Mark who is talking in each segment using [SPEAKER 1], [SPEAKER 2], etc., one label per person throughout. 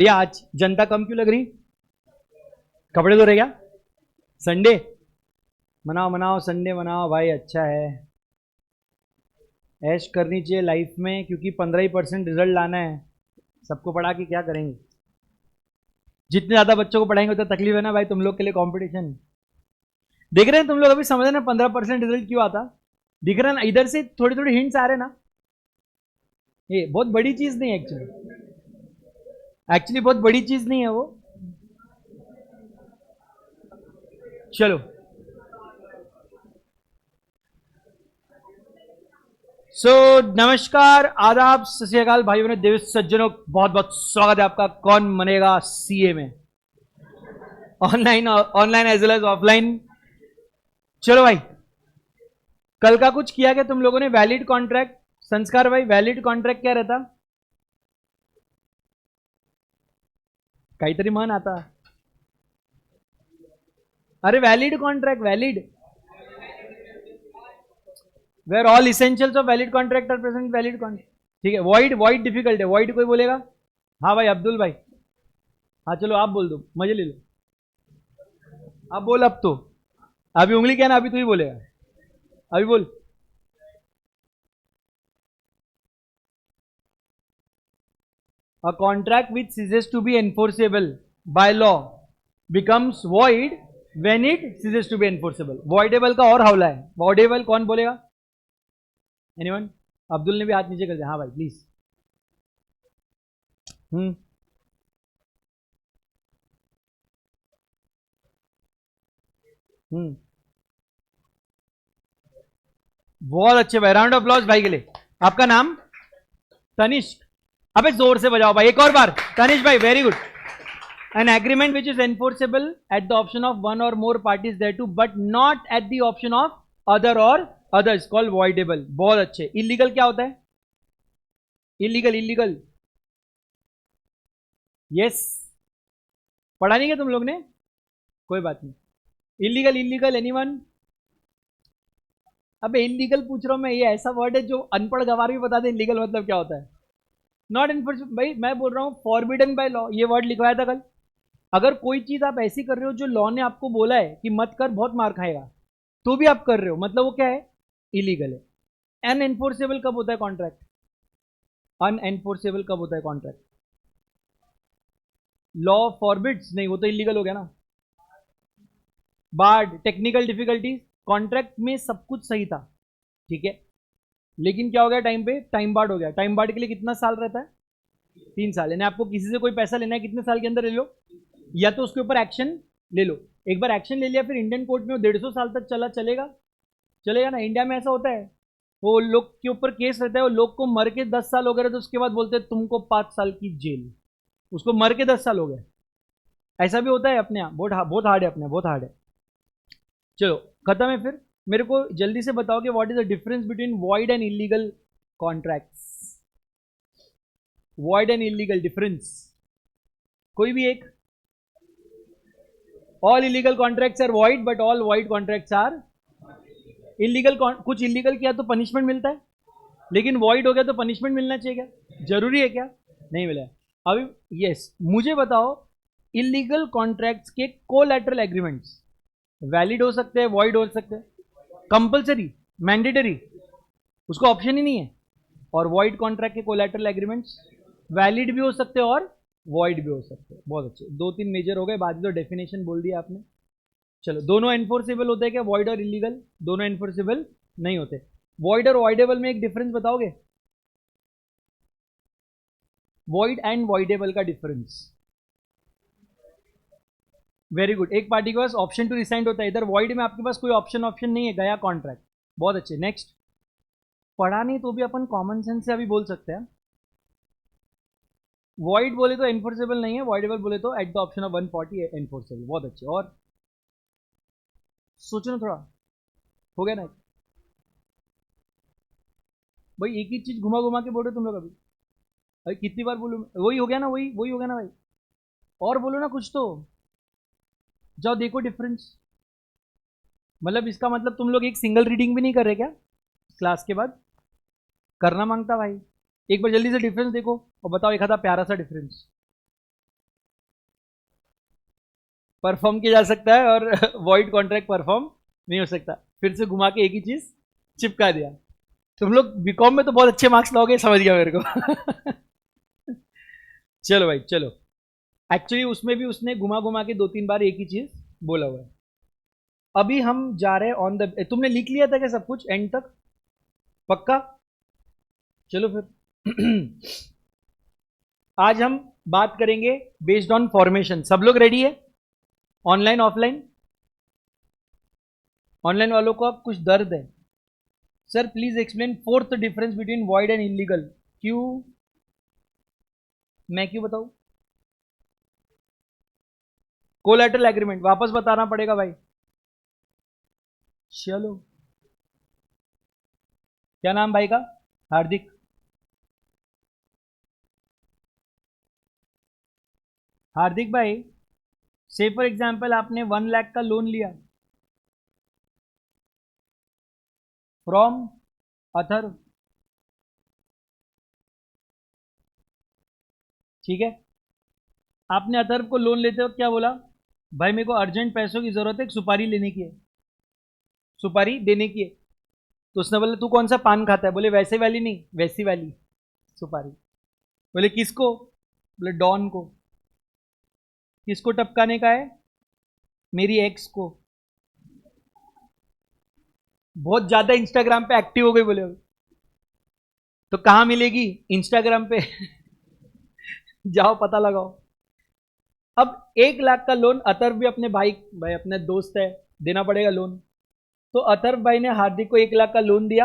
[SPEAKER 1] भैया आज जनता कम क्यों लग रही? कपड़े धो रहे क्या? संडे मनाओ मनाओ, संडे मनाओ भाई, अच्छा है। ऐश करनी चाहिए लाइफ में, क्योंकि 15% रिजल्ट लाना है। सबको पढ़ा के क्या करेंगे? जितने ज्यादा बच्चों को पढ़ाएंगे उतना तकलीफ है ना भाई, तुम लोग के लिए कंपटीशन। देख रहे हैं तुम लोग, अभी समझ रहे ना 15% रिजल्ट क्यों आता? दिख रहा है ना, इधर से थोड़ी थोड़ी हिंट्स आ रहे हैं ना। ये बहुत बड़ी चीज नहीं है एक्चुअली, एक्चुअली बहुत बड़ी चीज नहीं है वो। चलो, नमस्कार, आदाब, सत श्री अकाल भाइयों ने, देव सज्जनों, बहुत बहुत स्वागत है आपका कौन बनेगा सीए में, online online as well as offline. चलो भाई, कल का कुछ किया क्या तुम लोगों ने? वैलिड कॉन्ट्रैक्ट, संस्कार भाई, वैलिड कॉन्ट्रैक्ट क्या रहता? काहीतरी म्हण आता। अरे valid contract, valid, where all essentials of valid contract are present, valid contract. ठीक है, वॉइड, वॉइड डिफिकल्ट है, वॉइड कोई बोलेगा? हाँ भाई अब्दुल भाई, हाँ चलो आप बोल दो, मजे ले लो। आप बोल अब तो, अभी उंगली क्या ना, अभी तू ही बोलेगा, अभी बोल। A contract which ceases to be enforceable by law becomes void when it ceases to be enforceable. Voidable का और हवला है, voidable कौन बोलेगा? एनीवन? अब्दुल ने भी हाथ नीचे कर दिया, हाँ भाई प्लीज। हम्म हम्म बहुत अच्छे भाई, राउंड ऑफ अप्लॉज भाई के लिए। आपका नाम? तनिष्क। अबे जोर से बजाओ भाई, एक और बार। तनिष्क भाई, very good. An agreement which is enforceable at the option of one or more parties thereto, but not at the option of other or others, called voidable. बहुत अच्छे। इलीगल क्या होता है? इलीगल, इलीगल, यस, पढ़ा नहीं क्या तुम लोग ने? कोई बात नहीं। Illegal, illegal, anyone? अबे इलीगल पूछ रहा हूं मैं, ये ऐसा वर्ड है जो अनपढ़ गवार भी बता दे इलीगल मतलब क्या होता है। नॉट एनफोर्स भाई, मैं बोल रहा हूँ फॉरबिडन बाय लॉ, ये वर्ड लिखवाया था कल। अगर कोई चीज आप ऐसी कर रहे हो जो लॉ ने आपको बोला है कि मत कर, बहुत मार खाएगा, तो भी आप कर रहे हो, मतलब वो क्या है? इलीगल है। अनएनफोर्सेबल कब होता है कॉन्ट्रैक्ट? अनएनफोर्सेबल कब होता है कॉन्ट्रैक्ट? लॉ फॉरबिड्स नहीं, वो तो इलीगल हो गया ना। बार्ड, टेक्निकल डिफिकल्टीज, कॉन्ट्रैक्ट में सब कुछ सही था, ठीक है, लेकिन क्या हो गया टाइम पे? टाइम बार्ड हो गया। टाइम बार्ड के लिए कितना साल रहता है? 3 साल। यानी आपको किसी से कोई पैसा लेना है, कितने साल के अंदर ले लो, या तो उसके ऊपर एक्शन ले लो। एक बार एक्शन ले लिया, फिर इंडियन कोर्ट में वो 150 साल तक चला, चलेगा? चलेगा ना। इंडिया में ऐसा होता है, वो लोग के ऊपर केस रहता है, वो लोग को मर के 10 साल हो गए तो उसके बाद बोलते हैं तुमको 5 साल की जेल, उसको मर के 10 साल हो गए। ऐसा भी होता है अपने यहाँ, बहुत हार्ड है अपने यहाँ, बहुत हार्ड है। चलो खत्म है फिर। मेरे को जल्दी से बताओ कि what is the difference between void and illegal contracts? Void and illegal difference, कोई भी एक। All illegal contracts are void, but all void contracts are illegal. कुछ इलीगल किया तो पनिशमेंट मिलता है, लेकिन वॉइड हो गया तो पनिशमेंट मिलना चाहिए क्या? जरूरी है क्या? नहीं मिला है। अभी यस, मुझे बताओ, इलीगल कॉन्ट्रैक्ट्स के कोलैटरल एग्रीमेंट्स वैलिड हो सकते हैं, वॉइड हो सकते हैं? कंपल्सरी, मैंडेटरी, उसको ऑप्शन ही नहीं है। और वॉइड कॉन्ट्रैक्ट के कोलैटरल एग्रीमेंट्स वैलिड भी हो सकते हैं और वॉइड भी हो सकते हैं। बहुत अच्छे, 2-3 मेजर हो गए, बाद तो डेफिनेशन बोल दिया आपने। चलो, दोनों एनफोर्सेबल होते हैं क्या, वॉइड और इलीगल? दोनों एनफोर्सेबल नहीं होते। वॉइड और वॉइडेबल में एक डिफरेंस बताओगे? वॉइड एंड वॉइडेबल का डिफरेंस। Very good. एक पार्टी के पास ऑप्शन टू रिसाइंड होता है, इधर वॉइड में आपके पास कोई ऑप्शन ऑप्शन नहीं है, गया कॉन्ट्रैक्ट। बहुत अच्छे, नेक्स्ट। पढ़ा नहीं तो भी अपन कॉमन सेंस से अभी बोल सकते हैं। वॉइड बोले तो एनफोर्सेबल नहीं है, वॉइडेबल बोले तो at the option of 140 enforceable. बहुत अच्छे। और सोचो ना थोड़ा, हो गया ना? भाई एक ही चीज घुमा घुमा के बोल रहे हो तुम लोग अभी। अभी कितनी बार बोलूं? वही हो गया ना, वही वही हो गया ना भाई। और बोलो ना कुछ तो, जाओ देखो डिफरेंस। मतलब इसका मतलब तुम लोग एक सिंगल रीडिंग भी नहीं कर रहे क्या क्लास के बाद? करना मांगता भाई। एक बार जल्दी से डिफरेंस देखो और बताओ एक आधा प्यारा सा डिफरेंस। परफॉर्म किया जा सकता है और वॉइड कॉन्ट्रैक्ट परफॉर्म नहीं हो सकता। फिर से घुमा के एक ही चीज चिपका दिया। तुम लोग बीकॉम में तो बहुत अच्छे मार्क्स लाओगे, समझ गया मेरे को। चलो भाई चलो, एक्चुअली उसमें भी उसने घुमा घुमा के 2-3 बार एक ही चीज बोला हुआ है। अभी हम जा रहे हैं ऑन द, तुमने लिख लिया था क्या सब कुछ एंड तक? पक्का? चलो फिर। आज हम बात करेंगे बेस्ड ऑन फॉर्मेशन। सब लोग रेडी है? Online offline? ऑनलाइन वालों को अब कुछ दर्द है। Sir please explain fourth difference between void and illegal. क्यों? मैं क्यों बताऊं? कोलैटरल एग्रीमेंट वापस बताना पड़ेगा भाई। चलो, क्या नाम भाई का? हार्दिक। हार्दिक भाई, से फॉर एग्जाम्पल आपने 1 लाख का लोन लिया फ्रॉम अथर्व, ठीक है? आपने अथर्व को लोन लेते वक्त क्या बोला? भाई मेरे को अर्जेंट पैसों की जरूरत है, एक सुपारी लेने की है, सुपारी देने की है। तो उसने बोला तू कौन सा पान खाता है? बोले वैसे वाली नहीं, वैसी वाली सुपारी। बोले किसको? बोले डॉन को। किसको टपकाने का है? मेरी एक्स को। बहुत ज्यादा इंस्टाग्राम पे एक्टिव हो गई बोले। तो कहां मिलेगी? इंस्टाग्राम पे। जाओ पता लगाओ। अब 1 लाख का लोन अथर्व भी अपने भाई अपने दोस्त है, देना पड़ेगा लोन। तो अथर्व भाई ने हार्दिक को 1 लाख का लोन दिया।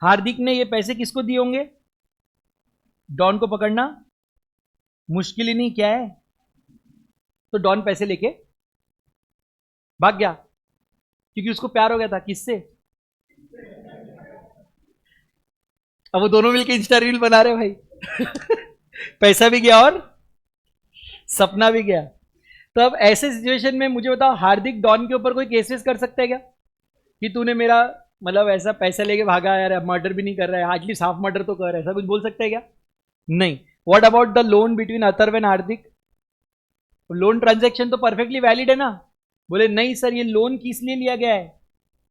[SPEAKER 1] हार्दिक ने ये पैसे किसको दिए होंगे? डॉन को पकड़ना मुश्किल ही नहीं, क्या है? तो डॉन पैसे लेके भाग गया, क्योंकि उसको प्यार हो गया था। किससे? अब वो दोनों मिलके इंस्टा रील बना रहे भाई। पैसा भी गया और सपना भी गया। तो अब ऐसे सिचुएशन में मुझे बताओ, हार्दिक डॉन के ऊपर कोई केसेस कर सकता है क्या कि तूने मेरा मतलब ऐसा पैसा लेके भागा यार, मर्डर भी नहीं कर रहा है, एटलीस्ट हाफ मर्डर तो कर, ऐसा कुछ बोल सकता है क्या? नहीं। What about the loan between Atharva and Hardik? Loan transaction तो परफेक्टली वैलिड है ना? बोले नहीं सर, ये लोन किस लिए लिया गया है?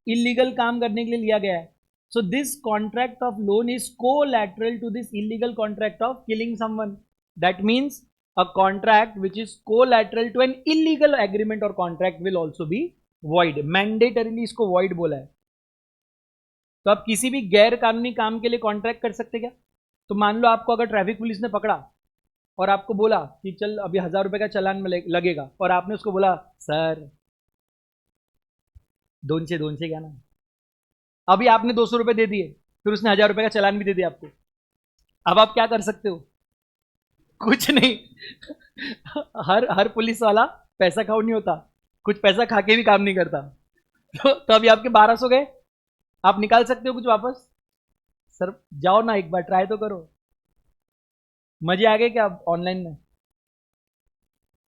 [SPEAKER 1] इलीगल काम करने के लिए लिया गया है। So this contract of loan is collateral to this illegal contract of killing someone. That means a contract which is collateral to an illegal agreement or contract will also be void. Mandatorily इसको void बोला है। तो आप किसी भी गैर कानूनी काम के लिए कॉन्ट्रैक्ट कर सकते क्या? तो मान लो आपको अगर ट्रैफिक पुलिस ने पकड़ा और आपको बोला कि चल अभी 1000 रुपए का चालान लगेगा, और आपने उसको बोला सर 200 क्या ना, अभी आपने 200 रुपए दे दिए, फिर उसने 1000 रुपए का चालान भी दे दिया आपको। अब आप क्या कर सकते हो? कुछ नहीं। हर पुलिस वाला पैसा खाओ नहीं होता, कुछ पैसा खा के भी काम नहीं करता। तो अभी आपके 1200 गए, आप निकाल सकते हो कुछ वापस? सर जाओ ना, एक बार ट्राई तो करो। मजे आ गए क्या ऑनलाइन में?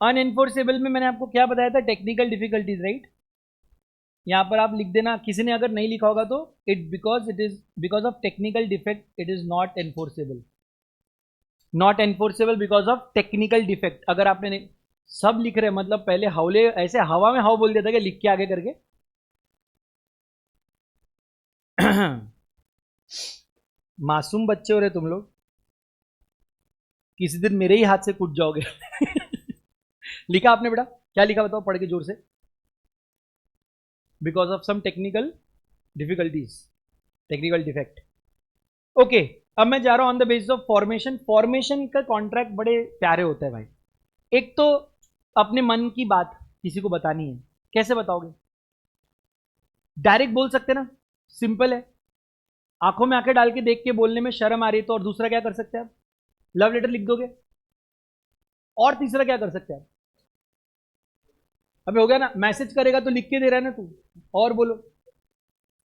[SPEAKER 1] अनएनफोर्सेबल में मैंने आपको क्या बताया था? Technical difficulties, right? यहां पर आप लिख देना, किसी ने अगर नहीं लिखा होगा तो it is because of technical defect it is not enforceable. Not enforceable because of technical defect. अगर आपने नहीं, सब लिख रहे मतलब पहले हवले ऐसे हवा में हाव बोल देता क्या लिख के आगे करके। मासूम बच्चे हो रहे तुम लोग, किसी दिन मेरे ही हाथ से कूद जाओगे। लिखा आपने बेटा? क्या लिखा बताओ पढ़ के जोर से। Because of some technical difficulties, technical defect. Okay, अब मैं जा रहा हूं on the basis of formation. Formation का कॉन्ट्रैक्ट बड़े प्यारे होते हैं भाई। एक तो अपने मन की बात किसी को बतानी है, कैसे बताओगे? डायरेक्ट बोल सकते ना, सिंपल है। आंखों में आंखें डाल के देख के बोलने में शर्म आ रही है तो और दूसरा क्या कर सकते हैं आप? लव लेटर लिख दोगे। और तीसरा क्या कर सकते हैं आप? अबे हो गया ना, मैसेज करेगा तो लिख के दे रहा है ना तू, और बोलो।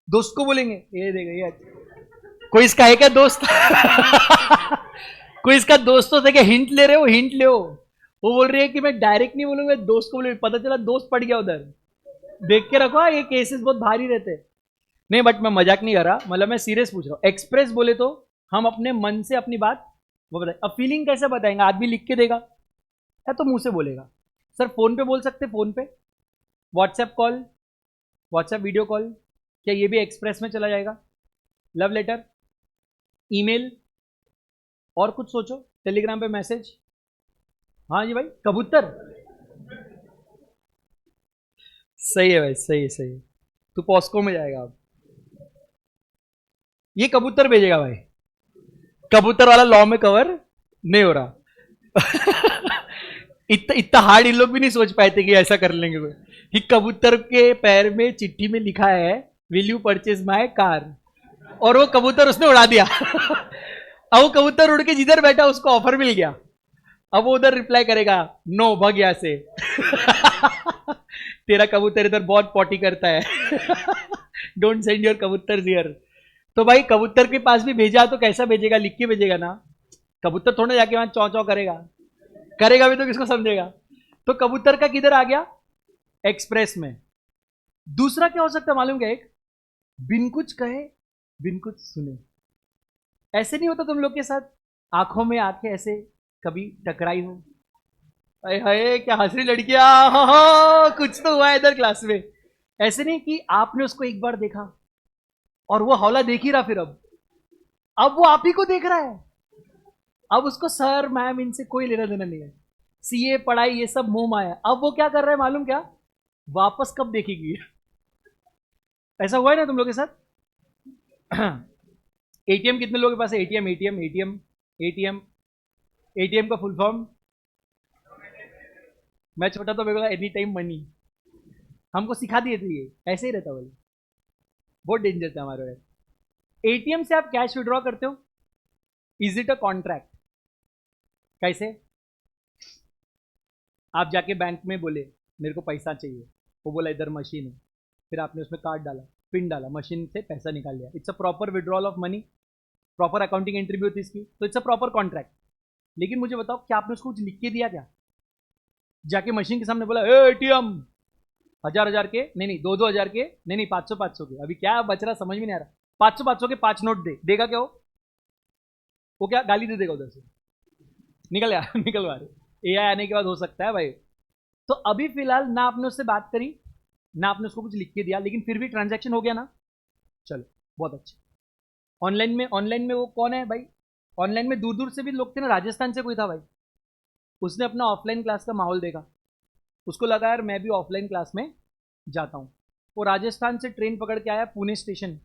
[SPEAKER 1] दोस्त को बोलेंगे ये देगा ये कोई इसका है क्या दोस्त? कोई इसका दोस्तों से क्या हिंट ले रहे हो? हिंट ले हो। वो बोल रही है कि मैं डायरेक्ट नहीं बोलूंगा, दोस्त को बोलूंगा, पता चला दोस्त पड़ गया उधर। देख के रखो, ये केसेस बहुत भारी रहते। नहीं बट मैं मजाक नहीं कर रहा, मतलब मैं सीरियस पूछ रहा हूँ। एक्सप्रेस बोले तो हम अपने मन से अपनी बात वो बताए। अब फीलिंग कैसे बताएंगे? आदमी लिख के देगा या तो मुंह से बोलेगा? सर फोन पे बोल सकते, फोन पे WhatsApp call, WhatsApp video call, क्या ये भी एक्सप्रेस में चला जाएगा? लव लेटर, ईमेल, और कुछ सोचो, टेलीग्राम पे मैसेज। हाँ जी भाई, कबूतर। सही है भाई, सही है, सही है। तू पॉस्को में जाएगा अब। ये कबूतर भेजेगा भाई, कबूतर वाला लॉ में कवर नहीं हो रहा। इतना इतना हार्ड इन लोग भी नहीं सोच पाए थे कि ऐसा कर लेंगे कोई, कि कबूतर के पैर में चिट्ठी में लिखा है will you purchase my car, और वो कबूतर उसने उड़ा दिया। अब वो कबूतर उड़ के जिधर बैठा उसको ऑफर मिल गया, अब वो उधर रिप्लाई करेगा नो, भग यहां से। तेरा कबूतर इधर बहुत पॉटी करता है। डोंट सेंड योर कबूतर हियर। तो भाई कबूतर के पास भी भेजा तो कैसा भेजेगा, लिख के भेजेगा ना। कबूतर थोड़ा जाके वहां चौ चौ करेगा, करेगा भी तो किसको समझेगा। तो कबूतर का किधर आ गया, एक्सप्रेस में। दूसरा क्या हो सकता है मालूम क्या, एक बिन कुछ कहे बिन कुछ सुने। ऐसे नहीं होता तुम लोग के साथ, आंखों में आंखें ऐसे कभी टकराई हो, अरे हाय क्या हंस रही लड़कियां, कुछ तो हुआ है इधर क्लास में। ऐसे नहीं कि आपने उसको एक बार देखा और वो हौला देख ही रहा, फिर अब वो आप ही को देख रहा है। अब उसको सर मैम इनसे कोई लेना देना नहीं है, सीए पढ़ाई ये सब मुंह माया। अब वो क्या कर रहा है मालूम क्या, वापस कब देखेगी। ऐसा हुआ है ना तुम लोग के साथ। एटीएम कितने लोगों के पास है, ATM ATM ATM ATM, ATM का फुल फॉर्म। मैं छोटा तो मेरे को एनी टाइम मनी, हमको सिखा दिए थे ये, ऐसे ही रहता बोले, बहुत डेंजर था हमारे। एटीएम से आप कैश विड्रॉ करते हो, इज इट अ कॉन्ट्रैक्ट? कैसे? आप जाके बैंक में बोले मेरे को पैसा चाहिए, वो बोला इधर मशीन है, फिर आपने उसमें कार्ड डाला, पिन डाला, मशीन से पैसा निकाल लिया, it's a proper withdrawal of money, proper accounting entry भी होती है इसकी, तो इट्स अ प्रॉपर कॉन्ट्रैक्ट। लेकिन मुझे बताओ क्या आपने उसको कुछ लिख के दिया क्या? जाके मशीन के सामने बोला एटीएम, हजार हजार के नहीं नहीं, दो दो हजार के नहीं नहीं, 500 500 के, अभी क्या बच रहा समझ में नहीं आ रहा, 500 500 के 5 नोट दे, देगा क्या वो क्या गाली दे देगा उधर से, निकल यार। निकलवा रहे, एआई आने के बाद हो सकता है भाई। तो अभी फिलहाल ना आपने उससे बात करी, ना आपने उसको कुछ लिख के दिया, लेकिन फिर भी ट्रांजैक्शन हो गया ना, चलो बहुत अच्छा। ऑनलाइन में वो कौन है भाई, ऑनलाइन में दूर दूर से भी लोग थे ना, राजस्थान से कोई था भाई, उसने अपना ऑफलाइन क्लास का माहौल देखा, उसको लगा यार मैं भी ऑफलाइन क्लास में जाता हूँ। वो राजस्थान से ट्रेन पकड़ के आया पुणे स्टेशन,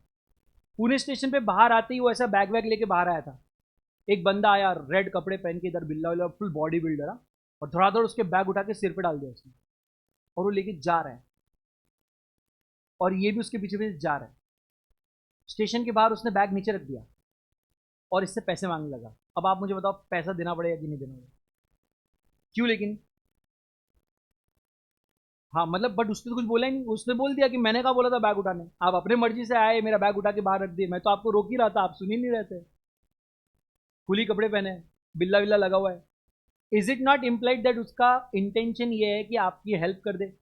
[SPEAKER 1] पुणे स्टेशन पे बाहर आते ही वो ऐसा बैग वैग लेके बाहर आया था। एक बंदा आया रेड कपड़े पहन के, इधर बिल्ला विल्ला, फुल बॉडी बिल्डर, और धड़ाधड़ उसके बैग उठा के सिर पे डाल दिया उसने, और वो लेके जा रहा है, और ये भी उसके पीछे पीछे जा रहा है। स्टेशन के बाहर उसने बैग नीचे रख दिया और इससे पैसे मांगने लगा। अब आप मुझे बताओ पैसा देना पड़ेगा कि नहीं देना पड़ेगा? क्यों लेकिन? हाँ मतलब, बट उसने तो कुछ बोला ही नहीं, उसने बोल दिया कि मैंने कहा बोला था बैग उठाने, आप अपने मर्जी से आए मेरा बैग उठा के बाहर रख दिए, मैं तो आपको रोक ही रहा था, आप सुन ही नहीं रहते, खुली कपड़े पहने, बिल्ला विल्ला लगा हुआ है। Is it not implied that उसका इंटेंशन ये है कि आपकी हेल्प कर दे?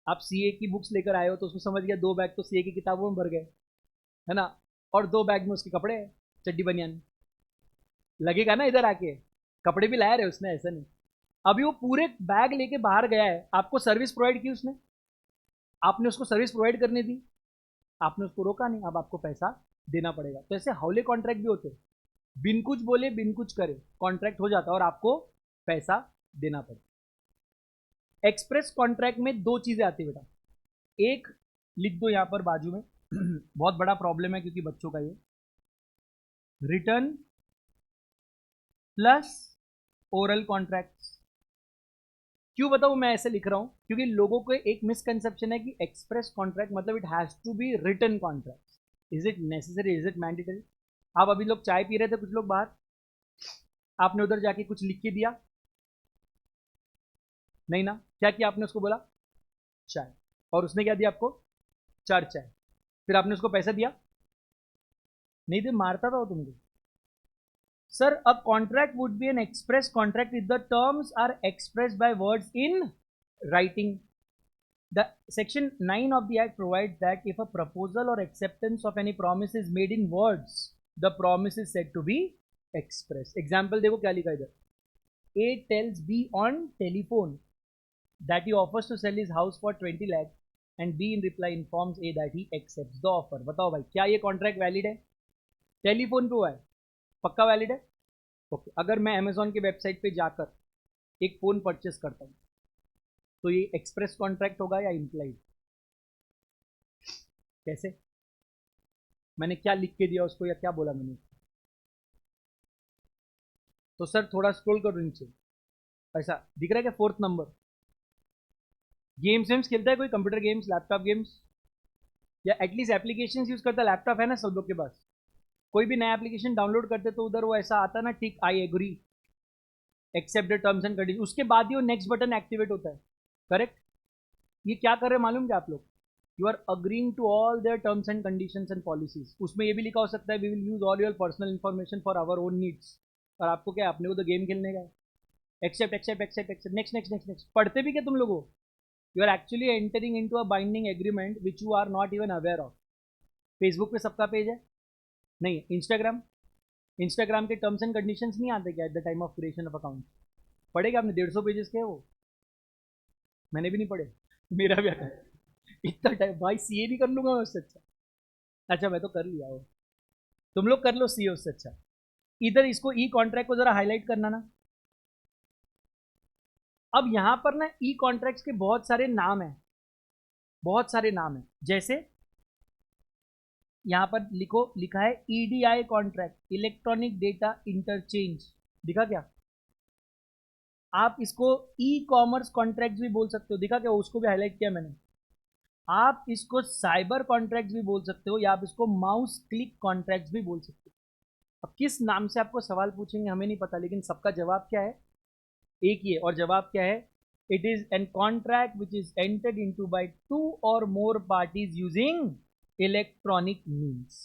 [SPEAKER 1] आप सीए की बुक्स लेकर आए हो तो उसको समझ गया 2 बैग तो सीए की किताबों में भर गए, है ना, और 2 बैग में उसके कपड़े हैं, चड्डी बनियान, लगेगा ना इधर आके, कपड़े भी लाया रहे उसने, ऐसा नहीं। अभी वो पूरे बैग लेके बाहर गया है, आपको सर्विस प्रोवाइड की उसने, आपने उसको सर्विस प्रोवाइड करने दी, आपने उसको रोका नहीं, अब आपको पैसा देना पड़ेगा। तो ऐसे हौले कॉन्ट्रैक्ट भी होते हैं, बिन कुछ बोले बिन कुछ करे कॉन्ट्रैक्ट हो जाता है और आपको पैसा देना पड़ता। एक्सप्रेस कॉन्ट्रैक्ट में 2 चीजें आती है बेटा, एक लिख दो यहां पर बाजू में, बहुत बड़ा प्रॉब्लम है क्योंकि बच्चों का ये, रिटर्न प्लस ओरल कॉन्ट्रैक्ट। क्यों बताऊं मैं ऐसे लिख रहा हूं, क्योंकि लोगों को एक मिसकंसेप्शन है कि एक्सप्रेस कॉन्ट्रैक्ट मतलब it has to be written contract. Is it necessary, is it mandatory? आप अभी लोग चाय पी रहे थे, कुछ लोग बाहर, आपने उधर जाके कुछ लिख के दिया नहीं ना, क्या किया आपने, उसको बोला चाय, और उसने क्या दिया आपको, 4 चाय, फिर आपने उसको पैसा दिया नहीं दे, मारता था वो तुमको। Sir a contract would be an express contract if the terms are expressed by words in writing. The section 9 of the act provides that if a proposal or acceptance of any promise is made in words, the promise is said to be express. Example देखो क्या लिखा इधर, A tells B on telephone that he offers to sell his house for 20 lakh and B in reply informs A that he accepts the offer. बताओ भाई क्या ये contract valid है? Telephone पे हुआ है, पक्का वैलिड है? ओके, अगर मैं अमेजोन की वेबसाइट पे जाकर एक फोन परचेस करता हूँ तो ये एक्सप्रेस कॉन्ट्रैक्ट होगा या इम्प्लाइड? कैसे? मैंने क्या लिख के दिया उसको या क्या बोला मैंने? तो सर थोड़ा स्क्रॉल करो नीचे, ऐसा दिख रहा है क्या? फोर्थ नंबर, गेम्स वेम्स खेलता है कोई? कंप्यूटर गेम्स, लैपटॉप गेम्स, या एटलीस्ट एप्लीकेशंस यूज करता है? लैपटॉप है ना सब लोग के पास? कोई भी नया एप्लीकेशन डाउनलोड करते तो उधर वो ऐसा आता ना, tick I agree accept the terms and condition, उसके बाद ही वो नेक्स्ट बटन एक्टिवेट होता है, करेक्ट? ये क्या कर रहे हैं मालूम क्या आप लोग? You are agreeing to all their terms and conditions and policies. उसमें ये भी लिखा हो सकता है we will use all your personal information for our own needs. और आपको क्या, अपने को तो गेम खेलने का है। Accept accept accept accept, next next next next, पढ़ते भी क्या तुम लोगों? You are actually entering into a binding agreement which you are not even aware of. Facebook पे सबका पेज है? नहीं। इंस्टाग्राम के टर्म्स एंड कंडीशंस नहीं आते क्या eight the time of creation of account? पढ़ेगा आपने? 150 पेजेस के वो, मैंने भी नहीं पढ़े, मेरा भी आता है इतना टाइम भाई, सीए भी कर लूंगा मैं उससे अच्छा। अच्छा मैं तो कर लिया वो, तुम लोग कर लो सीए उससे अच्छा। इधर इसको ई कॉन्ट्रैक्ट को जरा हाईलाइट करना ना। अब यहां पर ना ई कॉन्ट्रैक्ट्स के बहुत सारे नाम हैं, बहुत सारे नाम हैं। जैसे यहां पर लिखा है EDI contract, electronic data interchange, दिखा क्या? आप इसको ई कॉमर्स कॉन्ट्रैक्ट भी बोल सकते हो, दिखा क्या? उसको भी हाईलाइट किया मैंने। आप इसको साइबर कॉन्ट्रैक्ट भी बोल सकते हो, या आप इसको माउस क्लिक कॉन्ट्रैक्ट भी बोल सकते हो। अब किस नाम से आपको सवाल पूछेंगे हमें नहीं पता, लेकिन सबका जवाब क्या है? एक ही है। और जवाब क्या है? It is an contract which is entered into bye 2 और more parties using electronic means.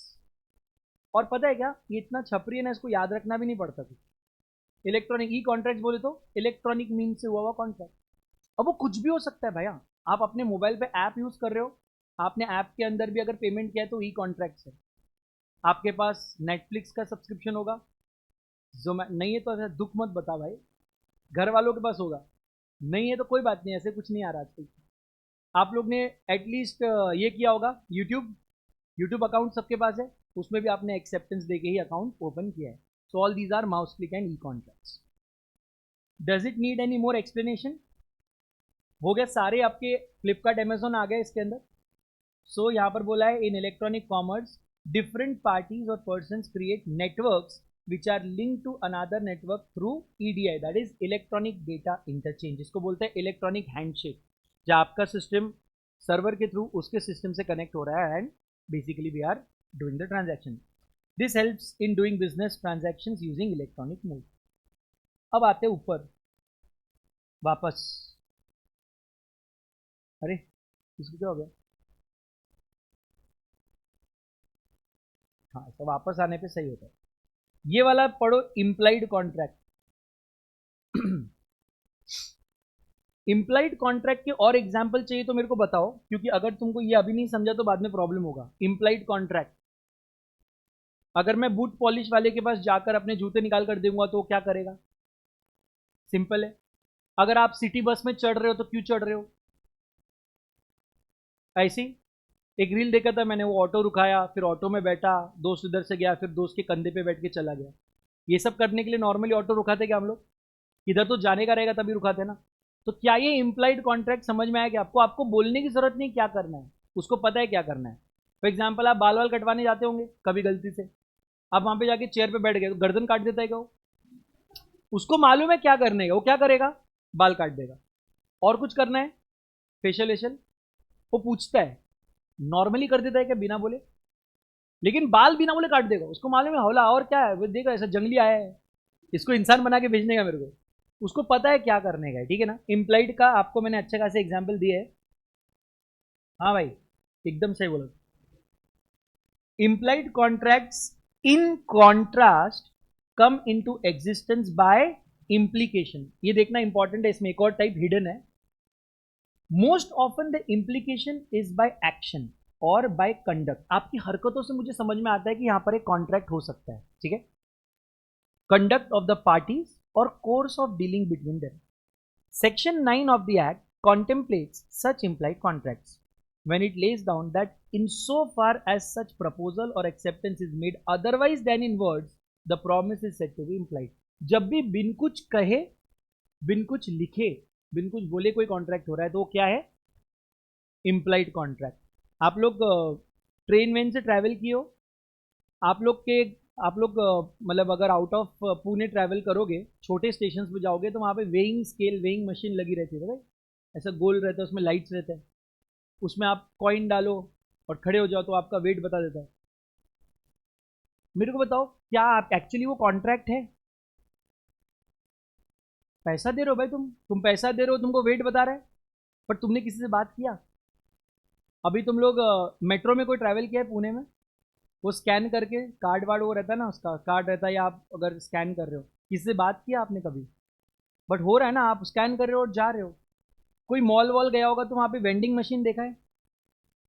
[SPEAKER 1] और पता है क्या, ये इतना छपरी है ना, इसको याद रखना भी नहीं पड़ता कुछ। इलेक्ट्रॉनिक ई कॉन्ट्रैक्ट बोले तो इलेक्ट्रॉनिक मीन्स से हुआ हुआ कॉन्ट्रैक्ट। अब वो कुछ भी हो सकता है भैया। आप अपने मोबाइल पे ऐप यूज कर रहे हो, आपने ऐप के अंदर भी अगर पेमेंट किया है तो ई कॉन्ट्रैक्ट है। आपके पास नेटफ्लिक्स का सब्सक्रिप्शन होगा, नहीं है तो ऐसा दुख मत बता भाई, घर वालों के पास होगा। नहीं है तो कोई बात नहीं, ऐसे कुछ नहीं आ रहा आजकल। आप लोग ने एटलीस्ट ये किया होगा, यूट्यूब अकाउंट सबके पास है, उसमें भी आपने एक्सेप्टेंस देके ही अकाउंट ओपन किया है। So all these are mouse click and e contracts. Does it need any more explanation? हो गया सारे आपके, फ्लिपकार्ट अमेजोन आ गए इसके अंदर। सो यहाँ पर बोला है in electronic commerce different parties और persons create networks which are linked to another network through EDI, that is electronic data interchange, इसको बोलते हैं इलेक्ट्रॉनिक हैंडशेक। जब आपका सिस्टम सर्वर के थ्रू उसके सिस्टम से कनेक्ट हो रहा है and basically we are doing the transaction. This helps in doing business transactions using electronic mode. अब आते ऊपर वापस, अरे इसको क्या हो गया? हाँ, तो वापस आने पे सही होता है। ये वाला पढ़ो, इम्प्लाइड कॉन्ट्रैक्ट। इम्प्लाइड कॉन्ट्रैक्ट के और एग्जाम्पल चाहिए तो मेरे को बताओ, क्योंकि अगर तुमको ये अभी नहीं समझा तो बाद में प्रॉब्लम होगा। इम्प्लाइड कॉन्ट्रैक्ट, अगर मैं बूट पॉलिश वाले के पास जाकर अपने जूते निकाल कर दूंगा तो क्या करेगा? सिंपल है। अगर आप सिटी बस में चढ़ रहे हो तो क्यों चढ़ रहे हो? ऐसी एक रील देखा था मैंने, वो ऑटो रुकाया, फिर ऑटो में बैठा, दोस्त इधर से गया, फिर दोस्त के कंधे पे बैठ के चला गया। ये सब करने के लिए नॉर्मली ऑटो रुकाते क्या हम लोग? इधर तो जाने का रहेगा तभी रुकाते ना। तो क्या ये इम्प्लाइड कॉन्ट्रैक्ट समझ में आया कि आपको आपको बोलने की जरूरत नहीं क्या करना है, उसको पता है क्या करना है। फॉर एग्जाम्पल आप बाल वाल कटवाने जाते होंगे कभी गलती से, आप वहां पे जाके चेयर पे बैठ गए तो गर्दन काट देता है क्या वो? उसको मालूम है क्या करने का, वो क्या करेगा? बाल काट देगा। और कुछ करना है, फेशियल वेशियल, वो पूछता है, नॉर्मली कर देता है क्या बिना बोले? लेकिन बाल बिना बोले काट देगा, उसको मालूम है हौला और क्या है, वो देखो ऐसा जंगली आया है, इसको इंसान बना के भेजने का मेरे को। उसको पता है क्या करने का है, ठीक है ना। इम्प्लाइड का आपको मैंने अच्छे खासे एग्जाम्पल दिए है। हाँ भाई, एकदम सही बोला। Implied contracts in contrast come into existence by implication. ये देखना इंपॉर्टेंट है, इसमें एक और टाइप हिडन है। Most often the implication is by action और बाय कंडक्ट। आपकी हरकतों से मुझे समझ में आता है कि यहां पर एक कॉन्ट्रैक्ट हो सकता है, ठीक है। कंडक्ट ऑफ द पार्टीज और course of dealing between them. Section 9 of the act contemplates such implied contracts when it lays down that insofar as such proposal or acceptance is made otherwise than in words, the promise is said to be implied. जब भी बिन कुछ कहे, बिन कुछ लिखे, बिन कुछ बोले कोई contract हो रहा है तो वो क्या है? Implied contract. आप लोग ट्रेन वेन से ट्रैवल किए हो, आप लोग मतलब अगर आउट ऑफ पुणे ट्रैवल करोगे, छोटे स्टेशन पे जाओगे तो वहाँ पे वेइंग स्केल, वेइंग मशीन लगी रहती है भाई, ऐसा गोल रहता है, उसमें लाइट्स रहते हैं, उसमें आप कॉइन डालो और खड़े हो जाओ तो आपका वेट बता देता है. मेरे को बताओ, क्या आप एक्चुअली वो कॉन्ट्रैक्ट है? पैसा दे रहे हो भाई, तुम पैसा दे रहे हो, तुमको वेट बता रहा है, पर तुमने किसी से बात किया? अभी तुम लोग मेट्रो में कोई ट्रैवल किया है पुणे में? वो स्कैन करके कार्ड वार्ड वो रहता है ना, उसका कार्ड रहता है, या आप अगर स्कैन कर रहे हो, किसी से बात किया आपने कभी? बट हो रहा है ना, आप स्कैन कर रहे हो और जा रहे हो. कोई मॉल वॉल गया होगा तो वहाँ पे वेंडिंग मशीन देखा है?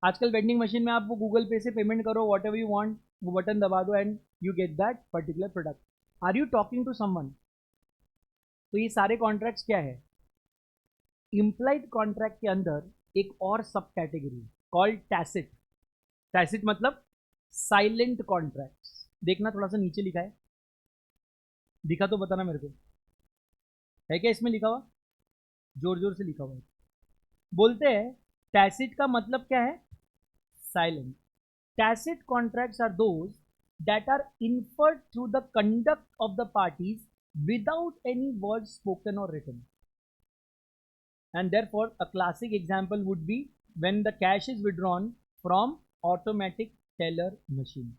[SPEAKER 1] आजकल वेंडिंग मशीन में आप वो गूगल पे से पेमेंट करो, वॉट एवर यू वांट, वो बटन दबा दो and you get that particular product. Are you talking to someone? तो ये सारे कॉन्ट्रैक्ट्स क्या है? इम्प्लाइड कॉन्ट्रैक्ट के अंदर एक और सब कैटेगरी कॉल्ड टैसिट. टैसिट मतलब साइलेंट कॉन्ट्रैक्ट्स. देखना थोड़ा सा नीचे लिखा है, दिखा तो बताना मेरे को, है क्या इसमें लिखा हुआ? जोर जोर से लिखा हुआ है. बोलते हैं टैसिट का मतलब क्या है? Silent. Tacit contracts are those that are inferred through the conduct of the parties without any words spoken or written. And therefore, a classic example would be when the cash is withdrawn from automatic teller machine.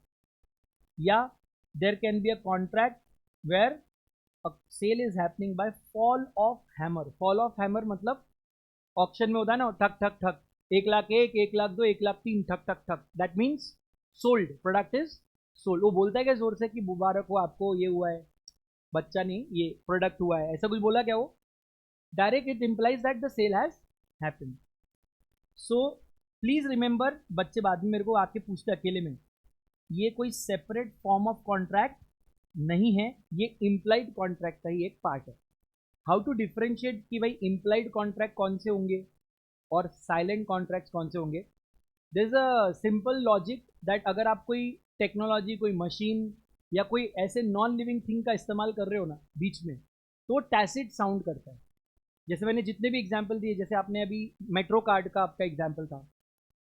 [SPEAKER 1] Yeah, there can be a contract where a sale is happening by fall of hammer. Fall of hammer मतलब auction में होता है ना, ठक ठक ठक, 1,01,000, 1,02,000, 1,03,000, ठक ठक ठक. That means sold, product is sold. वो बोलता है क्या जोर से कि मुबारक हो आपको, ये हुआ है, बच्चा नहीं, ये प्रोडक्ट हुआ है, ऐसा कुछ बोला क्या वो? Direct it implies that the sale has happened. So please remember, बच्चे बाद में मेरे को आके पूछते अकेले में, ये कोई सेपरेट फॉर्म ऑफ कॉन्ट्रैक्ट नहीं है, ये इम्प्लाइड कॉन्ट्रैक्ट का ही एक पार्ट है. हाउ टू डिफरेंशिएट कि भाई इम्प्लाइड कॉन्ट्रैक्ट कौन से होंगे और साइलेंट कॉन्ट्रैक्ट कौन से होंगे? There is a simple logic that अगर आप कोई टेक्नोलॉजी, कोई मशीन या कोई ऐसे नॉन लिविंग थिंग का इस्तेमाल कर रहे हो ना बीच में, तो टैसिट साउंड करता है. जैसे मैंने जितने भी एग्जाम्पल दिए, जैसे आपने अभी मेट्रो कार्ड का आपका एग्जाम्पल था,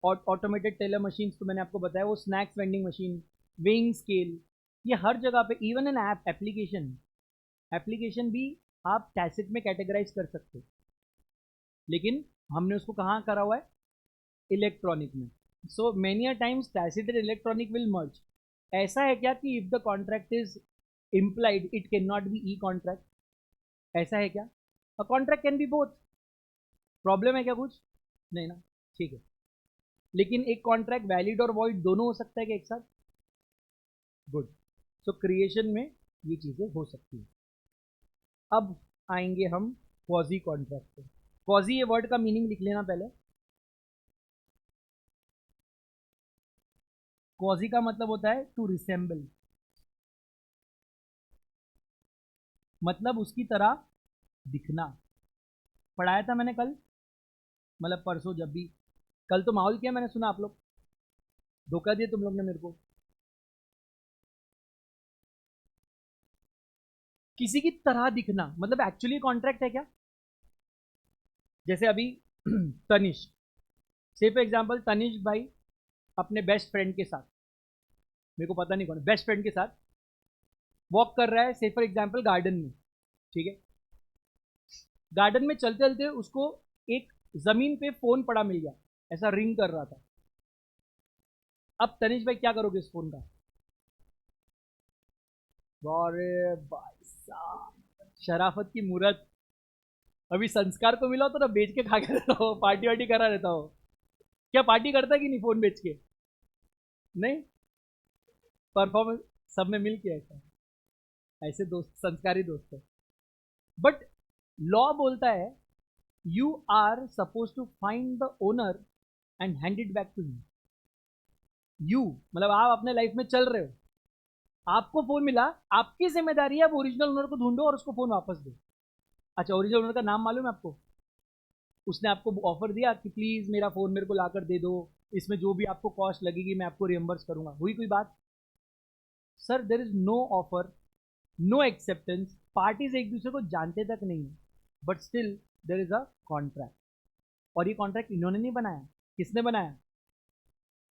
[SPEAKER 1] और ऑटोमेटेड टेलर मशीन्स तो मैंने आपको बताया, वो snacks vending machine, weighing scale, ये हर जगह पे. इवन एन ऐप एप्लीकेशन भी आप टैसिट में कैटेगराइज कर सकते हो, लेकिन हमने उसको कहाँ करा हुआ है? इलेक्ट्रॉनिक में. So many a times tacit and electronic will merge. ऐसा है क्या कि if the contract is implied it can not be e contract? ऐसा है क्या? A contract can be both. Problem है क्या कुछ? नहीं ना, ठीक है. लेकिन एक कॉन्ट्रैक्ट वैलिड और वॉइड दोनों हो सकता है क्या एक साथ? गुड. सो क्रिएशन में ये चीज़ें हो सकती हैं. अब आएंगे हम क्वाजी कॉन्ट्रैक्ट पे. क्वाजी, ये वर्ड का मीनिंग लिख लेना पहले. क्वाजी का मतलब होता है टू रिसेंबल, मतलब उसकी तरह दिखना. पढ़ाया था मैंने कल, मतलब परसों, जब भी. कल तो माहौल किया मैंने, सुना आप लोग, धोखा दिए तुम लोग ने मेरे को. किसी की तरह दिखना मतलब एक्चुअली कॉन्ट्रैक्ट है क्या? जैसे अभी तनिष्क, से फॉर एग्जाम्पल, तनिष्क भाई अपने बेस्ट फ्रेंड के साथ, मेरे को पता नहीं कौन, बेस्ट फ्रेंड के साथ वॉक कर रहा है, से फॉर एग्जाम्पल गार्डन में. ठीक है, गार्डन में चलते चलते उसको एक जमीन पे फोन पड़ा मिल गया, ऐसा रिंग कर रहा था. अब तनिष्क भाई क्या करोगे इस फोन का? अरे भाई साहब, शराफत की मूरत. अभी संस्कार को मिला हो तो ना बेच के खा के रहता हो, पार्टी वार्टी करा रहता हो. क्या पार्टी करता है कि नहीं फोन बेच के? नहीं, परफॉर्मेंस सब में मिल के ऐसा, ऐसे दोस्त संस्कारी दोस्त है. बट लॉ बोलता है you are suppose to find the owner and hand it back to him. You मतलब आप अपने लाइफ में चल रहे हो, आपको फोन मिला, आपकी जिम्मेदारी है आप ओरिजिनल ओनर को ढूंढो और उसको फोन वापस दो. अच्छा, ओरिजिनल ओनर का नाम मालूम है आपको? उसने आपको ऑफर दिया कि प्लीज़ मेरा फ़ोन मेरे को ला कर दे दो, इसमें जो भी आपको कॉस्ट लगेगी मैं आपको रियम्बर्स करूँगा, हुई कोई बात? Sir there is no offer, no acceptance, parties एक दूसरे को जानते तक नहीं है, but still there is a contract. और ये कॉन्ट्रैक्ट इन्होंने नहीं बनाया, किसने बनाया?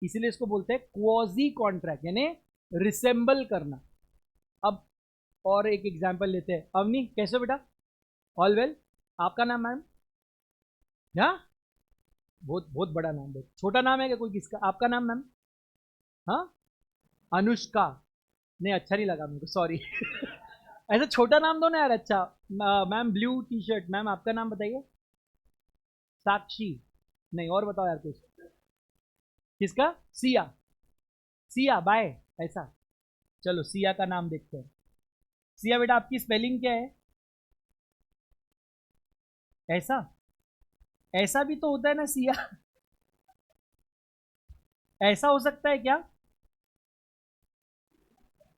[SPEAKER 1] इसीलिए इसको बोलते हैं क्वाजी कॉन्ट्रैक्ट, यानी रिसेंबल करना। अब और एक एग्जांपल लेते हैं। अवनी कैसे हो बेटा? All well? आपका नाम मैम? क्या? बहुत बहुत बड़ा नाम है, छोटा नाम है क्या कोई किसका? आपका नाम मैम? हाँ, अनुष्का। नहीं अच्छा नहीं लगा मेरे को, सॉरी। ऐसा छोटा नाम दो ना यार। अच्छा ma'am blue T shirt, ma'am आपका नाम बताइए। साक्षी। नहीं और बताओ यार कुछ। किसका? सिया। सिया बाय, ऐसा। चलो सिया का नाम देखते हैं। सिया बेटा आपकी स्पेलिंग क्या है? ऐसा? ऐसा भी तो होता है ना सिया। ऐसा हो सकता है क्या?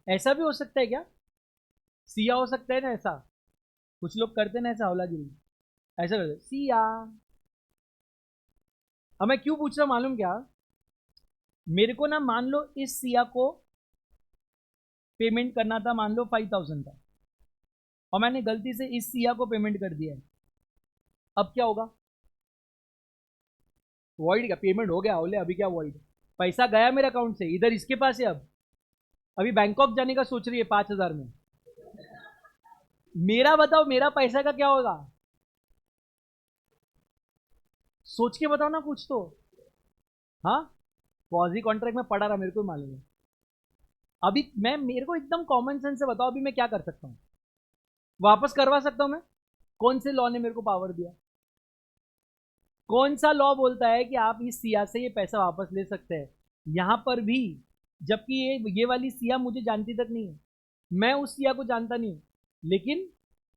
[SPEAKER 1] ऐसा भी हो सकता है क्या? सिया हो सकता है ना ऐसा? कुछ लोग करते ना ऐसा हौलागिरी, ऐसा करते सिया। अब मैं क्यों पूछ रहा हूं मालूम क्या? मेरे को ना मान लो इस सिया को पेमेंट करना था, मान लो 5000 का, और मैंने गलती से इस सिया को पेमेंट कर दिया है। अब क्या होगा? वॉइड का पेमेंट हो गया, बोले अभी क्या वॉइड? पैसा गया मेरे अकाउंट से, इधर इसके पास है। अब अभी बैंकॉक जाने का सोच रही है 5000 में। मेरा बताओ, मेरा पैसा का क्या होगा? सोच के बताओ ना कुछ तो। हाँ, पॉजी कॉन्ट्रैक्ट में पढ़ा रहा, मेरे को मालूम है। अभी मैं, मेरे को एकदम कॉमन सेंस से बताओ, अभी मैं क्या कर सकता हूँ? वापस करवा सकता हूँ मैं? कौन से लॉ ने मेरे को पावर दिया? कौन सा लॉ बोलता है कि आप इस सिया से ये पैसा वापस ले सकते हैं? यहां पर भी, जबकि ये वाली सिया मुझे जानती तक नहीं है, मैं उस सिया को जानता नहीं हूं, लेकिन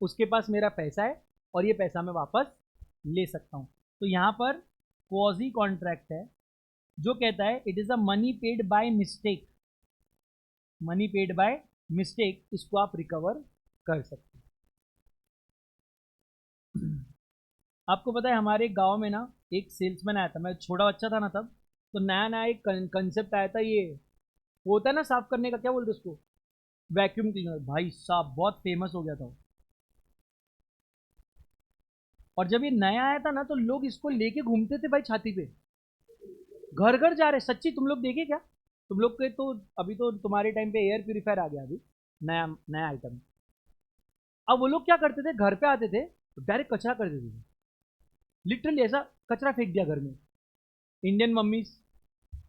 [SPEAKER 1] उसके पास मेरा पैसा है और ये पैसा मैं वापस ले सकता हूं। तो यहां पर क्वाजी कॉन्ट्रैक्ट है जो कहता है it is a money paid by mistake. Money paid by mistake, इसको आप रिकवर कर सकते हैं। आपको पता है हमारे गांव में ना एक सेल्समैन आया था, मैं छोटा बच्चा था ना तब, तो नया नया एक कंसेप्ट आया था, ये वो होता है ना साफ करने का, क्या बोलते हैं उसको, वैक्यूम क्लीनर। भाई साहब बहुत फेमस हो गया था वो। और जब ये नया आया था ना तो लोग इसको लेके घूमते थे भाई छाती पे, घर घर जा रहे। सच्ची तुम लोग देखे क्या? तुम लोग के तो अभी तो तुम्हारे टाइम पे एयर प्यूरिफायर आ गया अभी, नया नया आइटम। अब वो लोग क्या करते थे, घर पे आते थे तो डायरेक्ट कचरा कर देते थे, लिटरली ऐसा कचरा फेंक दिया घर में। इंडियन मम्मी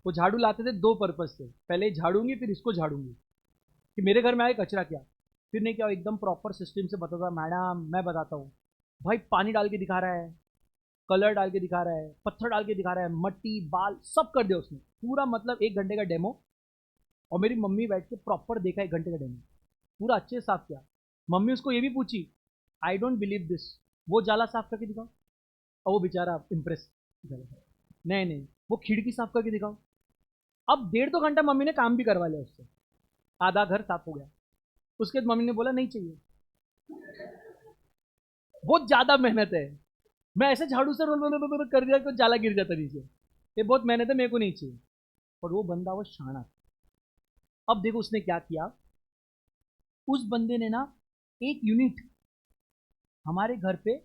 [SPEAKER 1] वो झाड़ू लाते थे दो पर्पज से, पहले झाड़ूंगी फिर इसको झाड़ूंगी, कि मेरे घर में आए कचरा क्या। फिर नहीं क्या, एकदम प्रॉपर सिस्टम से बताता, मैडम मैं बताता हूँ, भाई पानी डाल के दिखा रहा है, कलर डाल के दिखा रहा है, पत्थर डाल के दिखा रहा है, मट्टी बाल सब कर दिया उसने पूरा, मतलब 1 घंटे का डेमो। और मेरी मम्मी बैठ के प्रॉपर देखा 1 घंटे का डेमो, पूरा अच्छे से साफ किया। मम्मी उसको ये भी पूछी, आई डोंट बिलीव दिस, वो जाला साफ करके दिखाओ। और वो बेचारा इम्प्रेस, नहीं नहीं वो खिड़की साफ करके दिखाओ। अब 1.5 2 घंटा मम्मी ने काम भी करवा लिया उससे, आधा घर साफ हो गया। उसके बाद मम्मी ने बोला नहीं चाहिए, बहुत ज्यादा मेहनत है, मैं ऐसे झाड़ू से कर दिया कि जाला गिर जाता नीचे, ये बहुत मेहनत है, मेरे को नहीं चाहिए। और वो बंदा वो शाना। अब देखो उसने क्या किया, उस बंदे ने ना एक यूनिट हमारे घर पे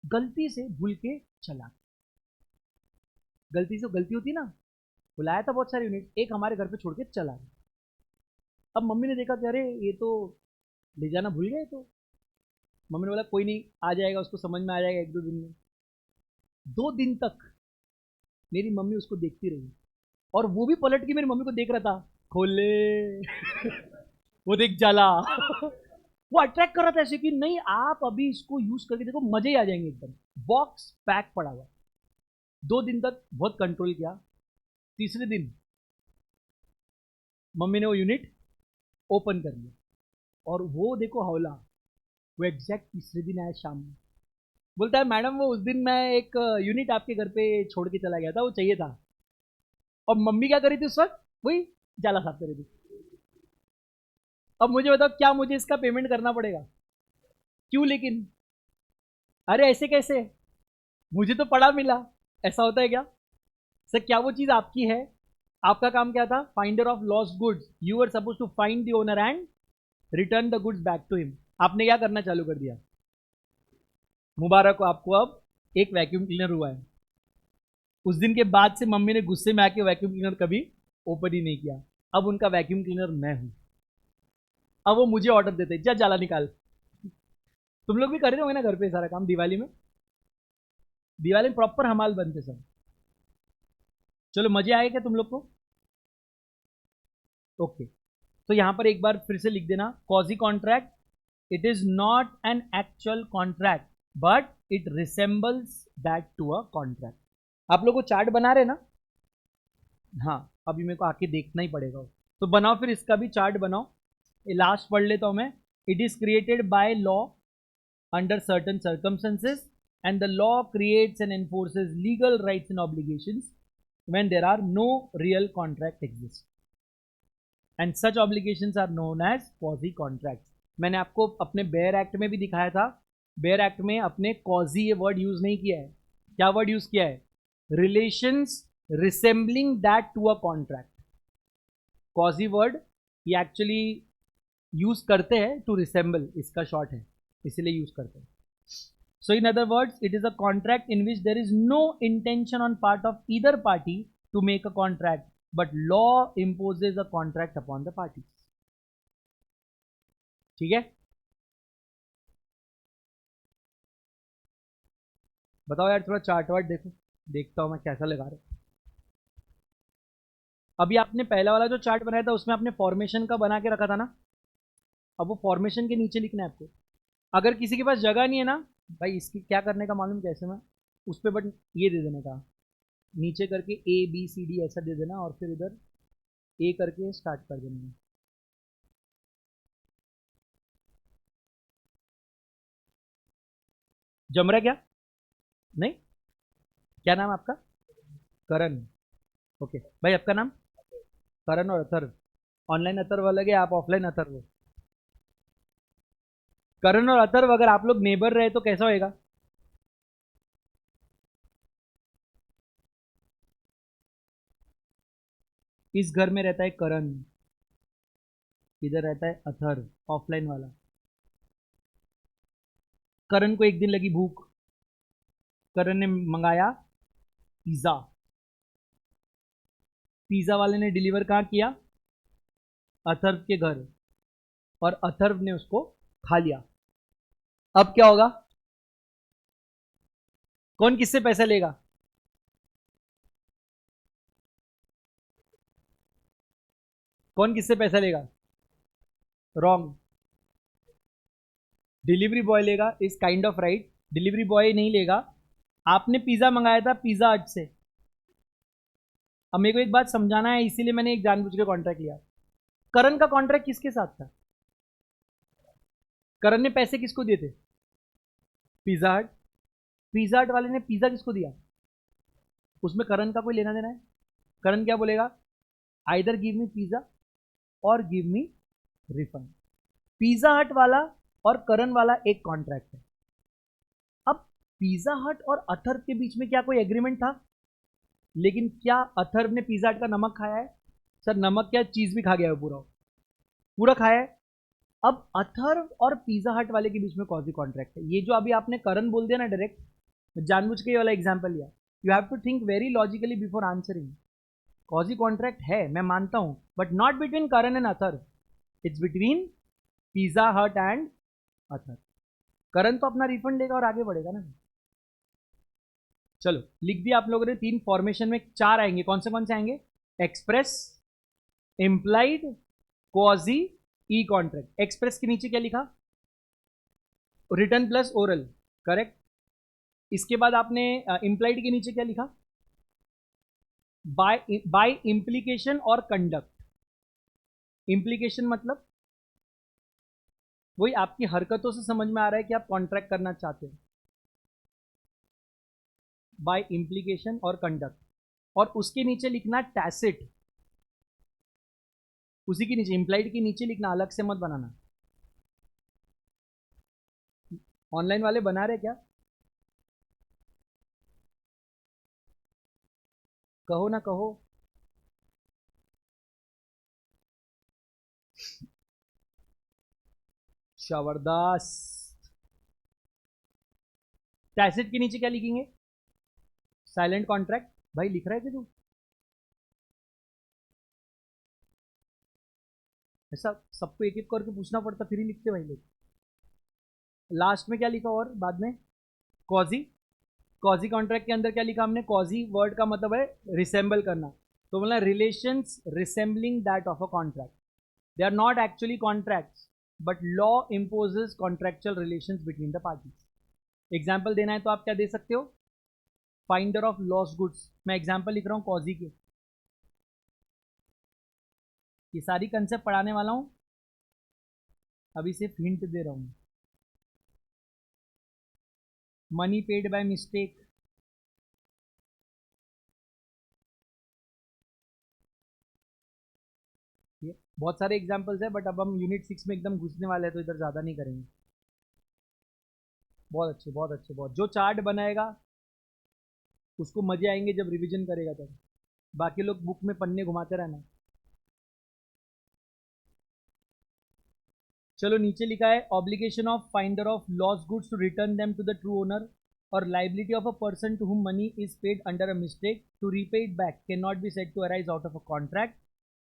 [SPEAKER 1] गलती से भूल के चला, गलती से गलती होती ना, बुलाया था बहुत सारे यूनिट, एक हमारे घर पे छोड़ के चला गया। अब मम्मी ने देखा कि अरे ये तो ले जाना भूल गए, तो मम्मी ने बोला कोई नहीं, आ जाएगा, उसको समझ में आ जाएगा 1 2 दिन में। 2 दिन तक मेरी मम्मी उसको देखती रही, और वो भी पलट के मेरी मम्मी को देख रहा था, खोले। वो देख जाला। वो अट्रैक्ट कर रहा था ऐसे कि नहीं आप अभी इसको यूज करके देखो, मजे ही आ जाएंगे एकदम। बॉक्स पैक पड़ा हुआ। 2 दिन तक बहुत कंट्रोल किया। तीसरे दिन मम्मी ने वो यूनिट ओपन कर लिया, और वो देखो हौला, वो एग्जैक्ट तीसरे दिन आया शाम में, बोलता है मैडम वो उस दिन मैं एक यूनिट आपके घर पे छोड़ के चला गया था, वो चाहिए था। और मम्मी क्या करी थी उस वक्त? वही जाला साफ करी थी। अब मुझे बताओ क्या मुझे इसका पेमेंट करना पड़ेगा? क्यों लेकिन? अरे ऐसे कैसे? मुझे तो पढ़ा मिला, ऐसा होता है क्या सर? क्या वो चीज आपकी है? आपका काम क्या था? Finder of lost goods. You are suppose to find the owner and return the goods back to him. आपने क्या करना चालू कर दिया? मुबारक हो आपको, अब एक वैक्यूम क्लीनर हुआ है। उस दिन के बाद से मम्मी ने गुस्से में आके वैक्यूम क्लीनर कभी ओपन ही नहीं किया। अब उनका वैक्यूम क्लीनर मैं हूं। अब वो मुझे ऑर्डर देते, जा जाला निकाल। तुम लोग भी कर रहे होंगे ना घर पे सारा काम दिवाली में? दिवाली में प्रॉपर हमाल बनते सब। चलो मजे आए क्या तुम लोग को? ओके, तो यहां पर एक बार फिर से लिख देना, quasi contract it is not an actual contract but it resembles that to a contract. आप लोग को चार्ट बना रहे ना? हाँ, अभी मेरे को आके देखना ही पड़ेगा, तो बनाओ फिर इसका भी चार्ट बनाओ। लास्ट पढ़ लेता हूं मैं। It is created by law under certain circumstances and the law creates and enforces legal rights and obligations when there are no real contract exists and such obligations are known as quasi contracts। मैंने आपको अपने bare act में भी दिखाया था। Bare act में अपने कॉजी ये वर्ड यूज नहीं किया है। क्या वर्ड यूज किया है? Relations resembling that to a contract. Quasi word ये एक्चुअली यूज करते हैं टू रिसेंबल, इसका शॉर्ट है, इसीलिए यूज करते हैं। So in other words, it is a contract in which there is no intention on part of either party to make a contract, but law imposes a contract upon the parties। ठीक है, बताओ यार, थोड़ा chart ward देखो, देखता हूं मैं कैसा लगा रहा हूं। अभी आपने पहला वाला जो चार्ट बनाया था उसमें आपने फॉर्मेशन का बना के रखा था ना? अब वो फॉर्मेशन के नीचे लिखना है आपको। अगर किसी के पास जगह नहीं है ना भाई, इसकी क्या करने का मालूम कैसे में, उस पर बट ये दे देने का, नीचे करके ए बी सी डी ऐसा दे देना और फिर इधर ए करके स्टार्ट कर देना। जम रहा है क्या? नहीं? क्या नाम आपका? करण। ओके भाई, आपका नाम? करण और अथर्व। ऑनलाइन अथर्व अलग है, आप ऑफलाइन अथर्व हो। करण और अथर्व अगर आप लोग नेबर रहे तो कैसा होएगा? इस घर में रहता है करण, इधर रहता है अथर्व, ऑफलाइन वाला। करण को एक दिन लगी भूख, करण ने मंगाया पिज्जा। पिज्जा वाले ने डिलीवर कहाँ किया? अथर्व के घर, और अथर्व ने उसको खा लिया। अब क्या होगा? कौन किससे पैसा लेगा? कौन किससे पैसा लेगा? रॉन्ग, डिलीवरी बॉय लेगा। Is kind of right, delivery boy नहीं लेगा। आपने पिज्जा मंगाया था पिज्जा हट से। अब मेरे को एक बात समझाना है, इसीलिए मैंने एक जानबूझ के कॉन्ट्रैक्ट लिया। करण का कॉन्ट्रैक्ट किसके साथ था? करण ने पैसे किसको दिए थे? पिज्जा हट। पिज्जा हट वाले ने पिज्जा किसको दिया? उसमें करण का कोई लेना देना है? करण क्या बोलेगा? आइदर गिव मी पिज्जा और गिव मी रिफंड। पिज्जा हट वाला और करण वाला एक कॉन्ट्रैक्ट है। अब पिज्जा हट और अथर्व के बीच में क्या कोई एग्रीमेंट था? लेकिन क्या अथर्व ने पिज्जा हट का नमक खाया है? सर नमक क्या, चीज भी खा गया है पूरा, पूरा खाया है। अब अथर्व और पिज्जा हट वाले के बीच में कौन सी कॉन्ट्रैक्ट है? ये जो अभी आपने करण बोल दिया ना डायरेक्ट, जानबूझ के ये वाला एग्जांपल लिया। You have to think very logically before answering. Quasi contract है, मैं मानता हूं, but not between Karan and Atharva, it's between pizza hut and Atharva. Karan तो अपना रिफंड लेगा और आगे बढ़ेगा ना। चलो लिख दिया आप लोगों ने। तीन फॉर्मेशन में चार आएंगे, कौन से आएंगे? एक्सप्रेस, इंप्लाइड, क्वाजी, ई कॉन्ट्रैक्ट। एक्सप्रेस के नीचे क्या लिखा? Return plus oral, correct. इसके बाद आपने इंप्लाइड के नीचे क्या लिखा? बाय इंप्लीकेशन और कंडक्ट। इंप्लीकेशन मतलब वही आपकी हरकतों से समझ में आ रहा है कि आप कॉन्ट्रैक्ट करना चाहते हैं, बाय इंप्लीकेशन और कंडक्ट। और उसके नीचे लिखना टैसिट, उसी के नीचे इंप्लाइड के नीचे लिखना, अलग से मत बनाना। ऑनलाइन वाले बना रहे क्या? कहो ना कहो। जबरदस्त। टैसिट के नीचे क्या लिखेंगे? Silent contract. भाई लिख रहा है कि तू? ऐसा सबको एक एक करके पूछना पड़ता फिर ही लिखते भाई लोग। लास्ट में क्या लिखा और बाद में? कॉजी। कॉजी कॉन्ट्रैक्ट के अंदर क्या लिखा हमने? कॉजी वर्ड का मतलब है रिसेंबल करना, तो बोला relations resembling that of a contract. They are not actually contracts but law imposes contractual relations between the parties. Example देना है तो आप क्या दे सकते हो? Finder of lost goods. मैं एग्जाम्पल लिख रहा हूँ कॉजी के, ये सारी कंसेप्ट पढ़ाने वाला हूँ, अभी सिर्फ हिंट दे रहा हूँ। मनी पेड बाय मिस्टेक, ये बहुत सारे एग्जाम्पल्स है, बट अब हम यूनिट 6 में एकदम घुसने वाले हैं तो इधर ज़्यादा नहीं करेंगे। बहुत अच्छे बहुत अच्छे बहुत। जो चार्ट बनाएगा उसको मजे आएंगे जब रिवीजन करेगा तब, बाकी लोग बुक में पन्ने घुमाते रहना। चलो नीचे लिखा है obligation of finder of lost goods to return them to the true owner और liability of a person to whom money is paid under a mistake to repay it back can not be said to arise out of a contract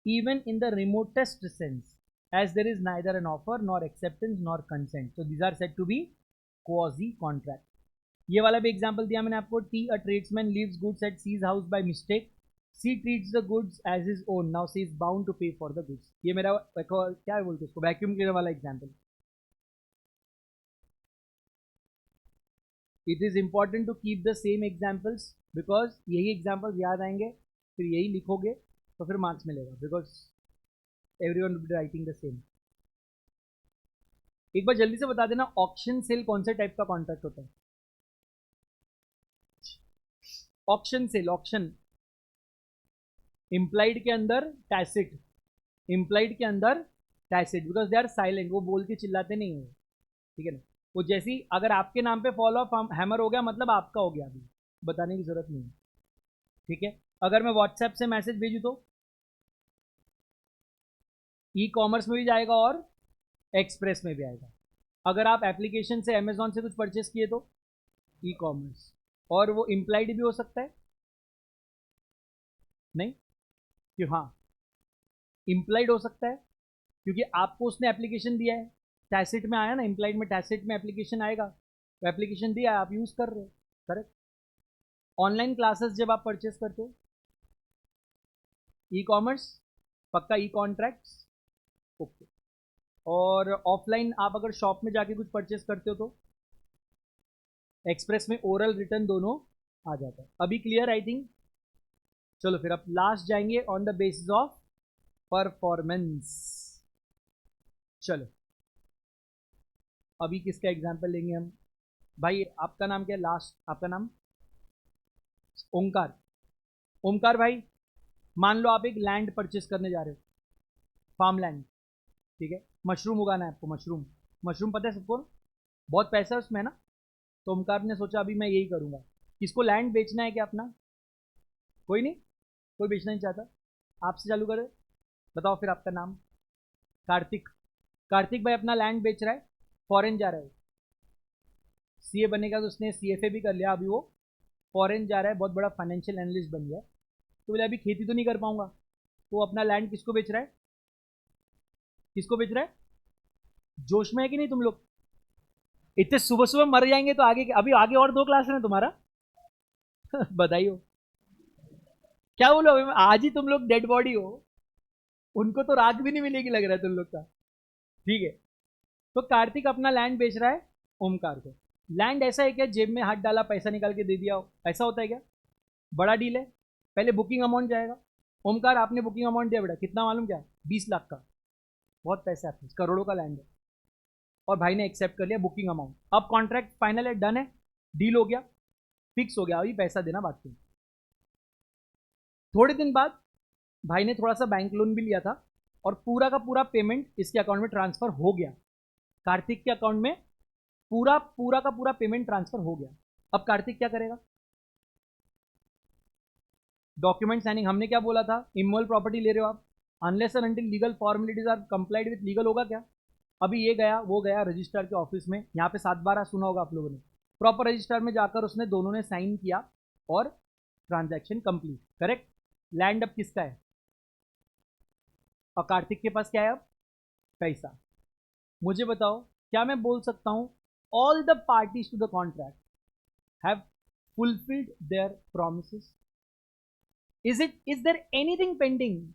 [SPEAKER 1] even in the remotest sense, as there is neither an offer nor acceptance nor consent. So these are said to be quasi contract. ये वाला भी example दिया मैंने आपको। टी a tradesman leaves goods at C's house by mistake, C treats the goods as his own, now C is bound to pay for the goods. ये मेरा क्या बोलते हैं उसको, वैक्यूम क्लीनर वाला example. It is important to keep the same examples because यही examples याद आएंगे, फिर यही लिखोगे तो फिर मार्क्स मिलेगा, because everyone will be writing the same. एक बार जल्दी से बता देना ऑक्शन सेल कौन से टाइप का कॉन्ट्रैक्ट होता है? ऑक्शन सेल, ऑक्शन इंप्लाइड के अंदर टैसिट, इंप्लाइड के अंदर tacit because they are silent, वो बोल के चिल्लाते नहीं है, ठीक है ना। वो जैसी अगर आपके नाम पे फॉल ऑफ हैमर हो गया मतलब आपका हो गया, अभी बताने की जरूरत नहीं है, ठीक है। अगर मैं व्हाट्सएप से मैसेज भेजूँ तो ई कॉमर्स में भी जाएगा और एक्सप्रेस में भी आएगा। अगर आप एप्लीकेशन से अमेजोन से कुछ परचेस किए तो ई कॉमर्स, और वो इम्प्लाइड भी हो सकता है, नहीं कि हाँ इम्प्लाइड हो सकता है क्योंकि आपको उसने एप्लीकेशन दिया है, टैसिट में आया ना, इम्प्लाइड में टैसिट में एप्लीकेशन आएगा, तो एप्लीकेशन दिया है आप यूज कर रहे हो, करेक्ट। ऑनलाइन क्लासेस जब आप परचेस करते हो, ई कॉमर्स पक्का, ई कॉन्ट्रैक्ट्स ओके। और ऑफलाइन आप अगर शॉप में जाके कुछ परचेस करते हो तो एक्सप्रेस में ओरल रिटर्न दोनों आ जाता है। अभी क्लियर आई थिंक। चलो फिर अब लास्ट जाएंगे on the basis of performance. चलो अभी किसका एग्जांपल लेंगे हम? भाई आपका नाम क्या है लास्ट? आपका नाम ओमकार। ओमकार भाई, मान लो आप एक लैंड परचेस करने जा रहे हो, फार्म लैंड, ठीक है। मशरूम उगाना है आपको, मशरूम, मशरूम पता है सबको, बहुत पैसा है उसमें ना। तो ओमकार ने सोचा अभी मैं यही करूंगा। किसको लैंड बेचना है क्या अपना? कोई नहीं, कोई बेचना नहीं चाहता। आपसे चालू करें, बताओ फिर आपका नाम? कार्तिक। कार्तिक भाई अपना लैंड बेच रहा है, फॉरेन जा रहा है, सीए बनेगा तो उसने सीएफए भी कर लिया, अभी वो फॉरेन जा रहा है, बहुत बड़ा फाइनेंशियल एनालिस्ट बन गया। तो बोले अभी खेती तो नहीं कर पाऊंगा, तो अपना लैंड किसको बेच रहा है? किसको बेच रहा है? जोश में है कि नहीं तुम लोग? इतने सुबह सुबह मर जाएंगे तो आगे, अभी आगे और 2 क्लास है तुम्हारा। बधाई हो। क्या बोलो, अभी आज ही तुम लोग डेड बॉडी हो, उनको तो राख भी नहीं मिलेगी लग रहा है तुम लोग का, ठीक है। तो कार्तिक अपना लैंड बेच रहा है ओमकार को। लैंड ऐसा है क्या जेब में हाथ डाला पैसा निकाल के दे दिया हो, ऐसा होता है क्या? बड़ा डील है, पहले बुकिंग अमाउंट जाएगा। ओमकार आपने बुकिंग अमाउंट दिया बेटा, कितना मालूम क्या? 20 लाख का, बहुत पैसा है, करोड़ों का लैंड है। और भाई ने एक्सेप्ट कर लिया बुकिंग अमाउंट, अब कॉन्ट्रैक्ट फाइनल है, डन है, डील हो गया, फिक्स हो गया, अभी पैसा देना बाकी। थोड़े दिन बाद भाई ने थोड़ा सा बैंक लोन भी लिया था और पूरा का पूरा पेमेंट इसके अकाउंट में ट्रांसफर हो गया, कार्तिक के अकाउंट में पूरा पूरा का पूरा पेमेंट ट्रांसफर हो गया। अब कार्तिक क्या करेगा? डॉक्यूमेंट साइनिंग, हमने क्या बोला था, इमोल प्रॉपर्टी ले रहे हो आप, unless and until legal formalities are complied with legal, होगा क्या? अभी ये गया वो गया रजिस्ट्रार के ऑफिस में, यहाँ पे 7/12 सुना होगा आप लोगों ने, प्रॉपर रजिस्ट्रार में जाकर उसने दोनों ने साइन किया और ट्रांजैक्शन कंप्लीट, करेक्ट। लैंड अब किसका है? और कार्तिक के पास क्या है अब? पैसा। मुझे बताओ, क्या मैं बोल सकता हूं all the parties to the contract have fulfilled their promises? Is there anything pending?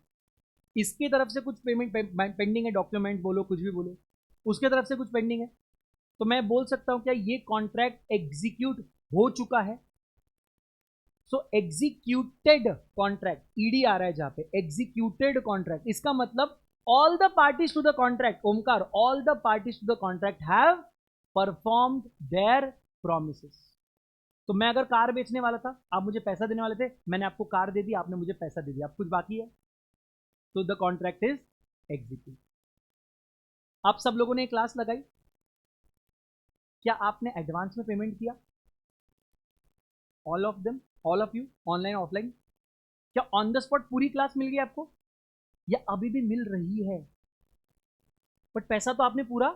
[SPEAKER 1] इसकी तरफ से कुछ पेमेंट पेंडिंग है, डॉक्यूमेंट बोलो कुछ भी बोलो, उसके तरफ से कुछ पेंडिंग है, तो मैं बोल सकता हूं क्या ये कॉन्ट्रैक्ट एग्जीक्यूट हो चुका है? सो एग्जीक्यूटेड कॉन्ट्रैक्ट, ईडी आ रहा है जहां पे, एग्जीक्यूटेड कॉन्ट्रैक्ट, इसका मतलब all the parties to the contract, Omkar, all the parties to the contract have performed their promises. तो मैं अगर कार बेचने वाला था, आप मुझे पैसा देने वाले थे, मैंने आपको कार दे दी, आपने मुझे पैसा दे दिया, अब कुछ बाकी है, तो द कॉन्ट्रैक्ट इज एग्जीक्यूट। आप सब लोगों ने क्लास लगाई, क्या आपने एडवांस में पेमेंट किया? All of them, all of you, online offline? क्या ऑन द स्पॉट पूरी क्लास मिल गई आपको, या अभी भी मिल रही है? बट पैसा तो आपने पूरा,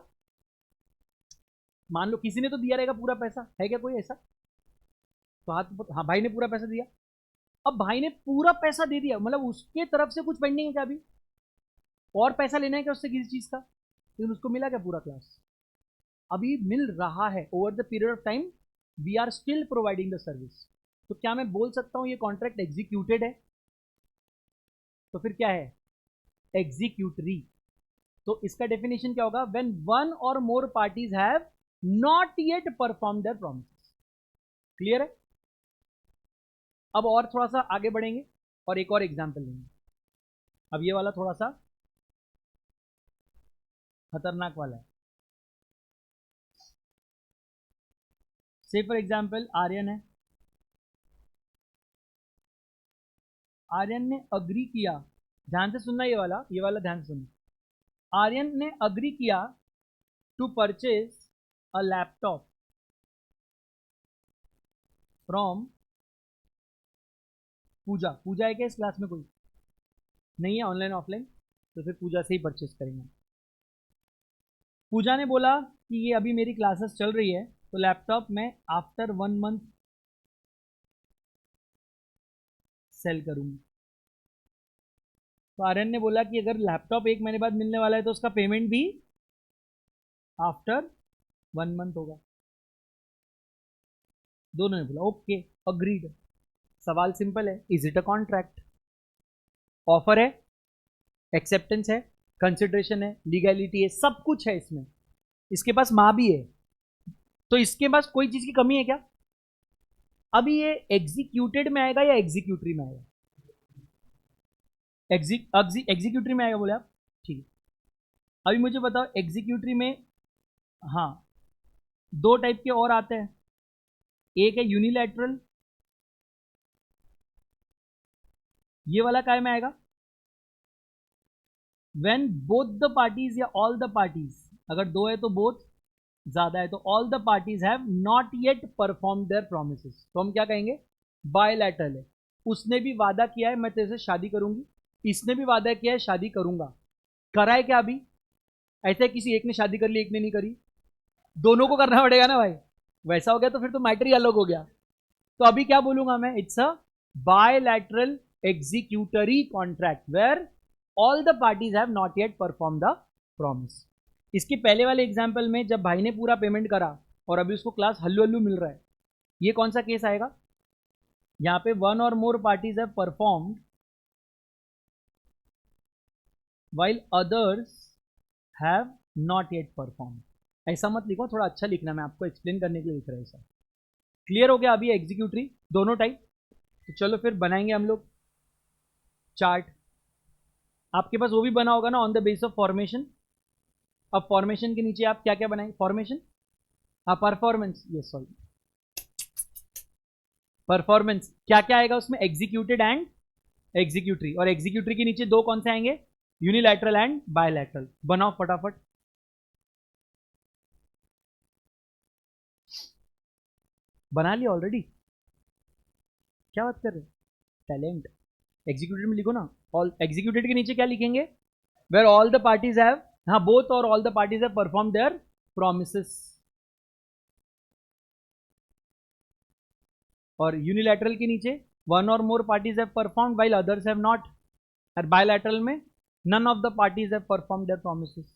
[SPEAKER 1] मान लो किसी ने तो दिया रहेगा पूरा पैसा, है क्या कोई ऐसा? तो हाथ, हाँ भाई ने पूरा पैसा दिया, अब भाई ने पूरा पैसा दे दिया, मतलब उसके तरफ से कुछ पेंडिंग है क्या अभी? और पैसा लेना है क्या उससे किसी चीज का? लेकिन उसको मिला क्या पूरा क्लास? अभी मिल रहा है, over the period of time we are still providing the service. तो क्या मैं बोल सकता हूं ये कॉन्ट्रैक्ट एग्जीक्यूटेड है? तो फिर क्या है? एग्जीक्यूटरी। तो इसका डेफिनेशन क्या होगा? When one or more parties have not yet perform their promises. Clear है? अब और थोड़ा सा आगे बढ़ेंगे और एक और एग्जांपल लेंगे। अब ये वाला थोड़ा सा खतरनाक वाला है। से फॉर एग्जांपल आर्यन है, आर्यन ने अग्री किया, ध्यान से सुनना, ये वाला ध्यान से सुनना। आर्यन ने अग्री किया to purchase a laptop from Puja. Puja है क्या इस क्लास में? कोई नहीं है ऑनलाइन ऑफलाइन? तो फिर पूजा से ही परचेज करेंगे। पूजा ने बोला कि ये अभी मेरी क्लासेस चल रही है, तो लैपटॉप मैं आफ्टर 1 मंथ सेल करूंगी। तो आर्यन ने बोला कि अगर लैपटॉप 1 महीने बाद मिलने वाला है तो उसका पेमेंट भी आफ्टर 1 मंथ होगा। दोनों ने बोला ओके, अग्रीड। सवाल सिंपल है, is it a contract? Offer है, एक्सेप्टेंस है, कंसिडरेशन है, लीगैलिटी है, सब कुछ है इसमें, इसके पास माँ भी है, तो इसके पास कोई चीज की कमी है क्या? अभी ये एग्जीक्यूटेड में आएगा या एग्जीक्यूटरी में आएगा? एग्जीक्यूटरी में आएगा बोले आप, ठीक है। अभी मुझे बताओ एग्जीक्यूटरी में, हाँ, दो टाइप के और आते हैं, एक है यूनिलैटरल, ये वाला काय में आएगा? व्हेन बोथ द पार्टीज या ऑल द पार्टीज, अगर दो है तो बोथ, ज्यादा है तो all the parties have not yet perform their promises, तो हम क्या कहेंगे? बायलैटरल है। उसने भी वादा किया है मैं तेरे से शादी करूंगी, इसने भी वादा किया है शादी करूंगा, करा है क्या अभी? ऐसे किसी एक ने शादी कर ली एक ने नहीं करी, दोनों को करना पड़ेगा ना भाई, वैसा हो गया तो फिर तो मैटर ही अलग हो गया। तो अभी क्या बोलूंगा मैं? It's a bilateral executory contract where all the parties have not yet perform the promise. इसके पहले वाले एग्जाम्पल में जब भाई ने पूरा पेमेंट करा और अभी उसको क्लास हल्लू हल्लू मिल रहा है, ये कौन सा केस आएगा? यहां पे one or more parties have performed while others have not yet performed। ऐसा मत लिखो, थोड़ा अच्छा लिखना, मैं आपको एक्सप्लेन करने के लिए लिख रहा हूं ऐसा। क्लियर हो गया अभी एग्जीक्यूटरी दोनों टाइप? तो चलो फिर बनाएंगे हम लोग चार्ट। आपके पास वो भी बना होगा ना, on the base of formation. अब फॉर्मेशन के नीचे आप क्या क्या बनाएंगे? फॉर्मेशन, हाँ, परफॉर्मेंस, यस सॉरी, परफॉर्मेंस क्या क्या आएगा उसमें? एग्जीक्यूटेड एंड एग्जीक्यूटरी, और एग्जीक्यूटरी के नीचे दो कौन से आएंगे? Unilateral and bilateral. बनाओ फटाफट। बना लिया ऑलरेडी? क्या बात कर रहे हो, टैलेंट। एग्जीक्यूटेड में लिखो ना, ऑल एग्जीक्यूटेड के नीचे क्या लिखेंगे, where all the parties have, हाँ both or all the parties have perform their promises. और यूनिलैटरल के नीचे one or more parties have performed while others have not. और बायलैटरल में none of the parties have performed their promises.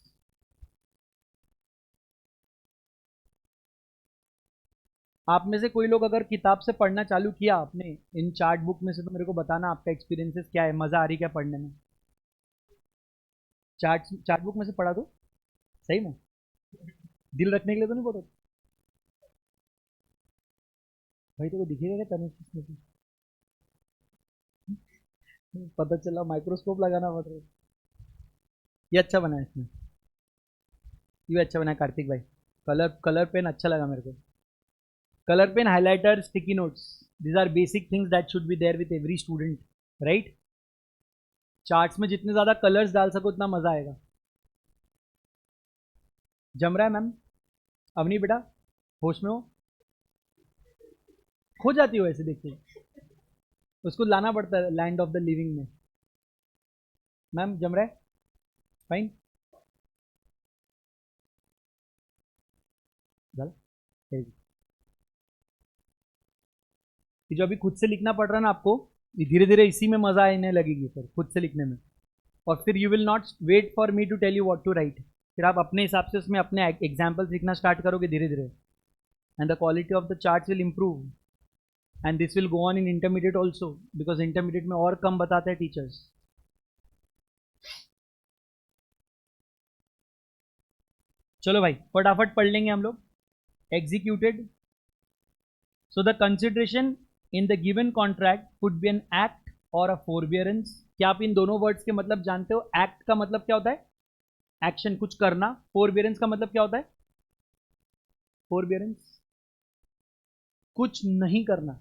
[SPEAKER 1] आप में से कोई लोग अगर किताब से पढ़ना चालू किया आपने इन चार्ट बुक में से, तो मेरे को बताना आपका एक्सपीरियंसेस क्या है, मजा आ रही क्या पढ़ने में। चार्ट बुक में से पढ़ा दो सही में, दिल रखने के लिए तो नहीं पढ़ो भाई, तो दिखेगा क्या तनिष्क इसमें से? पता चला माइक्रोस्कोप लगाना पड़ रहा है। ये अच्छा बना है इसमें, ये अच्छा बना है कार्तिक भाई। कलर कलर पेन अच्छा लगा मेरे को। Colour pen, highlighter, sticky notes, these are basic things that should be there with every student, right. Charts में जितने ज्यादा कलर्स डाल सको उतना मजा आएगा। जम रहा है मैम? अवनी बेटा होश में हो? खो जाती हो ऐसे देखिए, उसको लाना पड़ता है लैंड ऑफ द लिविंग में। मैम जम रहा है? फाइन। ये जो अभी खुद से लिखना पड़ रहा है ना आपको, ये धीरे धीरे इसी में मजा आने लगेगी फिर खुद से लिखने में। और फिर you will not wait for me to tell you what to write, फिर आप अपने हिसाब से उसमें अपने एग्जाम्पल्स लिखना स्टार्ट करोगे धीरे धीरे, and the quality of the charts will improve. And this will go on in intermediate also, because intermediate में और कम बताते हैं टीचर्स। चलो भाई फटाफट पढ़ लेंगे हम लोग। Executed, so the consideration in the given contract could be an act और अ फोरबियरेंस। क्या आप इन दोनों वर्ड्स के मतलब जानते हो? एक्ट का मतलब क्या होता है? एक्शन, कुछ करना। फोरबियरेंस का मतलब क्या होता है? फोरबियरेंस कुछ नहीं करना।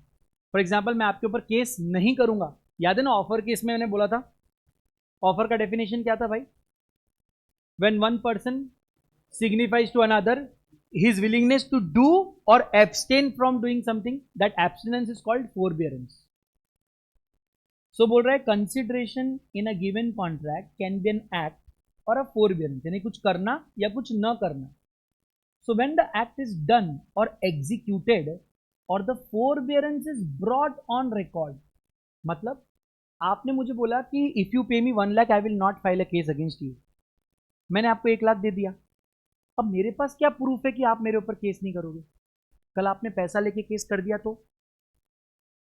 [SPEAKER 1] फॉर एग्जाम्पल मैं आपके ऊपर केस नहीं करूंगा, याद है ना ऑफर केस में मैंने बोला था, ऑफर का डेफिनेशन क्या था भाई? When one person signifies to another his willingness to do or abstain from doing something, that abstinence is called forbearance. So बोल रहा है consideration in a given contract can be an act or a forbearance, यानी कुछ करना या कुछ न करना। So when the act is done or executed or the forbearance is brought on record, मतलब आपने मुझे बोला कि if you pay me 1 lakh I will not file a case against you, मैंने आपको 1 लाख दे दिया। अब मेरे पास क्या प्रूफ है कि आप मेरे ऊपर केस नहीं करोगे? कल आपने पैसा लेके केस कर दिया तो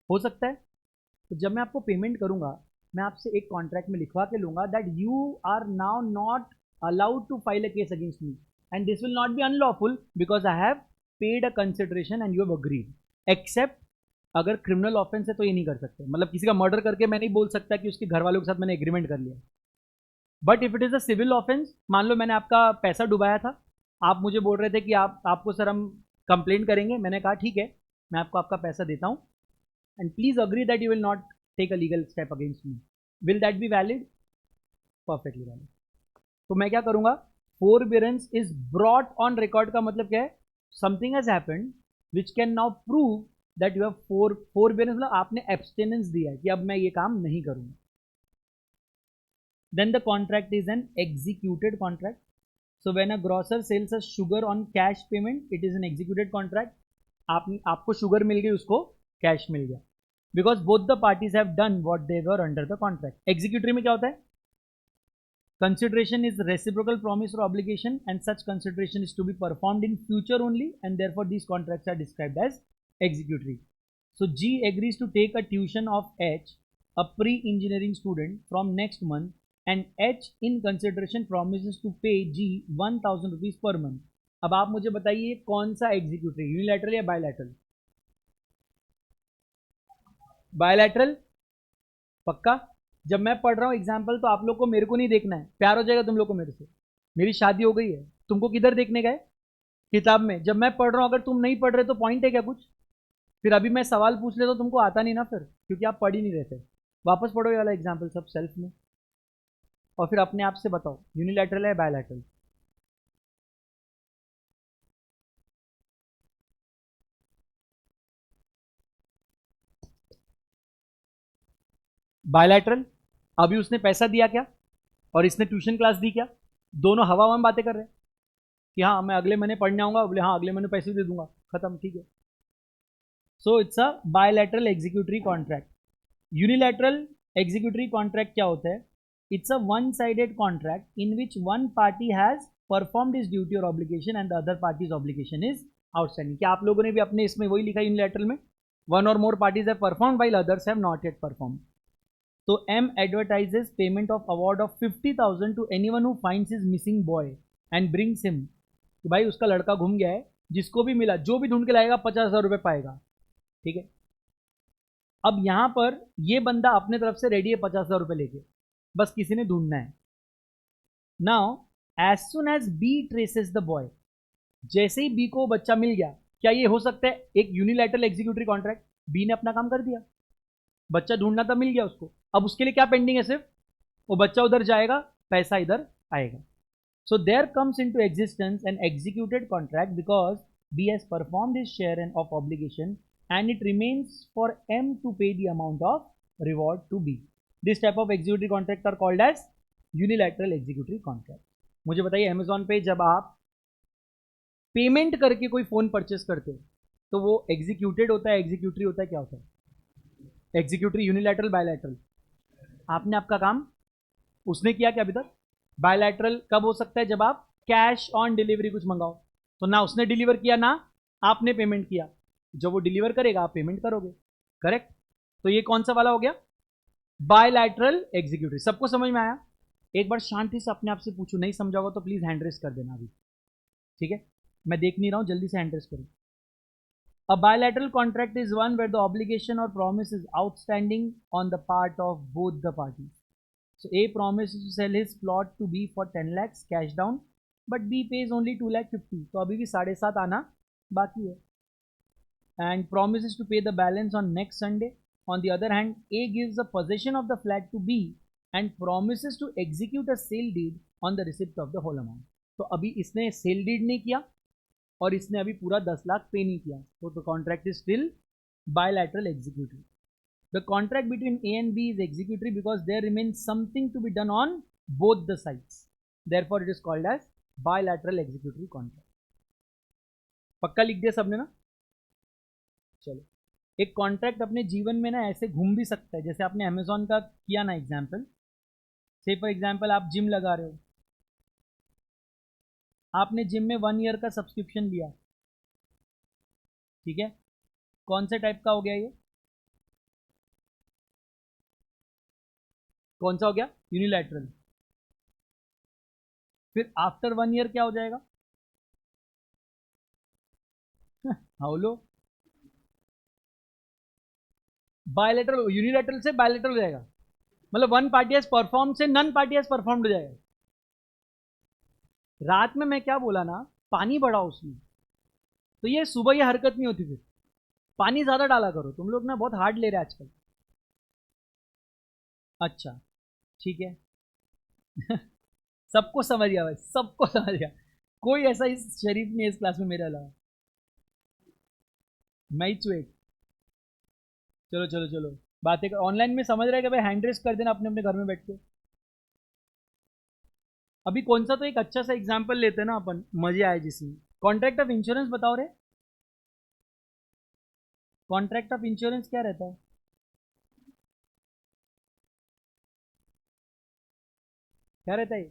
[SPEAKER 1] हो सकता है। तो जब मैं आपको पेमेंट करूंगा, मैं आपसे एक कॉन्ट्रैक्ट में लिखवा के लूंगा that you are now not allowed to file a case against me, and this will not be unlawful because I have paid a consideration and you have agreed. Except अगर criminal offence है तो ये नहीं कर सकते, मतलब किसी का मर्डर करके मैं नहीं बोल सकता कि उसके घर वालों के साथ मैंने एग्रीमेंट कर लिया। But if it is a civil offence, मान लो मैंने आपका पैसा डुबाया था, आप मुझे बोल रहे थे कि आपको सर हम कंप्लेंट करेंगे, मैंने कहा ठीक है मैं आपको आपका पैसा देता हूँ, and please agree that you will not take a legal step against me, will that be valid? Perfectly valid. तो मैं क्या करूंगा, forbearance is brought on record का मतलब क्या है? Something has happened which can now prove that you have forbearance, मतलब आपने एब्सटेनेंस दिया है कि अब मैं ये काम नहीं करूंगा। Then the contract is an executed contract. So when a grocer sells a sugar on cash payment, it is an executed contract. आपको शुगर मिल गई, उसको कैश मिल गया, because both the parties have done what they were under the contract. Executory में क्या होता है? कंसिडरेशन इज रेसिप्रोकल प्रॉमिस और obligation, and such consideration is to be performed in future only, and therefore these contracts are described as executory. So G agrees to take a tuition of H, a pre-engineering student, from next month, and H in consideration promises to pay G 1000 rupees per month. अब आप मुझे बताइए कौन सा executory, unilateral या bilateral? Bilateral पक्का? जब मैं पढ़ रहा हूँ एग्जाम्पल तो आप लोग को मेरे को नहीं देखना है, प्यार हो जाएगा तुम लोग को मेरे से, मेरी शादी हो गई है, तुमको किधर देखने गए? किताब में। जब मैं पढ़ रहा हूँ अगर तुम नहीं पढ़ रहे तो पॉइंट है क्या कुछ? फिर अभी मैं सवाल पूछ ले तो तुमको आता नहीं ना फिर, क्योंकि आप पढ़ ही नहीं रहे थे। वापस पढ़ो ये वाला एग्जाम्पल सब सेल्फ में, और फिर अपने आप से बताओ यूनिलैटरल है बायलैटरल? बायलैटरल, अभी उसने पैसा दिया क्या और इसने ट्यूशन क्लास दी क्या, दोनों हवा में बातें कर रहे हैं कि हाँ मैं अगले महीने पढ़ने आऊंगा, बोले हाँ अगले महीने पैसे दे दूंगा, खत्म, ठीक है। So it's a bilateral executory contract. Unilateral executory contract क्या होता है? It's a one sided contract in which one party has performed his duty और obligation and the other party's obligation is outstanding. क्या आप लोगों ने भी अपने इसमें वही लिखा यूनिलैटरल में? One or more parties have performed while others have not yet performed. तो M advertises payment of award of 50,000 to anyone who finds his missing boy and brings him। कि भाई उसका लड़का घूम गया है, जिसको भी मिला, जो भी ढूंढ के लाएगा 50,000 रुपये पाएगा, ठीक है। अब यहां पर ये बंदा अपने तरफ से रेडी है 50,000 रुपये लेके, बस किसी ने ढूंढना है। Now as soon as B traces the boy, जैसे ही बी को बच्चा मिल गया, क्या ये हो सकता है एक यूनिलैटरल एग्जीक्यूटरी कॉन्ट्रैक्ट? बी ने अपना काम कर दिया, बच्चा ढूंढना था, मिल गया उसको, अब उसके लिए क्या पेंडिंग है? सिर्फ वो बच्चा उधर जाएगा, पैसा इधर आएगा। So there comes into existence an executed contract because B has performed his share and of obligation and it remains for M to pay the amount of reward to B. This type of executive contract are called as unilateral executive contract. मुझे बताइए, Amazon पे जब आप payment करके कोई phone purchase करते हो तो वो एग्जीक्यूटेड होता है, एग्जीक्यूटरी होता है, क्या होता है? Executory, unilateral, bilateral? आपने आपका काम, उसने किया क्या अभी तक? बायलैटरल कब हो सकता है? जब आप कैश ऑन डिलीवरी कुछ मंगाओ, तो ना उसने डिलीवर किया ना आपने पेमेंट किया, जब वो डिलीवर करेगा आप पेमेंट करोगे, करेक्ट? तो ये कौन सा वाला हो गया? Bilateral executive. सबको समझ में आया? एक बार शांति से अपने आप से पूछो, नहीं समझा होगा तो प्लीज हैंड रेस कर देना अभी, ठीक है? मैं देख नहीं रहा हूं, जल्दी से हैंड रेस करो। A bilateral contract is one where the obligation or promise is outstanding on the part of both the parties. So A promises to sell his plot to B for 10 lakhs cash down, but B pays only 2 lakh 50, तो अभी भी 7.5 आना बाकी है, and promises to pay the balance on next Sunday. On the other hand, A gives the possession of the flat to B and promises to execute a sale deed on the receipt of the whole amount. तो अभी इसने sale deed नहीं किया और इसने अभी पूरा 10 लाख पे नहीं किया, तो the contract is still bilateral executive. The contract between A and B is executive because there remains something to be done on both the sides, therefore it is called as bilateral executive contract. पक्का लिख दिया सबने ना? चलो, एक contract अपने जीवन में ना ऐसे घूम भी सकता है, जैसे आपने अमेजॉन का किया ना एग्जाम्पल, से फॉर एग्जाम्पल आप जिम लगा रहे हो, आपने जिम में 1 ईयर का सब्सक्रिप्शन लिया, ठीक है? कौन से टाइप का हो गया ये? कौन सा हो गया? यूनिलैटरल। फिर आफ्टर 1 ईयर क्या हो जाएगा? हाउलो, बायलैटरल, यूनिलैटरल से बायलैटरल हो जाएगा, मतलब वन पार्टी हैज परफॉर्म से नन पार्टी हैज परफॉर्म्ड हो जाएगा। रात में मैं क्या बोला ना, पानी बढ़ाओ उसमें, तो ये सुबह ये हरकत नहीं होती, फिर पानी ज्यादा डाला करो, तुम लोग ना बहुत हार्ड ले रहे हैं आजकल। अच्छा, ठीक है। सबको समझ गया भाई, सबको समझ गया, कोई ऐसा इस शरीफ नहीं है इस क्लास में मेरे अलावा, मैं ही चुएक। चलो चलो चलो, बातें ऑनलाइन में समझ रहे हैं कि भाई हैंड रेस कर देना अपने अपने घर में बैठ के। अभी कौन सा तो एक अच्छा सा एग्जांपल लेते हैं ना अपन, मजे आए जिसमें। कॉन्ट्रैक्ट ऑफ इंश्योरेंस बताओ रे, कॉन्ट्रैक्ट ऑफ इंश्योरेंस क्या रहता है? क्या रहता है?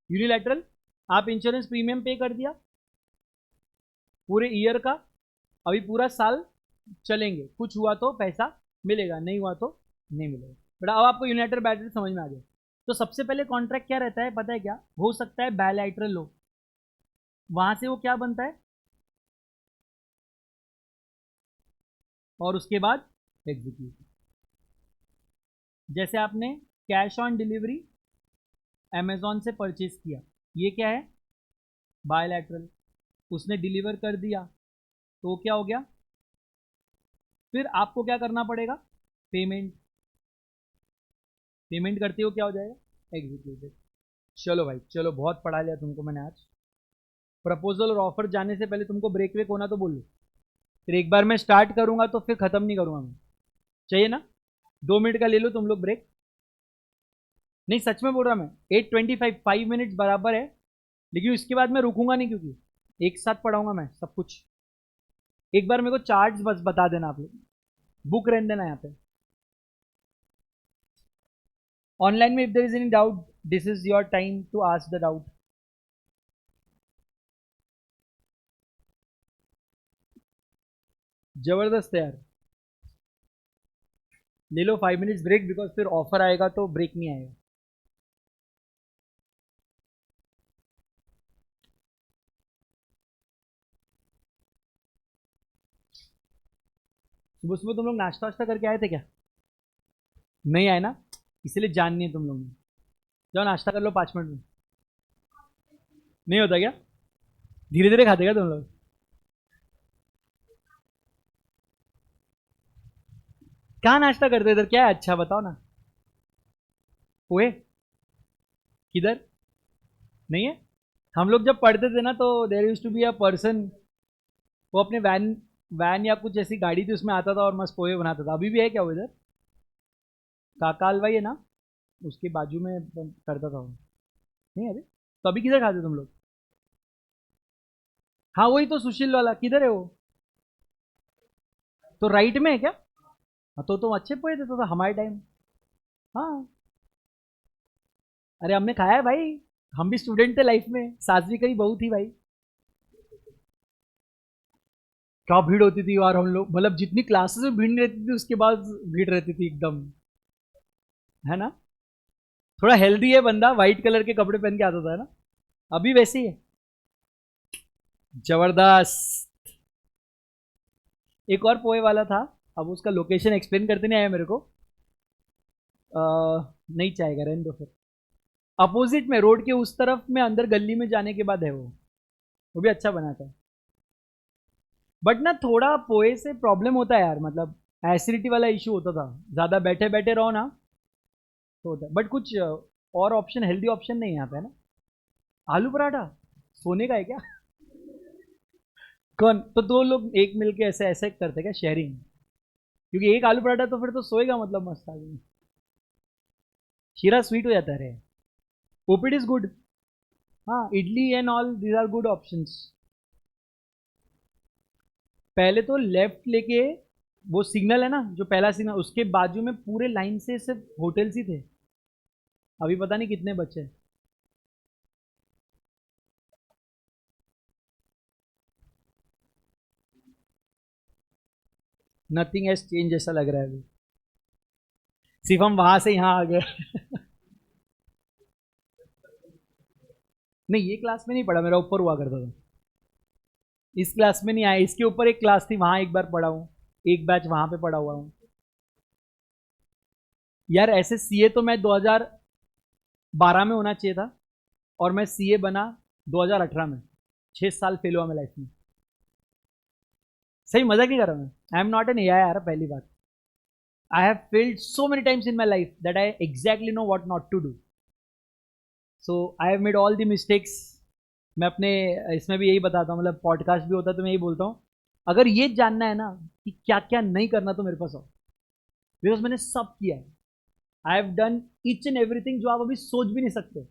[SPEAKER 1] यूनिलैटरल, आप इंश्योरेंस प्रीमियम पे कर दिया पूरे ईयर का, अभी पूरा साल चलेंगे, कुछ हुआ तो पैसा मिलेगा, नहीं हुआ तो नहीं मिलेगा। बट अब आपको यूनाइटेड बायलैटरल समझ में आ गया। तो सबसे पहले कॉन्ट्रैक्ट क्या रहता है पता है क्या? हो सकता है बायलैटरल लो, वहां से वो क्या बनता है, और उसके बाद एग्जीक्यूट। जैसे आपने कैश ऑन डिलीवरी अमेजॉन से परचेज किया, ये क्या है? बायलैटरल। उसने डिलीवर कर दिया तो क्या हो गया? फिर आपको क्या करना पड़ेगा? पेमेंट। पेमेंट करते हो क्या हो जाएगा? एग्जीक्यूटेड। चलो भाई चलो, बहुत पढ़ा लिया तुमको मैंने आज। प्रपोजल और ऑफर जाने से पहले तुमको ब्रेक वेक होना तो बोल लो, फिर एक बार मैं स्टार्ट करूंगा तो फिर खत्म नहीं करूंगा मैं, चाहिए ना? 2 मिनट का ले लो तुम लोग ब्रेक। नहीं सच में बोल रहा मैं, 8:25 5 मिनट्स बराबर है, लेकिन उसके बाद मैं रुकूंगा नहीं क्योंकि एक साथ पढ़ाऊंगा मैं सब कुछ। एक बार मेरे को चार्ट्स बस बता देना आप लोग, बुक रहने देना यहाँ पे। ऑनलाइन में if there is any doubt, this is your time to ask the doubt. जबरदस्त है यार, ले लो 5 मिनट्स ब्रेक, बिकॉज फिर ऑफर आएगा तो ब्रेक नहीं आएगा। सुबह सुबह तुम लोग नाश्ता वाश्ता करके आए थे क्या? नहीं आए ना, इसलिए जान नहीं है तुम लोग ने। जाओ नाश्ता कर लो 5 मिनट में। नहीं होता क्या? धीरे धीरे खाते क्या तुम लोग? कहाँ नाश्ता करते इधर, क्या है अच्छा बताओ ना। पोहे? किधर? नहीं है। हम लोग जब पढ़ते थे ना तो there use to be a person, वो अपने वैन वैन या कुछ ऐसी गाड़ी थी उसमें आता था और मस्त पोहे बनाता था। अभी भी है क्या वो इधर? काकाल भाई है ना, उसके बाजू में करता था वो। नहीं अरे, तो अभी किधर खाते तुम लोग? हाँ वही तो सुशील वाला, किधर है वो? तो राइट में है क्या? हाँ तो अच्छे पोहे देता था हमारे टाइम। हाँ, अरे हमने खाया है भाई, हम भी स्टूडेंट थे लाइफ में, सासवी कई बहू थी भाई। क्या भीड़ होती थी यार, हम लोग मतलब जितनी क्लासेस में भीड़ नहीं रहती थी उसके बाद भीड़ रहती थी एकदम, है ना। थोड़ा हेल्दी है बंदा, व्हाइट कलर के कपड़े पहन के आता था, है ना। अभी वैसे ही है। जबरदस्त। एक और पोए वाला था, अब उसका लोकेशन एक्सप्लेन करते नहीं आया मेरे को। नहीं चाहेगा, रहने दो फिर। अपोजिट में रोड के उस तरफ में अंदर गली में जाने के बाद है वो भी अच्छा बना था। बट ना थोड़ा पोए से प्रॉब्लम होता है यार, मतलब एसिडिटी वाला इशू होता था, ज़्यादा बैठे बैठे रहो ना तो होता है। बट कुछ और ऑप्शन, हेल्दी ऑप्शन नहीं है यहाँ पे, है ना। आलू पराठा सोने का है क्या? कौन तो दो लोग एक मिलके ऐसे ऐसे करते क्या, शेयरिंग? क्योंकि एक आलू पराठा तो फिर तो सोएगा मतलब मस्त आदमी। शीरा स्वीट हो जाता है रे। ओपीड इज गुड। हाँ idli and all these are good options. पहले तो लेफ्ट लेके, वो सिग्नल है ना जो पहला सिग्नल, उसके बाजू में पूरे लाइन से सिर्फ होटल्स ही थे। अभी पता नहीं कितने बचे। नथिंग हैज चेंज ऐसा लग रहा है अभी, सिर्फ हम वहां से यहाँ आ गए। नहीं ये क्लास में नहीं पढ़ा, मेरा ऊपर हुआ करता था। इस क्लास में नहीं आया, इसके ऊपर एक क्लास थी वहां एक बार पढ़ा हूँ, एक बैच वहां पे पढ़ा हुआ हूँ। यार ऐसे सीए तो मैं 2012 में होना चाहिए था, और मैं सीए बना 2018 में। 6 साल फेल हुआ मैं लाइफ में। सही मजाक नहीं कर रहा मैं, I am not an A I यार, पहली बात। I have failed so many times in my life that I exactly know what not to do. So I have made all the mistakes. मैं अपने इसमें भी यही बताता हूँ, मतलब पॉडकास्ट भी होता है तो मैं यही बोलता हूँ, अगर ये जानना है ना कि क्या क्या नहीं करना तो मेरे पास आओ, बिकॉज मैंने सब किया है। I have done each and everything जो आप अभी सोच भी नहीं सकते।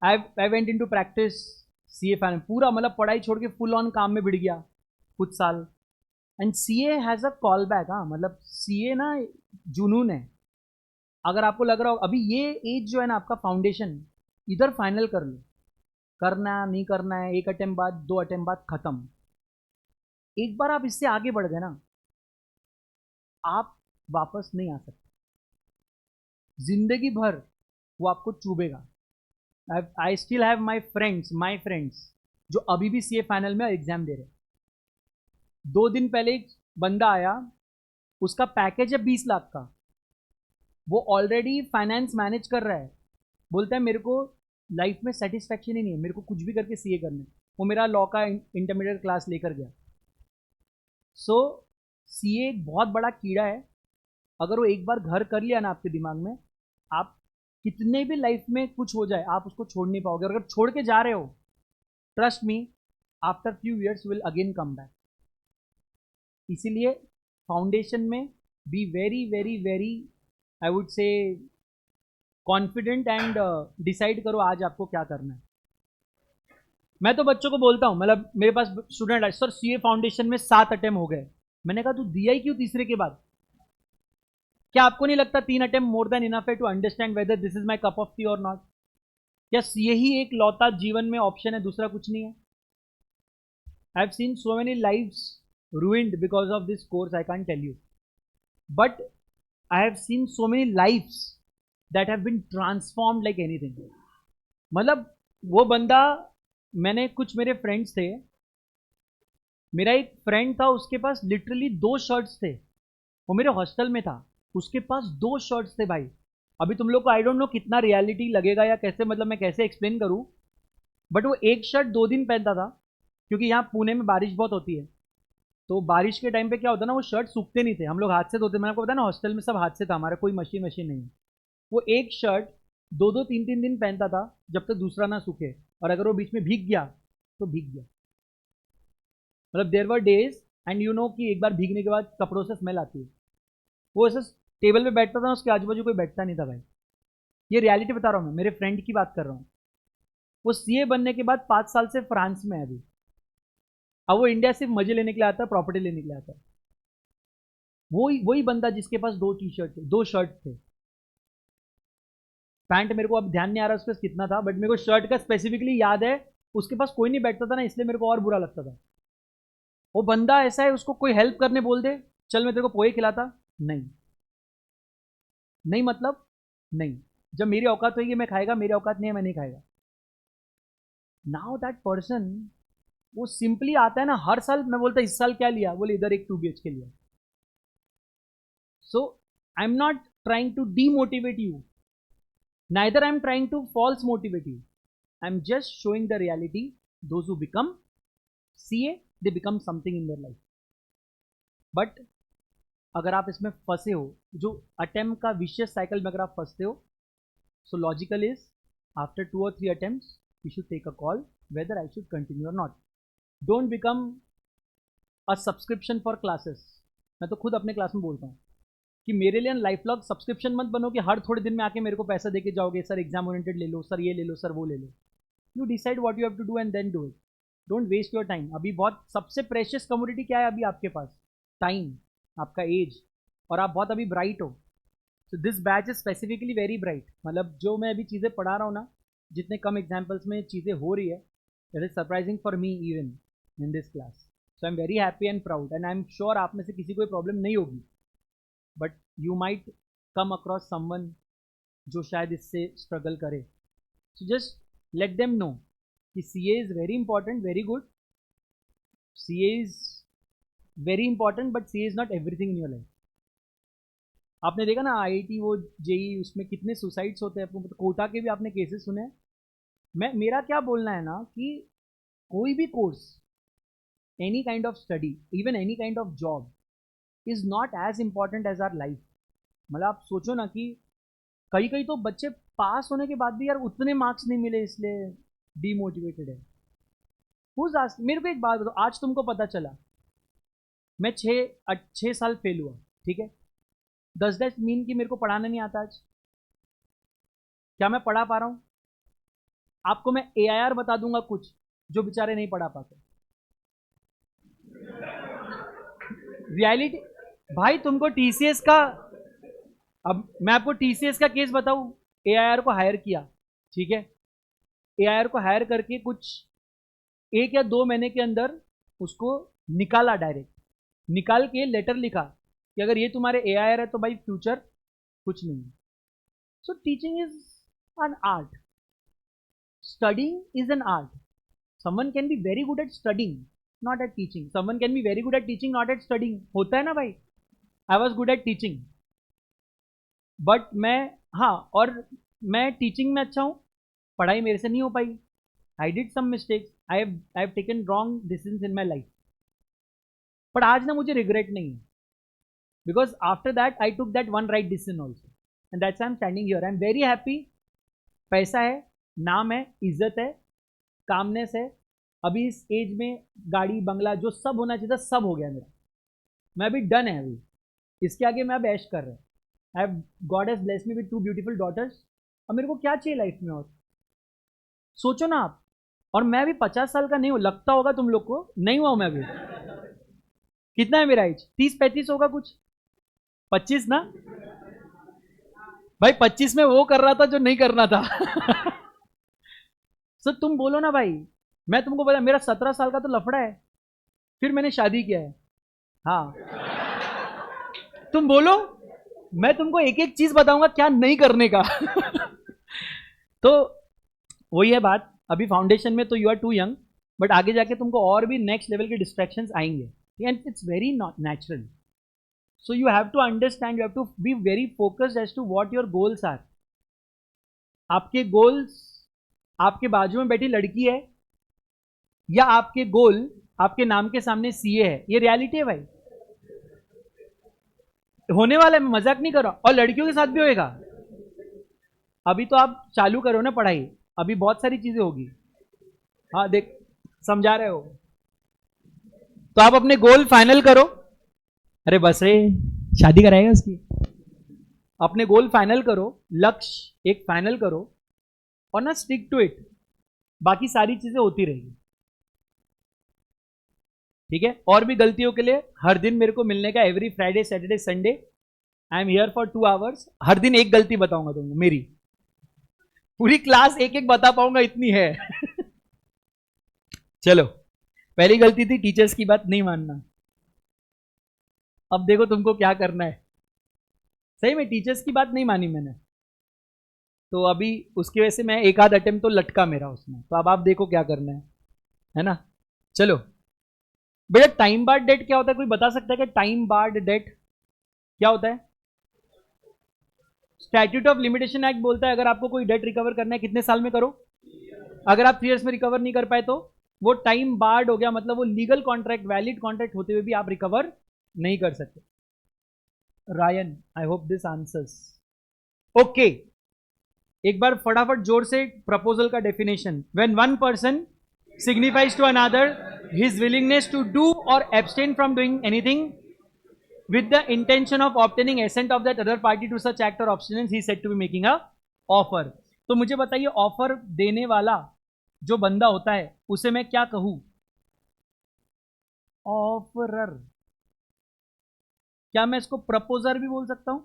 [SPEAKER 1] I went into practice C A final, पूरा मतलब पढ़ाई छोड़ के फुल ऑन काम में भिड़ गया कुछ साल। And C A has a call back. हाँ मतलब सी ए ना जुनून है। अगर आपको लग रहा हो अभी ये एज जो है ना आपका फाउंडेशन, इधर फाइनल कर लो, करना नहीं करना है, एक अटेम्प्ट बाद, 2 अटेम्प्ट बाद खत्म। एक बार आप इससे आगे बढ़ गए ना, आप वापस नहीं आ सकते, जिंदगी भर वो आपको चुभेगा। I still have my friends जो अभी भी सी ए फाइनल में एग्जाम दे रहे हैं। 2 दिन पहले एक बंदा आया, उसका पैकेज है 20 लाख का, वो ऑलरेडी फाइनेंस मैनेज कर रहा है। बोलता है मेरे को लाइफ में सेटिस्फैक्शन ही नहीं है, मेरे को कुछ भी करके सीए करना है। वो मेरा लॉ का इंटरमीडिएट क्लास लेकर गया। सो सीए एक बहुत बड़ा कीड़ा है, अगर वो एक बार घर कर लिया ना आपके दिमाग में, आप कितने भी लाइफ में कुछ हो जाए आप उसको छोड़ नहीं पाओगे। अगर छोड़ के जा रहे हो, trust me, after few years will again come back. इसीलिए फाउंडेशन में be very very very, I would say, confident and decide करो आज आपको क्या करना है। मैं तो बच्चों को बोलता हूँ, मतलब मेरे पास स्टूडेंट है, सर सीए फाउंडेशन में 7 अटेम्प्ट हो गए। मैंने कहा तू दिया ही क्यों तीसरे के बाद? क्या आपको नहीं लगता 3 अटेम्प्ट मोर देन इनफ है to understand whether this is my cup of tea और नॉट? क्या यही एक लौता जीवन में ऑप्शन है, दूसरा कुछ नहीं है? I have seen so many lives ruined because of this course, I can't tell you, but I have seen so many lives that have been transformed like anything. मतलब वो बंदा, मैंने कुछ मेरे फ्रेंड्स थे, मेरा एक फ्रेंड था, उसके पास लिटरली 2 शर्ट्स थे, वो मेरे हॉस्टल में था, उसके पास 2 शर्ट्स थे भाई। अभी तुम लोग को आई डोंट नो कितना रियलिटी लगेगा या कैसे, मतलब मैं कैसे एक्सप्लेन करूं, बट वो एक शर्ट 2 दिन पहनता था, क्योंकि यहाँ पुणे में बारिश बहुत होती है, तो बारिश के टाइम पे क्या होता है ना, वो शर्ट सूखते नहीं थे, हम लोग हाथ से धोते, मैंने आपको बताया ना हॉस्टल में सब हाथ से था, हमारा कोई मशीन नहीं है। वो एक शर्ट 2-3 दिन पहनता था जब तक दूसरा ना सूखे, और अगर वो बीच में भीग गया तो भीग गया। मतलब there were days, and you know कि एक बार भीगने के बाद कपड़ों से स्मेल आती है। वो ऐसे टेबल पे बैठता था, उसके आजू बाजू कोई बैठता नहीं था भाई। ये रियलिटी बता रहा हूँ, मैं मेरे फ्रेंड की बात कर रहा हूँ। वो सीए बनने के बाद 5 साल से फ्रांस में है अभी। अब वो इंडिया सिर्फ मजे लेने के लिए आता है, प्रॉपर्टी लेने के लिए आता है। वही बंदा जिसके पास 2 टी शर्ट थे, 2 शर्ट थे। पैंट मेरे को अब ध्यान नहीं आ रहा उसके पास कितना था, बट मेरे को शर्ट का स्पेसिफिकली याद है। उसके पास कोई नहीं बैठता था ना, इसलिए मेरे को और बुरा लगता था। वो बंदा ऐसा है, उसको कोई हेल्प करने बोल दे, चल मैं तेरे को पोहे खिलाता, नहीं नहीं, मतलब नहीं। जब मेरी औकात होगी मैं खाएगा, मेरी औकात नहीं है मैं नहीं खाएगा। नाउ दैट पर्सन, वो सिंपली आता है ना हर साल, मैं बोलता इस साल क्या लिया, बोले इधर एक 2 BHK लिया। So I am not trying to demotivate you, neither I am trying to false motivate you. I am just showing the reality. Those who become CA, they become something in their life. But अगर आप इसमें फंसे हो, जो attempt का vicious cycle में अगर आप फंसते हो, so logical is after 2 or 3 attempts you should take a call whether I should continue or not. Don't become a subscription for classes. मैं तो खुद अपने क्लास में बोलता हूँ कि मेरे लिए लाइफ लॉन्ग सब्सक्रिप्शन मत बनो कि हर थोड़े दिन में आके मेरे को पैसा देके जाओगे, सर एग्जाम ओरिएंटेड ले लो, सर ये ले लो, सर वो ले लो। You decide what you have to do and then do it. Don't waste your time. अभी बहुत सबसे प्रेशियस कमोडिटी क्या है अभी आपके पास? टाइम, आपका एज, और आप बहुत अभी ब्राइट हो। So this batch is specifically very bright. मतलब जो मैं अभी चीज़ें पढ़ा रहा हूँ ना, जितने कम एग्जाम्पल्स में चीज़ें हो रही है, that is surprising for me even in this class. So I am very happy and proud, and I am sure आप में से किसी को प्रॉब्लम नहीं होगी, but you might come across someone जो शायद इससे स्ट्रगल करे। So just let them know कि CA is very important, very good, CA is very important, but CA is not everything in your life. आपने देखा ना आईआईटी, वो JEE, उसमें कितने सुसाइड्स होते हैं, आपको कोटा के भी आपने केसेस सुने हैं। मेरा क्या बोलना है ना कि कोई भी course, any kind of study, even any kind of job is not as important as our life. मतलब आप सोचो ना कि कई कई तो बच्चे पास होने के बाद भी यार उतने मार्क्स नहीं मिले, इसलिए डीमोटिवेटेड है। मेरे को एक बात बताओ, आज तुमको पता चला मैं 6 साल फेल हुआ, ठीक है, डज दैट मीन कि मेरे को पढ़ाना नहीं आता? आज क्या मैं पढ़ा पा रहा हूँ? आपको मैं एआईआर बता दूंगा कुछ जो बेचारे नहीं पढ़ा पाते। रियलिटी भाई, तुमको टीसीएस का, अब मैं आपको टीसीएस का केस बताऊं। एआईआर को हायर किया, ठीक है, एआईआर को हायर करके कुछ 1 या 2 महीने के अंदर उसको निकाला, डायरेक्ट निकाल के लेटर लिखा कि अगर ये तुम्हारे एआईआर है तो भाई फ्यूचर कुछ नहीं है। So teaching is an art, studying is an art. Someone can be very good at studying, not at teaching. Someone can be very good at teaching, not at studying. होता है ना भाई। I was good at teaching, but मैं, हाँ, और मैं teaching में अच्छा हूँ, पढ़ाई मेरे से नहीं हो पाई। I did some mistakes, I have taken wrong decisions in my life, but आज ना मुझे रिग्रेट नहीं है, because after that I took that one right decision also, and that's I am standing here. I am very happy. पैसा है, नाम है, इज्जत है, कामनेस है। अभी इस एज में गाड़ी बंगला जो सब होना चाहिए था सब हो गया मेरा। मैं अभी डन है अभी। इसके आगे मैं अब ऐश कर रहा हूँ। I have god has blessed me with 2 beautiful daughters. अब मेरे को क्या चाहिए लाइफ में? और सोचो ना आप। और मैं अभी 50 साल का नहीं हूँ, लगता होगा तुम लोग को, नहीं हुआ हूं मैं अभी। कितना है मेरा एज? 30-35 होगा कुछ। 25 ना भाई, 25 में वो कर रहा था जो नहीं करना था। सो तुम बोलो ना भाई, मैं तुमको बोला मेरा 17 साल का तो लफड़ा है, फिर मैंने शादी किया है। हाँ, तुम बोलो, मैं तुमको एक एक चीज बताऊंगा क्या नहीं करने का। तो वही है बात, अभी फाउंडेशन में तो you are too young, but आगे जाके तुमको और भी नेक्स्ट लेवल के डिस्ट्रैक्शंस आएंगे, and it's very natural. So you have to understand, you have to be very focused as to what your goals are. आपके गोल्स आपके बाजू में बैठी लड़की है, या आपके गोल आपके नाम के सामने सीए है? ये रियलिटी है भाई, होने वाला है, मैं मजाक नहीं कर रहा, और लड़कियों के साथ भी होएगा। अभी तो आप चालू करो ना पढ़ाई, अभी बहुत सारी चीजें होगी। हाँ देख, समझा रहे हो? तो आप अपने गोल फाइनल करो। अरे बस रे, शादी कराएगा उसकी। अपने गोल फाइनल करो, लक्ष्य एक फाइनल करो, और ना स्टिक टू इट, बाकी सारी चीजें होती रहेगी। ठीक है? और भी गलतियों के लिए हर दिन मेरे को मिलने का, every Friday Saturday Sunday I am here for 2 hours. हर दिन एक गलती बताऊंगा तुमको मेरी, पूरी क्लास एक एक बता पाऊंगा इतनी है। चलो, पहली गलती थी टीचर्स की बात नहीं मानना। अब देखो तुमको क्या करना है। सही में टीचर्स की बात नहीं मानी मैंने, तो अभी उसकी वजह से मैं एक आध अटेम्प्ट तो लटका मेरा उसमें, तो अब आप देखो क्या करना है ना? चलो बेटा, टाइम बार्ड डेट क्या होता है? कोई बता सकता है कि टाइम बार्ड डेट क्या होता है? स्टैट्यूट ऑफ लिमिटेशन एक्ट बोलता है अगर आपको कोई डेट रिकवर करना है कितने साल में करो। अगर आप 3 इयर्स में रिकवर नहीं कर पाए तो वो टाइम बार्ड हो गया, मतलब वो लीगल कॉन्ट्रैक्ट, वैलिड कॉन्ट्रैक्ट होते हुए भी आप रिकवर नहीं कर सकते। Ryan, I hope this answers. Okay, एक बार फटाफट जोर से प्रपोजल का definition. When one person signifies to another his willingness to do or abstain from doing anything with the intention of obtaining assent of that other party to such act or abstinence, he is said to be making a offer। तो मुझे बताइए, offer देने वाला जो बंदा होता है उसे मैं क्या कहूं? ऑफरर। क्या मैं इसको प्रपोजर भी बोल सकता हूं?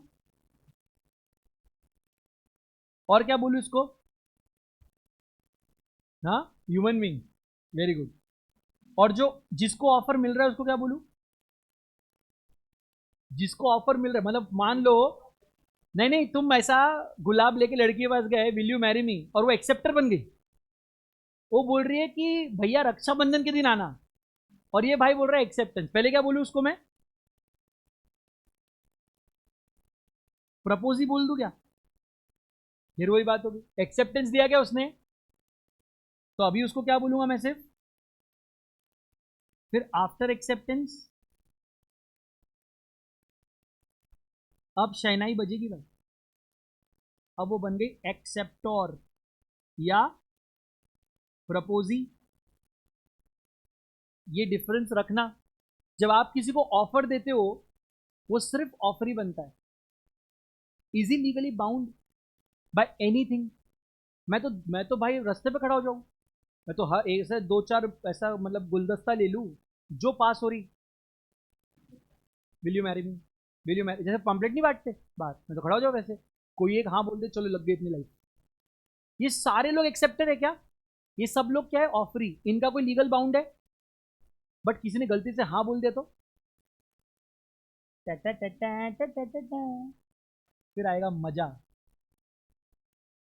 [SPEAKER 1] और क्या बोलूं इसको? हाँ, ह्यूमन बीइंग। Very good. और जो जिसको ऑफर मिल रहा है उसको क्या बोलूं? जिसको ऑफर मिल रहा है, मतलब मान लो, नहीं नहीं, तुम ऐसा गुलाब लेके लड़की के पास गए, विल यू मैरी मी, और वो एक्सेप्टर बन गई। वो बोल रही है कि भैया रक्षाबंधन के दिन आना, और ये भाई बोल रहा है एक्सेप्टेंस। पहले क्या बोलूं उसको मैं? प्रपोज ही बोल दूं क्या? फिर वही बात होगी, एक्सेप्टेंस दिया क्या उसने, तो अभी उसको क्या बोलूंगा मैं सिर्फ? फिर आफ्टर एक्सेप्टेंस अब शहनाई बजेगी भाई, अब वो बन गई एक्सेप्टोर या प्रपोजी। ये डिफरेंस रखना। जब आप किसी को ऑफर देते हो वो सिर्फ ऑफर ही बनता है। Is he legally bound by anything? मैं तो भाई रास्ते पे खड़ा हो जाऊं, मैं तो हर एक ऐसे 2-4 ऐसा मतलब गुलदस्ता ले लूं जो पास हो रही, will you marry me, will you Mary, जैसे पंपलेट नहीं बांटते बात, मैं तो खड़ा हो जाऊं वैसे, कोई एक हाँ बोल दे, चलो लग गई इतनी लाइफ। ये सारे लोग एक्सेप्टेड है क्या? ये सब लोग क्या है? ऑफरी। इनका कोई लीगल बाउंड है? बट किसी ने गलती से हाँ बोल दिया तो टा टा टा टा टा टा टा टा, फिर आएगा मजा।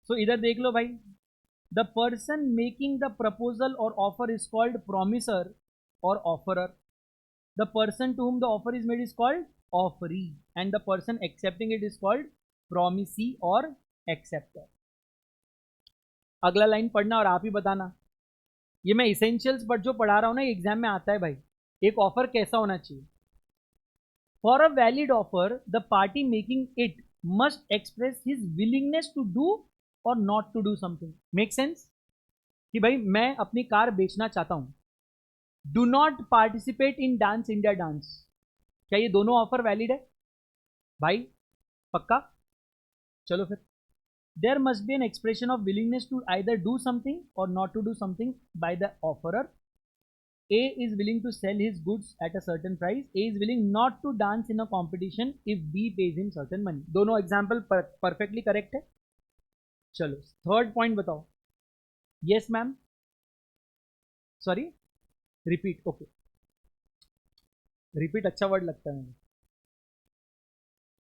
[SPEAKER 1] सो इधर देख लो भाई, the person making the proposal or offer is called promisor or offeror. The person to whom the offer is made is called offeree, and the person accepting it is called promisee और acceptor। अगला line पढ़ना और आप ही बताना। ये मैं essentials but जो पढ़ा रहा हूं ना, एग्जाम में आता है भाई। एक ऑफर कैसा होना चाहिए? For a valid offer the party making it must express his willingness to do or not to do something. Make sense? कि भाई मैं अपनी कार बेचना चाहता हूं, do not participate in dance India dance. क्या ये दोनों ऑफर वैलिड है? भाई पक्का? चलो फिर, there must be an expression of willingness to either do something or not to do something by the offeror. A is willing to sell his goods at a certain price. A is willing not to dance in a competition if B pays him certain money. दोनों example perfectly correct है. चलो third point बताओ. Yes ma'am. Sorry, repeat. Okay, repeat अच्छा word लगता है मुझे.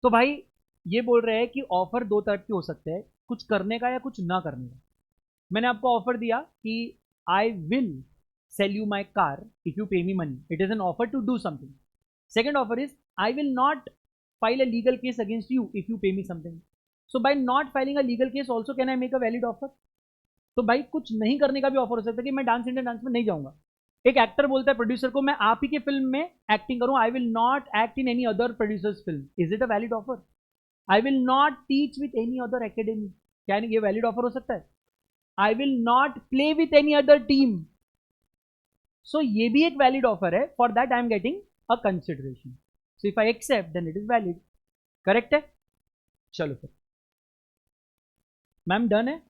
[SPEAKER 1] तो भाई ये बोल रहे हैं कि ऑफर दो तरह के हो सकते हैं, कुछ करने का या कुछ ना करने का. मैंने आपको ऑफर दिया कि I will sell you my car if you pay me money. It is an offer to do something. Second offer is I will not file a legal case against you if you pay me something. So by not filing a legal case also can I make a valid offer? तो भाई कुछ नहीं करने का भी offer हो सकता है कि मैं डांस इंडियन डांस में नहीं जाऊंगा. एक एक्टर बोलता है प्रोड्यूसर को मैं आप ही के फिल्म में एक्टिंग करूं, I will not act in any other producers film. Is it a valid offer? I will not teach with any other academy, क्या ये वैलिड ऑफर हो सकता है? I will not play with any other team. So ये भी एक valid offer है. For that I am getting a consideration. So if I accept then it is valid. Correct है? चलो फिर मैम डन है.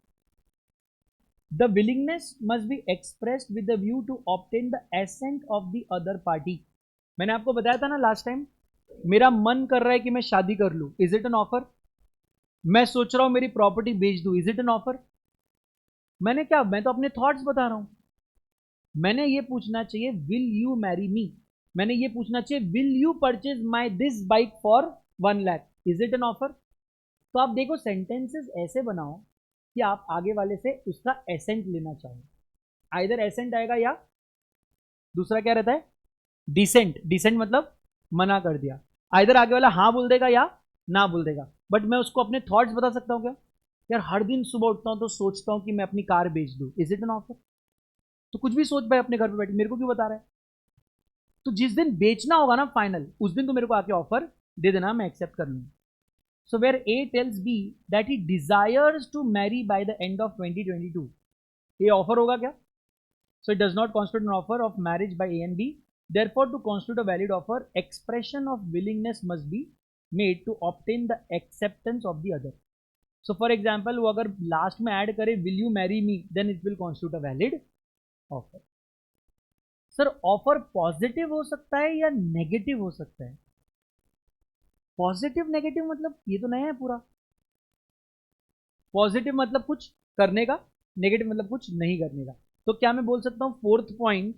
[SPEAKER 1] The willingness must be expressed with the view to obtain the assent of the other party. मैंने आपको बताया था ना last time, मेरा मन कर रहा है कि मैं शादी कर लूं. Is it an offer? मैं सोच रहा हूं मेरी प्रॉपर्टी बेच दूं. Is it an offer? मैंने क्या, मैं तो अपने थॉट्स बता रहा हूं. मैंने ये पूछना चाहिए विल यू मैरी मी. मैंने ये पूछना चाहिए will you purchase my this bike for 1 lakh. Is it an offer? तो आप देखो सेंटेंसेस ऐसे बनाओ कि आप आगे वाले से उसका एसेंट लेना चाहो. आइदर एसेंट आएगा या दूसरा क्या रहता है, डिसेंट. डिसेंट मतलब मना कर दिया. आइदर आगे वाला हाँ बोल देगा या ना बोल देगा. बट मैं उसको अपने थॉट्स बता सकता हूँ क्या? यार हर दिन सुबह उठता हूँ तो सोचता हूँ कि मैं अपनी कार बेच दूँ. Is it an offer? तो कुछ भी सोच पाए अपने घर पे बैठे, मेरे को क्यों बता रहा है? तो जिस दिन बेचना होगा ना फाइनल, उस दिन तो मेरे को आके ऑफर दे देना, मैं एक्सेप्ट कर लूंगा. So where A tells B that he desires to marry by the end of 2022, ये ऑफर होगा क्या? So it does not constitute an offer of marriage by A and B. Therefore to constitute a valid offer, expression of willingness must be made to obtain the acceptance of the other. So for example वो अगर last में add करे will you marry me, then it will constitute a valid offer. Sir offer positive हो सकता है या negative हो सकता है? पॉजिटिव नेगेटिव मतलब ये तो नया है पूरा. पॉजिटिव मतलब कुछ करने का, नेगेटिव मतलब कुछ नहीं करने का. तो क्या मैं बोल सकता हूं fourth point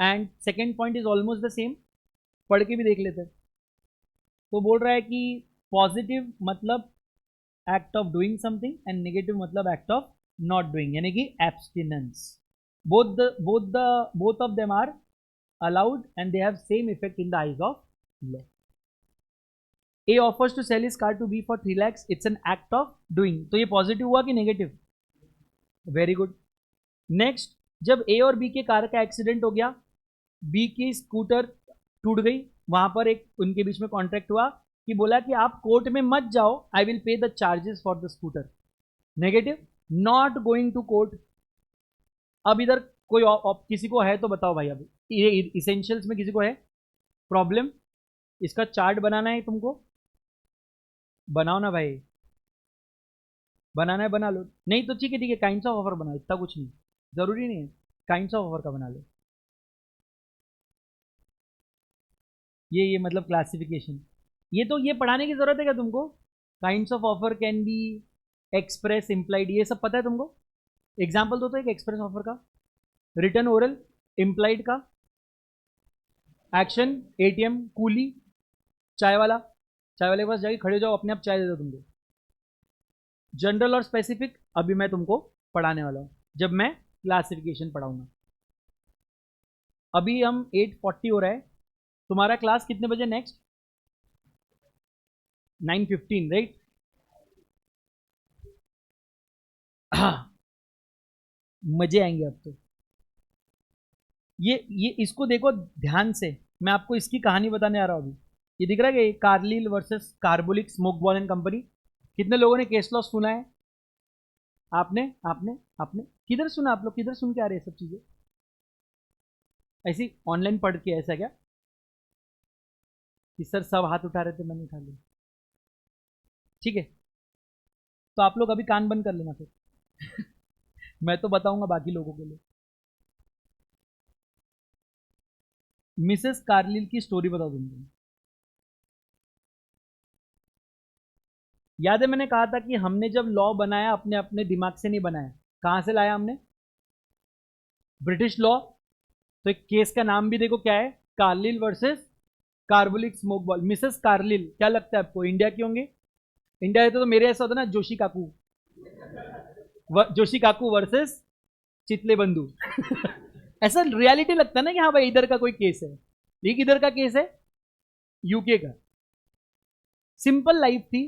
[SPEAKER 1] and second point is almost the same? पढ़ के भी देख लेते हैं. तो बोल रहा है कि पॉजिटिव मतलब act of doing something and negative मतलब एक्ट ऑफ नॉट डूइंग, यानी कि abstinence. both of them are allowed and they have same effect in the eyes of law. A offers to sell his car to B for 3 lakhs. It's an act of doing. तो ये positive हुआ कि negative? Very good. Next, जब ए और B के car का accident हो गया, बी की स्कूटर टूट गई, वहां पर एक उनके बीच में कॉन्ट्रैक्ट हुआ कि बोला कि आप कोर्ट में मत जाओ, I will pay the charges for the scooter. Negative, not going to court. अब इधर कोई किसी को है तो बताओ भाई. अभी ये इसेंशियल्स में किसी को है प्रॉब्लम? इसका चार्ट बनाना है तुमको, बनाओ ना भाई. बनाना है बना लो. नहीं तो ठीक है, ठीक है, काइंड्स ऑफ ऑफर बनाओ, इतना कुछ नहीं, जरूरी नहीं है. काइंड्स ऑफ ऑफर का बना लो. ये मतलब क्लासिफिकेशन, ये तो ये पढ़ाने की जरूरत है क्या तुमको? Kinds of offer can be express, implied, ये सब पता है तुमको? एग्जाम्पल दो तो एक एक्सप्रेस ऑफर का. रिटर्न, ओरल, इम्प्लाइड का. एक्शन, एटीएम, कूली, चाय वाला, चाय वाले के पास जाके खड़े जाओ, अपने आप चाय दे दो तुमको. जनरल और स्पेसिफिक अभी मैं तुमको पढ़ाने वाला हूं जब मैं क्लासिफिकेशन पढ़ाऊंगा. अभी हम 8:40 हो रहा है. तुम्हारा क्लास कितने बजे नेक्स्ट? 9:15 राइट? मजे आएंगे अब तो. ये इसको देखो ध्यान से, मैं आपको इसकी कहानी बताने आ रहा हूं अभी. ये दिख रहा है कि Carlill versus Carbolic Smoke Ball and company. कितने लोगों ने केस लॉ सुना है? आपने आपने आपने किधर सुना? आप लोग किधर सुन के आ रहे हैं सब चीजें? ऐसी ऑनलाइन पढ़ के ऐसा क्या कि सर सब हाथ उठा रहे थे मैंने उठा लिया? ठीक है, तो आप लोग अभी कान बंद कर लेना फिर मैं तो बताऊंगा बाकी लोगों के लिए। मिसेस कार्लिल की स्टोरी बता दूंगा। याद है मैंने कहा था कि हमने जब लॉ बनाया अपने अपने दिमाग से नहीं बनाया, कहां से लाया हमने? British law. तो एक केस का नाम भी देखो क्या है, Carlill versus Carbolic Smoke ball. Mrs Carlill, क्या लगता है आपको इंडिया के होंगे? इंडिया रहते तो मेरे ऐसा होता ना, जोशी काकू जोशी काकू वर्सेस चितले बंधु ऐसा रियलिटी लगता है ना कि हाँ भाई इधर का कोई केस है, लेकिन इधर का केस है यूके का। सिंपल लाइफ थी।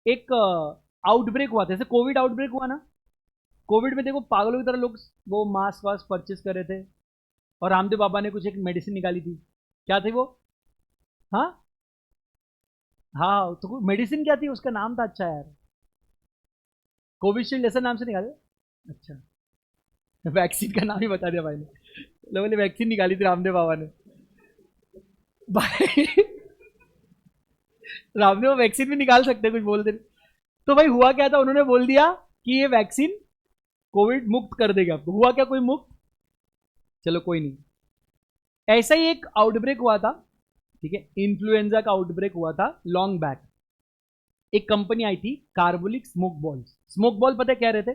[SPEAKER 1] एक आउटब्रेक हुआ था, जैसे कोविड आउटब्रेक हुआ ना, कोविड में देखो पागलों की तरह लोग वो मास्क वास्क परचेस कर रहे थे, और रामदेव बाबा ने कुछ एक मेडिसिन निकाली थी, क्या थी वो? हाँ हाँ, तो मेडिसिन क्या थी, उसका नाम था अच्छा यार, कोविशील्ड ऐसा नाम से निकाले। अच्छा, वैक्सीन का नाम ही बता दिया भाई ने, लोगों ने वैक्सीन निकाली थी रामदेव बाबा ने भाई रामदेव वैक्सीन भी निकाल सकते कुछ बोलते नहीं। तो भाई हुआ क्या था, उन्होंने बोल दिया कि ये वैक्सीन कोविड मुक्त कर देगा आपको। हुआ क्या कोई मुक्त? चलो कोई नहीं। ऐसा ही एक आउटब्रेक हुआ था, ठीक है, इन्फ्लुएंजा का आउटब्रेक हुआ था लॉन्ग बैक। एक कंपनी आई थी carbolic smoke balls. Smoke ball पता है क्या रहते?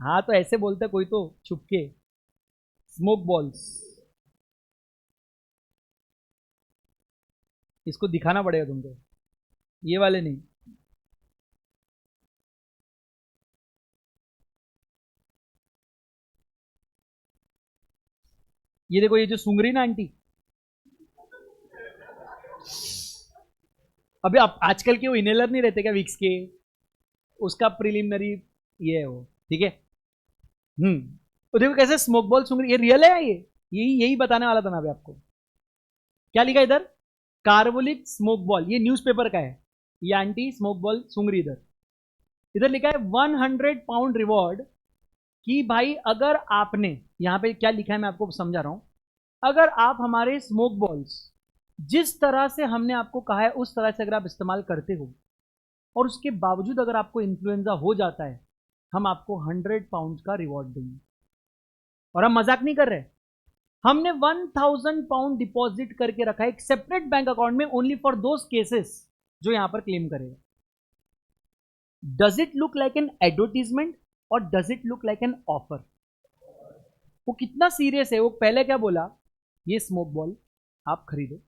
[SPEAKER 1] हाँ तो ऐसे बोलते कोई तो छुपके, स्मोक बॉल्स। इसको दिखाना पड़ेगा तुमको, ये वाले नहीं। ये देखो, ये जो सूंघ रही ना आंटी, अभी आप आजकल के वो इनहेलर नहीं रहते क्या विक्स के, उसका प्रिलिमिनरी ये है वो, ठीक है। तो देखो कैसे स्मोक बॉल सूंघ रही, ये रियल है ये, यही यही बताने वाला था मैं अभी आपको। क्या लिखा इधर? कार्बोलिक स्मोक बॉल, ये न्यूज़पेपर का है, ये आंटी स्मोक बॉल सूंघ रही। इधर इधर लिखा है 100 पाउंड रिवॉर्ड, कि भाई अगर आपने, यहां पे क्या लिखा है मैं आपको समझा रहा हूं, अगर आप हमारे स्मोक बॉल्स जिस तरह से हमने आपको कहा है उस तरह से अगर आप इस्तेमाल करते हो, और उसके बावजूद अगर आपको इन्फ्लुएंजा हो जाता है, हम आपको 100 पाउंड का रिवॉर्ड देंगे। और हम मजाक नहीं कर रहे, हमने 1000 पाउंड डिपॉजिट करके रखा है एक सेपरेट बैंक अकाउंट में, ओनली फॉर दोज केसेस जो यहां पर क्लेम करेगा। Does it look like an advertisement or does it look like an offer? वो कितना सीरियस है। वो पहले क्या बोला, ये स्मोक बॉल आप खरीदो,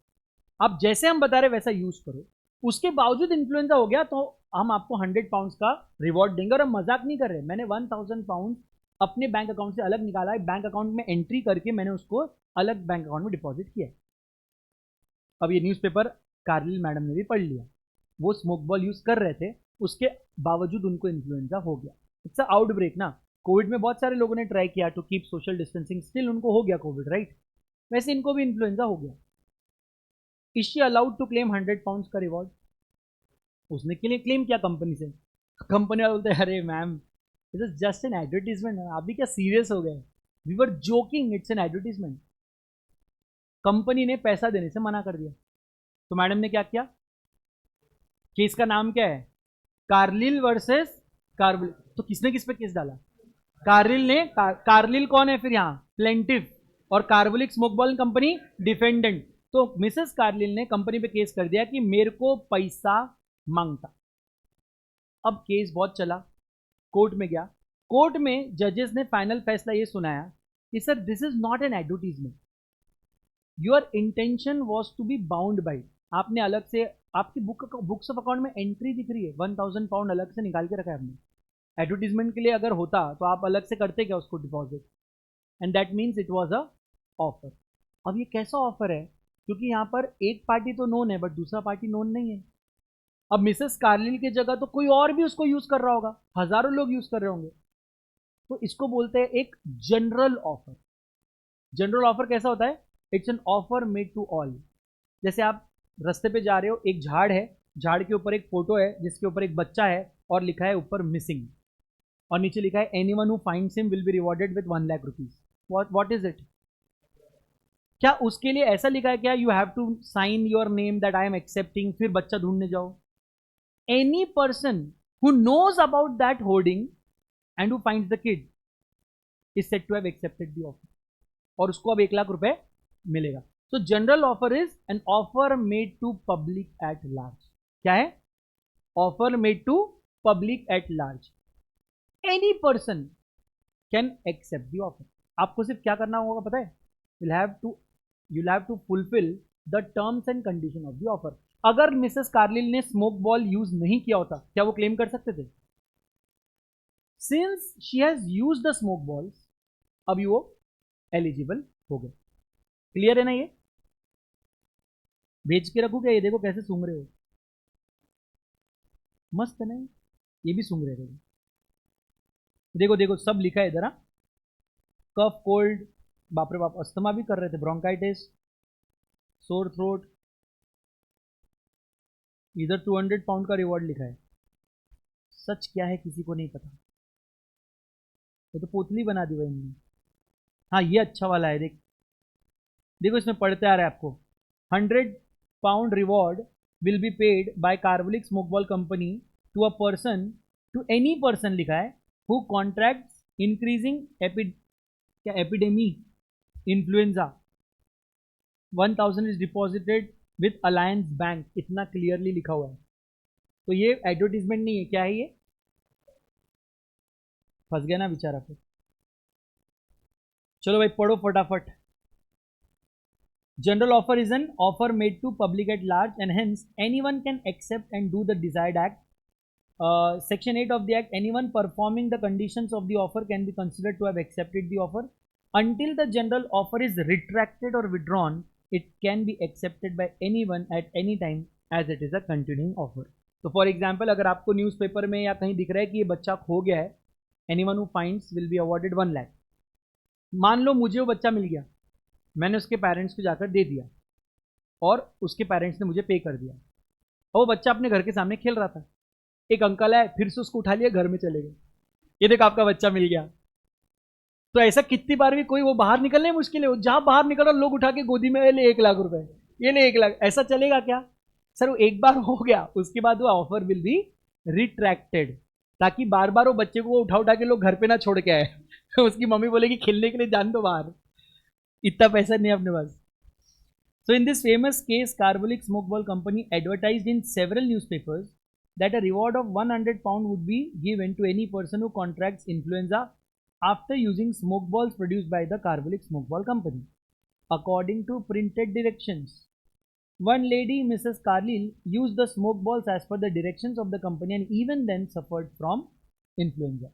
[SPEAKER 1] आप जैसे हम बता रहे वैसा यूज करो, उसके बावजूद इन्फ्लुएंजा हो गया तो हम आपको 100 पाउंड का रिवॉर्ड देंगे। और हम मजाक नहीं कर रहे, मैंने 1000 पाउंड अपने बैंक अकाउंट से अलग निकाला है, बैंक अकाउंट में एंट्री करके मैंने उसको अलग बैंक अकाउंट में डिपॉजिट किया है। अब ये न्यूज़पेपर कार्लिल मैडम ने भी पढ़ लिया, वो स्मोक बॉल यूज कर रहे थे, उसके बावजूद उनको इन्फ्लुएंजा हो गया। इट्स अ आउटब्रेक ना, कोविड में बहुत सारे लोगों ने ट्राई किया to keep social distancing, still उनको हो गया कोविड, राइट? वैसे इनको भी इन्फ्लुएंजा हो गया। Is she allowed to claim 100 pound का रिवॉर्ड? उसने के लिए क्लेम किया कंपनी से, कंपनी वाले बोलते हैं अरे ma'am it is just an advertisement, आप भी क्या सीरियस हो गए, we were joking, it's an advertisement. Company ने पैसा देने से मना कर दिया। तो मैडम ने क्या किया, केस का नाम क्या है, कार्लिल वर्सेस कार्बल। तो किसने किस पे केस डाला? कार्लिल ने। कार्लिल कौन है फिर यहाँ? प्लेंटिफ। और carbolic Smoke Ball company defendant. तो मिसेस कार्लिल ने कंपनी पे केस कर दिया कि मेरे को पैसा मांगता। अब केस बहुत चला, कोर्ट में गया, कोर्ट में जजेस ने फाइनल फैसला ये सुनाया कि sir this is not an advertisement, your intention was to be bound by. आपने अलग से, आपकी बुक्स ऑफ अकाउंट में एंट्री दिख रही है, 1000 पाउंड अलग से निकाल के रखा है आपने। एडवर्टीजमेंट के लिए अगर होता तो आप अलग से करते क्या उसको deposit, and that means it was a offer. अब ये कैसा ऑफर है, क्योंकि यहाँ पर एक पार्टी तो नोन है बट दूसरा पार्टी नोन नहीं है। अब मिसेस कार्लिल की जगह तो कोई और भी उसको यूज कर रहा होगा, हजारों लोग यूज कर रहे होंगे, तो इसको बोलते हैं एक जनरल ऑफर। जनरल ऑफर कैसा होता है? It's an offer made to all. जैसे आप रास्ते पे जा रहे हो, एक झाड़ है, झाड़ के ऊपर एक फोटो है जिसके ऊपर एक बच्चा है, और लिखा है ऊपर मिसिंग, और नीचे लिखा है anyone who finds him will be rewarded with 1 lakh rupees. What is it? क्या उसके लिए ऐसा लिखा है क्या, you have to sign your name that I am accepting, फिर बच्चा ढूंढने जाओ? Any person who knows about that hoarding and who finds the kid is said to have accepted the offer, और उसको अब 1,00,000 रुपए मिलेगा. So general offer is an offer made to public at large. क्या है? Offer made to public at large. Any person can accept the offer. आपको सिर्फ क्या करना होगा पता है? you'll have to fulfill the terms and condition of the offer. अगर मिसेस कार्लिल ने स्मोक बॉल यूज नहीं किया होता, क्या वो क्लेम कर सकते थे? Since she has use the smoke balls, अभी वो एलिजिबल हो गए. क्लियर है ना? ये भेज के रखू क्या? ये देखो कैसे सूंघ रहे हो, मस्त है ना? ये भी सूंघ रहे थे. देखो देखो सब लिखा है इधर. कफ, कोल्ड, बाप रे बाप, अस्थमा भी कर रहे थे, ब्रोंकाइटिस, सोर थ्रोट. इधर 200 पाउंड का रिवॉर्ड लिखा है. सच क्या है किसी को नहीं पता. ये तो पोतली बना दी भाई इन्होंने. हाँ ये अच्छा वाला है. देख देखो इसमें पढ़ते आ रहा है आपको. 100 pound reward will be paid by Carbolic Smoke Ball Company to a person, to any person लिखा है, who contract increasing epidemic influenza. 1,000 is deposited with Alliance Bank. इतना क्लियरली लिखा हुआ है. तो ये एडवर्टीजमेंट नहीं है. क्या है ये? फंस गया ना बेचारा. फिर चलो भाई पढ़ो फटाफट. General offer is an offer made to public at large and hence anyone can accept and do the desired act. Section 8 of the Act, anyone performing the conditions of the offer can be considered to have accepted the offer. Until the general offer is retracted or withdrawn, it can be accepted by anyone at any time as it is a continuing offer. तो for example अगर आपको newspaper में या कहीं दिख रहा है कि ये बच्चा खो गया है, anyone who finds will be awarded 1 lakh. मान लो मुझे वो बच्चा मिल गया, मैंने उसके पेरेंट्स को जाकर दे दिया और उसके पेरेंट्स ने मुझे पे कर दिया, और वो बच्चा अपने घर के सामने खेल रहा था. एक अंकल है, फिर से उसको उठा लिया, घर में चले गए, ये देखो आपका बच्चा मिल गया. तो ऐसा कितनी बार भी कोई, वो बाहर निकलने मुश्किल है, जहां बाहर निकल रहा लोग उठा के गोदी में ले 1,00,000 रुपए, ये ले 1,00,000. ऐसा चलेगा क्या सर? वो एक बार हो गया, उसके बाद वो ऑफर विल बी रिट्रैक्टेड, ताकि बार बार वो बच्चे को उठा उठा के लोग घर पे ना छोड़ के आए. उसकी मम्मी बोलेगी खेलने के लिए जान दो बाहर, इतना पैसा नहीं अपने पास. So in this famous case, Carbolic Smoke Ball Company advertised in several newspapers that a reward of 100 pound would be given to any person who contracts influenza after using smoke balls produced by the Carbolic Smoke Ball Company. According to printed directions, one lady, Mrs. Carlile, used the smoke balls as per the directions of the company and even then suffered from influenza.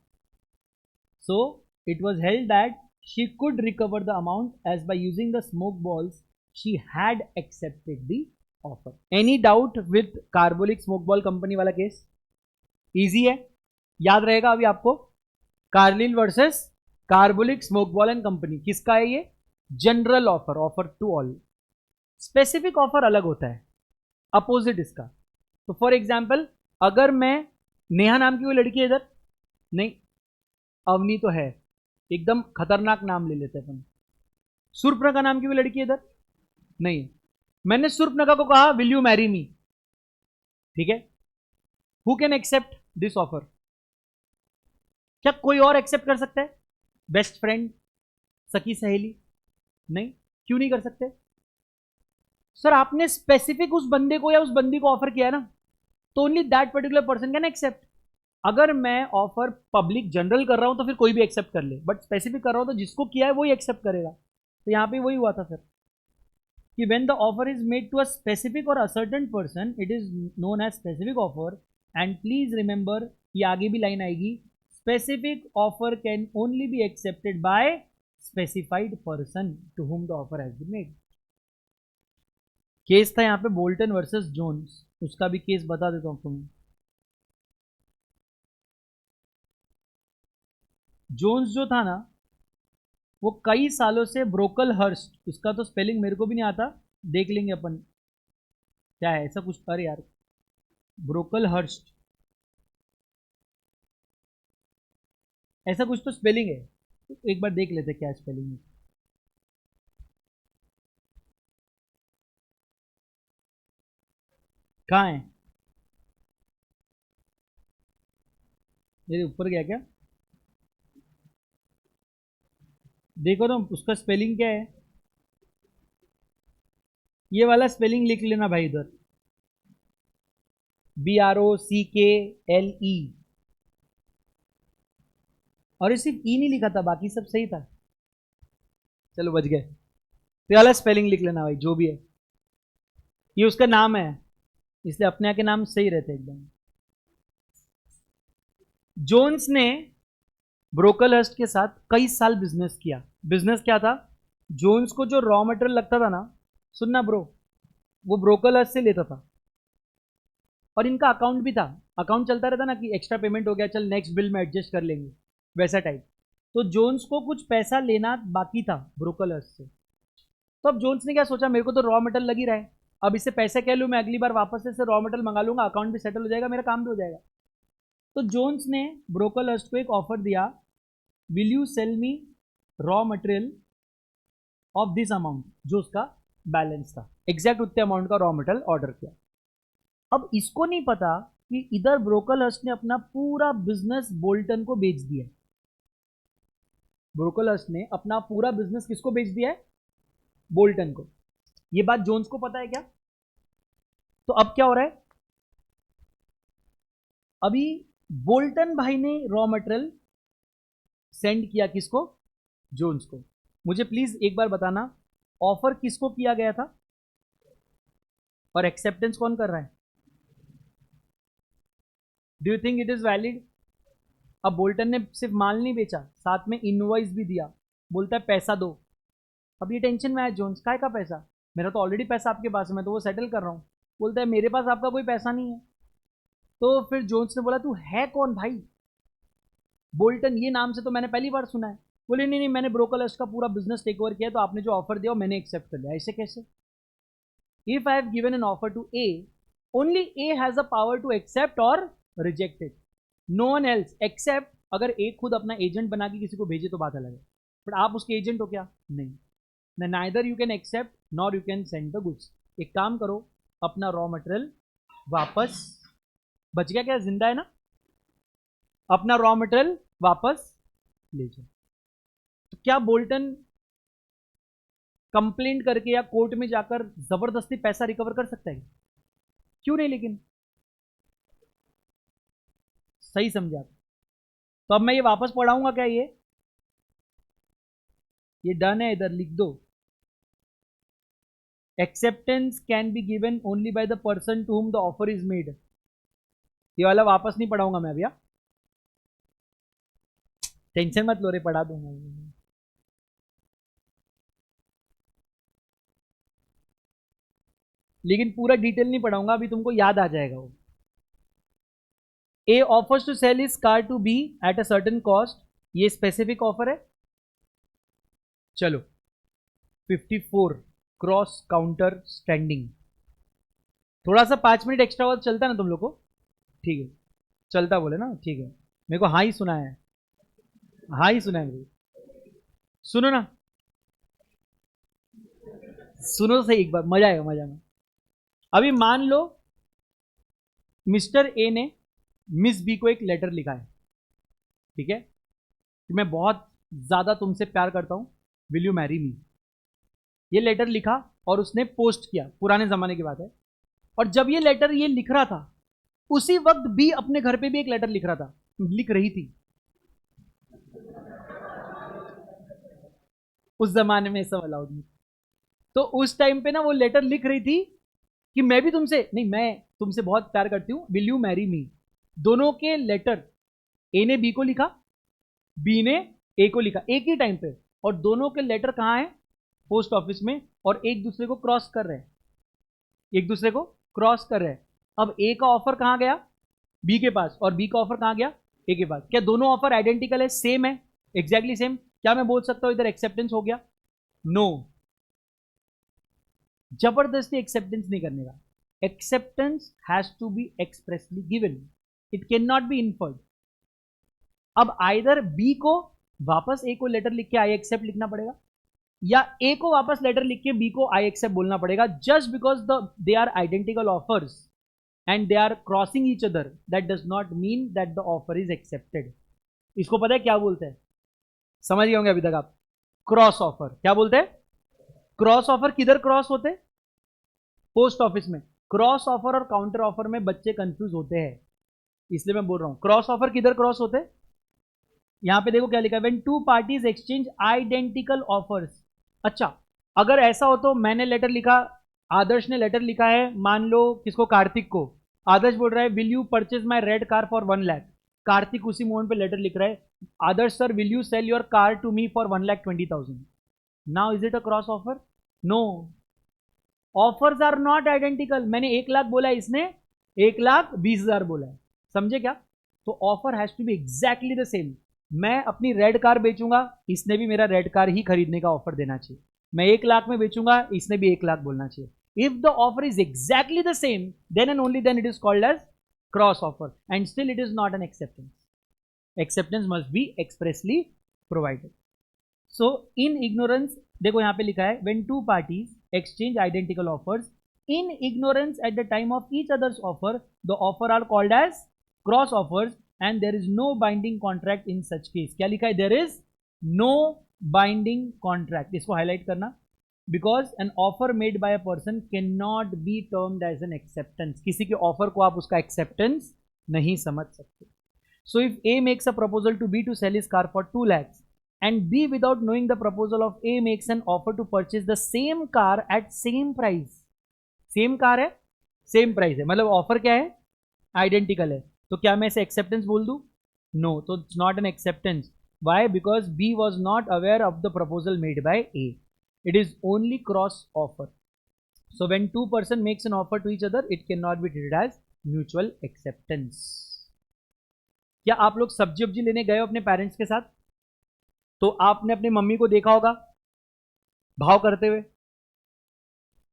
[SPEAKER 1] So it was held that she could recover the amount as by using the smoke balls she had accepted the offer. Any doubt with Carbolic Smoke Ball Company वाला case? Easy है, याद रहेगा अभी आपको. Carlill versus Carbolic Smoke Ball and Company. किसका है ये? General offer, offer to all. Specific offer अलग होता है, अपोजिट इसका. तो फॉर एग्जाम्पल अगर मैं, नेहा नाम की कोई लड़की है इधर? नहीं. अवनी तो है, एकदम खतरनाक नाम ले लेते हैं अपन. सुर्पनखा नाम की कोई लड़की है इधर? नहीं. मैंने सुर्पनखा को कहा विल यू मैरी मी, ठीक है. Who can accept this offer? क्या कोई और एक्सेप्ट कर सकता है? बेस्ट फ्रेंड, सखी सहेली? नहीं. क्यों नहीं कर सकते सर? आपने स्पेसिफिक उस बंदे को या उस बंदी को ऑफर किया है ना, तो only that particular person can accept. अगर मैं ऑफर पब्लिक जनरल कर रहा हूं तो फिर कोई भी एक्सेप्ट कर ले, बट स्पेसिफिक कर रहा हूं तो जिसको किया है वही एक्सेप्ट करेगा. तो यहां पे वही हुआ था सर कि when the offer is made to a specific or a certain person, it is known as specific offer. And please remember, ये आगे भी लाइन आएगी, specific offer can only be accepted by specified person to whom the offer has been made. Case था यहाँ पे Bolton versus Jones, उसका भी case बता देता हूँ तुम्हें. जोन्स जो था ना, वो कई सालों से ब्रोकलहर्स्ट, उसका तो स्पेलिंग मेरे को भी नहीं आता, देख लेंगे अपन क्या है ऐसा कुछ. अरे यार ब्रोकलहर्स्ट ऐसा कुछ तो स्पेलिंग है, तो एक बार देख लेते क्या स्पेलिंग है. कहाँ है? मेरे ऊपर गया क्या? देखो तो उसका स्पेलिंग क्या है? ये वाला स्पेलिंग लिख लेना भाई इधर, BROCKLE। और ये सिर्फ ई नहीं लिखा था, बाकी सब सही था। चलो बच गए। तो ये वाला स्पेलिंग लिख लेना भाई, जो भी है। ये उसका नाम है, इसलिए अपने यहाँ के नाम सही रहते एकदम। जोन्स ने ब्रोकलहर्स्ट के साथ कई साल बिजनेस किया। बिजनेस क्या था? जोन्स को जो रॉ मटेरियल लगता था ना, सुनना ब्रो, वो ब्रोकलहर्स्ट से लेता था। और इनका अकाउंट भी था, अकाउंट चलता रहता ना कि एक्स्ट्रा पेमेंट हो गया, चल नेक्स्ट बिल में एडजस्ट कर लेंगे, वैसा टाइप। तो जोन्स को कुछ पैसा लेना बाकी था ब्रोकलहर्स्ट से। तो अब जोन्स ने क्या सोचा, मेरे को तो रॉ मटेरियल लग ही रहा है, अब इससे पैसे कह लूँ मैं, अगली बार वापस से रॉ मटेरियल मंगा लूंगा, अकाउंट भी सेटल हो जाएगा, मेरा काम भी हो जाएगा। तो जोन्स ने ब्रोकलहर्स्ट को एक ऑफर दिया, will you cell me raw material of this amount, जो उसका बैलेंस था, एग्जैक्ट उतने अमाउंट का रॉ मटेरियल ऑर्डर किया। अब इसको नहीं पता कि इधर ब्रोकलहर्स्ट ने अपना पूरा बिजनेस बोल्टन को बेच दिया है। ब्रोकलहर्स्ट ने अपना पूरा बिजनेस किसको बेच दिया है? बोल्टन को। ये बात जोन्स को पता है क्या? तो अब क्या हो रहा है, अभी बोल्टन भाई ने रॉ मटेरियल सेंड किया किसको? जोन्स को। मुझे प्लीज एक बार बताना, ऑफर किसको किया गया था और एक्सेप्टेंस कौन कर रहा है? Do you think it is valid? अब बोल्टन ने सिर्फ माल नहीं बेचा, साथ में इनवॉइस भी दिया, बोलता है पैसा दो। अब ये टेंशन में है जोन्स, काय का पैसा, मेरा तो ऑलरेडी पैसा आपके पास है, मैं तो वो सेटल कर रहा हूँ। बोलता है मेरे पास आपका कोई पैसा नहीं है। तो फिर जोन्स ने बोला तू है कौन भाई? बोल्टन ये नाम से तो मैंने पहली बार सुना है। बोले नहीं नहीं, मैंने ब्रोकलहर्स्ट का पूरा बिजनेस टेक ओवर किया, तो आपने जो ऑफर दिया मैंने एक्सेप्ट कर लिया। ऐसे कैसे? If I have given an offer to A, only A has a power to accept or reject it, no one else accept. अगर ए खुद अपना एजेंट बना के किसी को भेजे तो बात अलग है, बट आप उसके एजेंट हो क्या? नहीं। Neither you can accept nor you can send the goods. एक काम करो, अपना रॉ मटेरियल वापस, बच गया क्या, जिंदा है ना, अपना रॉ मटेरियल वापस ले जाओ। तो क्या बोल्टन कंप्लेंट करके या कोर्ट में जाकर जबरदस्ती पैसा रिकवर कर सकता है? क्यों नहीं? लेकिन सही समझा। तो अब मैं ये वापस पढ़ाऊंगा क्या? ये डन है, इधर लिख दो, acceptance can be given only by the person to whom the offer is made. ये वाला वापस नहीं पढ़ाऊंगा मैं भैया, टेंशन मत लो रे, पढ़ा दूंगा। लेकिन पूरा डिटेल नहीं पढ़ाऊंगा, अभी तुमको याद आ जाएगा वो। A offers to sell is car to be at a certain cost, ये स्पेसिफिक ऑफर है। चलो 54 क्रॉस काउंटर स्टैंडिंग, थोड़ा सा 5 मिनट एक्स्ट्रा और चलता है ना तुम लोग को? ठीक है, चलता बोले ना, ठीक है। मेरे को हाँ ही सुना है, हाँ ही सुना है मेरे को। सुनो ना, सुनो सही एक बार, मजा आएगा, मजा में। अभी मान लो मिस्टर ए ने मिस बी को एक लेटर लिखा है, ठीक है, कि मैं बहुत ज्यादा तुमसे प्यार करता हूं, विल यू मैरी मी। ये लेटर लिखा और उसने पोस्ट किया, पुराने जमाने की बात है। और जब ये लेटर ये लिख रहा था, उसी वक्त बी अपने घर पे भी एक लेटर लिख रहा था, लिख रही थी। उस जमाने में सब अलाउड नहीं। तो उस टाइम पे ना वो लेटर लिख रही थी कि मैं भी तुमसे नहीं, मैं तुमसे बहुत प्यार करती हूं, विल यू मैरी मी। दोनों के लेटर, ए ने बी को लिखा, बी ने ए को लिखा एक ही टाइम पे, और दोनों के लेटर कहां है? पोस्ट ऑफिस में, और एक दूसरे को क्रॉस कर रहे हैं, एक दूसरे को क्रॉस कर रहे हैं। अब ए का ऑफर कहां गया? बी के पास, और बी का ऑफर कहां गया? ए के पास। क्या दोनों ऑफर आइडेंटिकल है, सेम है, एग्जैक्टली सेम? क्या मैं बोल सकता हूं इधर एक्सेप्टेंस हो गया? नो, जबरदस्ती एक्सेप्टेंस नहीं करने का। Acceptance has to be expressly given, it can not be inferred. अब आइदर बी को वापस ए को लेटर लिख के आई एक्सेप्ट लिखना पड़ेगा, या ए को वापस लेटर लिख के बी को आई एक्सेप्ट बोलना पड़ेगा, just because they are identical offers. and they are crossing each other, that does not mean that the offer is accepted. इसको पता है क्या बोलते हैं? समझ गए होंगे अभी तक आप? Cross offer. क्या बोलते हैं? क्रॉस ऑफर किधर क्रॉस होते? पोस्ट ऑफिस में। क्रॉस ऑफर और काउंटर ऑफर में बच्चे कंफ्यूज होते हैं, इसलिए मैं बोल रहा हूं क्रॉस ऑफर किधर क्रॉस होते? यहां पे देखो क्या लिखा है, when two parties exchange identical offers. अच्छा, अगर ऐसा हो तो मैंने लेटर लिखा, आदर्श ने लेटर लिखा है, मान लो किसको, कार्तिक को। आदर्श बोल रहा है will you purchase my red car for 1 lakh. Kartik उसी मोमेंट पे लेटर लिख रहा है, Adarsh sir will you sell your car to me for 1,20,000। Now is it a cross offer? No, offers are not identical. मैंने 1 लाख बोला है, इसने 1,20,000 बोला है, समझे क्या? तो offer has to be exactly the same. मैं अपनी रेड कार बेचूंगा, इसने भी मेरा रेड कार ही खरीदने का ऑफर देना चाहिए। मैं 1 लाख में बेचूंगा, इसने भी 1 लाख बोलना चाहिए। If the offer is exactly the same, then and only then it is called as cross offer, and still it is not an acceptance. Acceptance must be expressly provided. So in ignorance, देखो यहां पे लिखा है when two parties exchange identical offers in ignorance at the time of each others offer, the offer are called as cross offers and there is no binding contract in such case. क्या लिखा है? There is no binding contract. इसको highlight करना, because an offer made by a person can not be termed as an acceptance. किसी के offer को आप उसका एक्सेप्टेंस नहीं समझ सकते। So if A makes a proposal to B to sell his car for 2 lakhs and B, without knowing the proposal of A, makes an offer to purchase the same car at same price. Same car है, same price है, मतलब offer क्या है? Identical है। तो क्या मैं इसे एक्सेप्टेंस बोल दूं? नो, तो it's not an acceptance. Why? Because B was not aware of the proposal made by A. It is only cross offer. So when two person makes an offer to each other, it can not be treated as mutual acceptance. क्या आप लोग सब्जी वब्जी लेने गए हो अपने parents के साथ? तो आपने अपनी मम्मी को देखा होगा भाव करते हुए।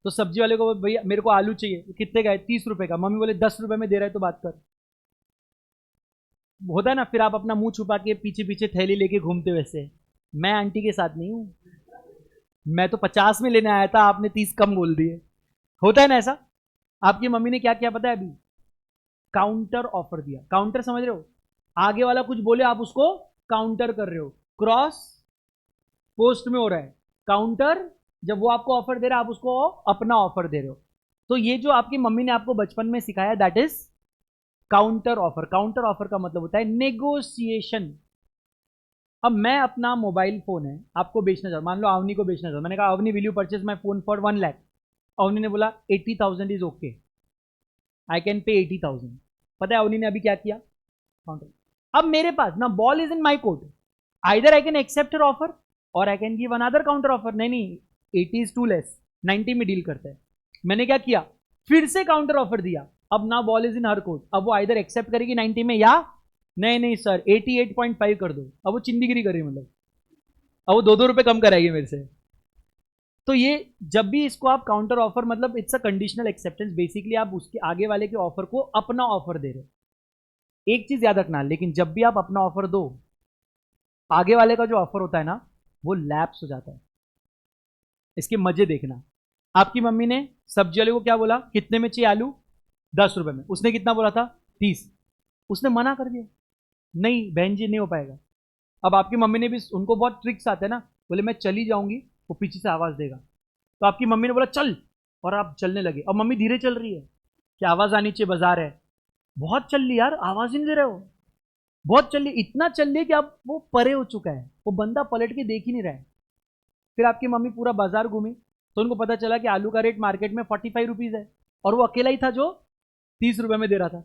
[SPEAKER 1] तो सब्जी वाले को, भैया मेरे को आलू चाहिए, कितने का है? 30 रुपए का। मम्मी बोले 10 रुपए में दे रहा है तो बात कर। होता है ना, फिर आप अपना मुंह छुपा के पीछे पीछे थैली लेके घूमते। वैसे मैं आंटी के साथ नहीं हूं, मैं तो 50 में लेने आया था, आपने 30 कम बोल दिए। होता है ना ऐसा? आपकी मम्मी ने क्या किया पता है? अभी काउंटर ऑफर दिया। काउंटर समझ रहे हो? आगे वाला कुछ बोले, आप उसको काउंटर कर रहे हो। क्रॉस पोस्ट में हो रहा है, काउंटर जब वो आपको ऑफर दे रहा है, आप उसको अपना ऑफर दे रहे हो। तो ये जो आपकी मम्मी ने आपको बचपन में सिखाया, that is counter offer. Counter offer का मतलब होता है नेगोशिएशन। अब मैं अपना मोबाइल फोन है आपको बेचना चाहता हूं, मान लो अवनी को बेचना चाहता हूं। मैंने कहा Avni will you purchase my phone for 1 lakh. Avni ने बोला 80,000 is okay, I can pay 80,000। पता है अवनी ने अभी क्या किया? काउंटर। अब मेरे पास ना ball is in my court, either I can accept your offer or I can give another counter offer. नहीं, 80 इज टू लेस, 90 में डील करते हैं। मैंने क्या किया? फिर से काउंटर ऑफर दिया। अब ना ball is in her court, अब वो आइदर एक्सेप्ट करेगी 90 में, या नहीं सर 88.5 कर दो। अब वो चिंदीगिरी कर रही, मतलब अब वो 2-2 रुपए कम कराएगी मेरे से। तो ये जब भी इसको आप काउंटर ऑफर, मतलब it's a conditional acceptance. Basically आप उसके आगे वाले के ऑफर को अपना ऑफर दे रहे हो। एक चीज याद रखना, लेकिन जब भी आप अपना ऑफर दो, आगे वाले का जो ऑफर होता है ना, वो लैप्स हो जाता है। इसके मजे देखना। आपकी मम्मी ने सब्जी वाले को क्या बोला? कितने में चाहिए आलू? 10 रुपए में। उसने कितना बोला था? 30। उसने मना कर दिया, नहीं बहन जी नहीं हो पाएगा। अब आपकी मम्मी ने भी, उनको बहुत ट्रिक्स आते हैं ना, बोले मैं चली जाऊंगी, वो पीछे से आवाज देगा। तो आपकी मम्मी ने बोला चल, और आप चलने लगे। अब मम्मी धीरे चल रही है कि आवाज आनी चाहिए, बाजार है। बहुत चल ली यार, आवाज ही नहीं दे रहे हो। बहुत चल ली, इतना चल ली कि अब वो परे हो चुका है, वो बंदा पलट के देख ही नहीं रहा है। फिर आपकी मम्मी पूरा बाजार घूमी, तो उनको पता चला कि आलू का रेट मार्केट में 45 रुपीज है, और वो अकेला ही था जो 30 रुपए में दे रहा था।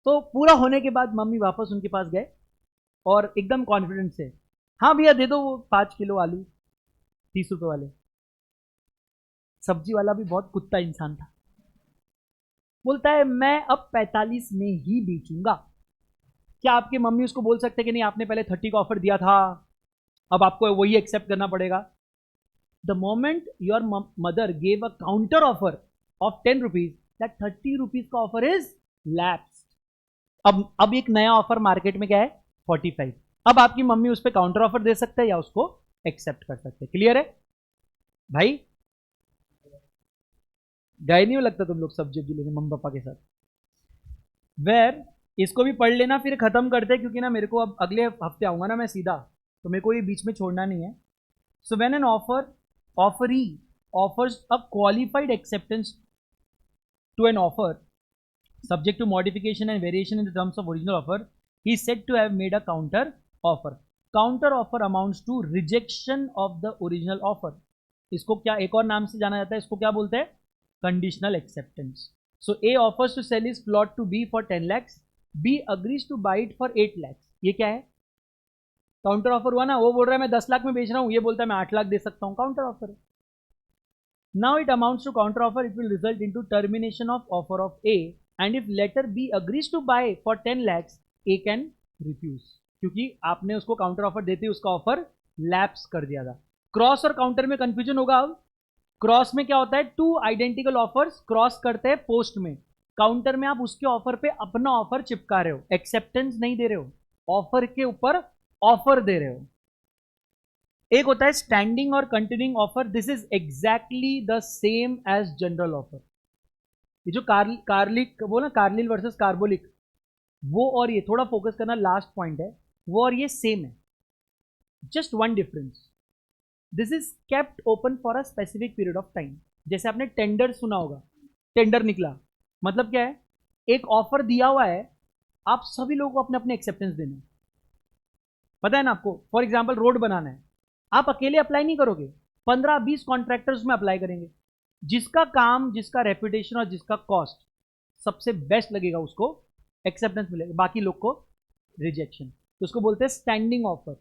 [SPEAKER 1] तो पूरा होने के बाद मम्मी वापस उनके पास गए और एकदम कॉन्फिडेंस से, हाँ भैया दे दो वो 5 किलो आलू 30 रुपए वाले। सब्जी वाला भी बहुत कुत्ता इंसान था, बोलता है मैं अब 45 में ही बेचूंगा। क्या आपकी मम्मी उसको बोल सकते कि नहीं आपने पहले 30 का ऑफर दिया था, अब आपको वही एक्सेप्ट करना पड़ेगा? The moment your mother gave a counter offer of 10 rupees, that 30 rupees का ऑफर इज लैप्स्ड। अब एक नया ऑफर मार्केट में क्या है? 45। अब आपकी मम्मी उस पर काउंटर ऑफर दे सकते हैं या उसको एक्सेप्ट कर सकते हैं। क्लियर है भाई? गए नहीं हो लगता तुम लोग सब्जी लेने मम्मी पापा के साथ? वेर, इसको भी पढ़ लेना फिर खत्म करते हैं, क्योंकि ना मेरे को अब अगले हफ्ते आऊंगा ना मैं सीधा, तो मेरे को ये बीच में छोड़ना नहीं है. So when an offeree offers a qualified acceptance to an offer subject to modification and variation in the terms of original offer, he is said to have made a counter offer. Counter offer amounts to rejection of the original offer. इसको क्या एक और नाम से जाना जाता है, इसको क्या बोलते हैं? Conditional acceptance. So A offers to sell is plot to be for 10 lakhs, B agrees to buy it for 8 lakhs. ये क्या है? काउंटर ऑफर हुआ ना. वो बोल रहा है मैं 10 लाख में बेच रहा हूं, ये बोलता है मैं 8 लाख दे सकता हूं. काउंटर ऑफर है. Now it amounts to counter offer. It will result into termination of offer of A, and if letter B agrees to buy for 10 lakhs, A can refuse. क्योंकि आपने उसको काउंटर ऑफर देते ही उसका offer lapse कर दिया था. Cross और counter में कंफ्यूजन होगा. अब क्रॉस में क्या होता है? टू आइडेंटिकल ऑफर्स क्रॉस करते हैं पोस्ट में. काउंटर में आप उसके ऑफर पे अपना ऑफर चिपका रहे हो, एक्सेप्टेंस नहीं दे रहे हो, ऑफर के ऊपर ऑफर दे रहे हो. एक होता है स्टैंडिंग और continuing offer. This is exactly the same as general offer. ये जो कार्लिक वो ना, कार्लिल वर्सेस कार्बोलिक, वो और ये थोड़ा फोकस करना, लास्ट पॉइंट है. वो और ये सेम है, just one difference. This is kept open for a specific period of time. जैसे आपने टेंडर सुना होगा, टेंडर निकला मतलब क्या है? एक ऑफर दिया हुआ है, आप सभी लोगों को अपने अपने एक्सेप्टेंस देने हैं. पता है ना आपको? फॉर एग्जाम्पल रोड बनाना है, आप अकेले अप्लाई नहीं करोगे, 15-20 कॉन्ट्रैक्टर्स में अप्लाई करेंगे. जिसका काम, जिसका रेपुटेशन और जिसका कॉस्ट सबसे बेस्ट लगेगा उसको एक्सेप्टेंस मिलेगा, बाकी लोग को रिजेक्शन. तो उसको बोलते हैं स्टैंडिंग ऑफर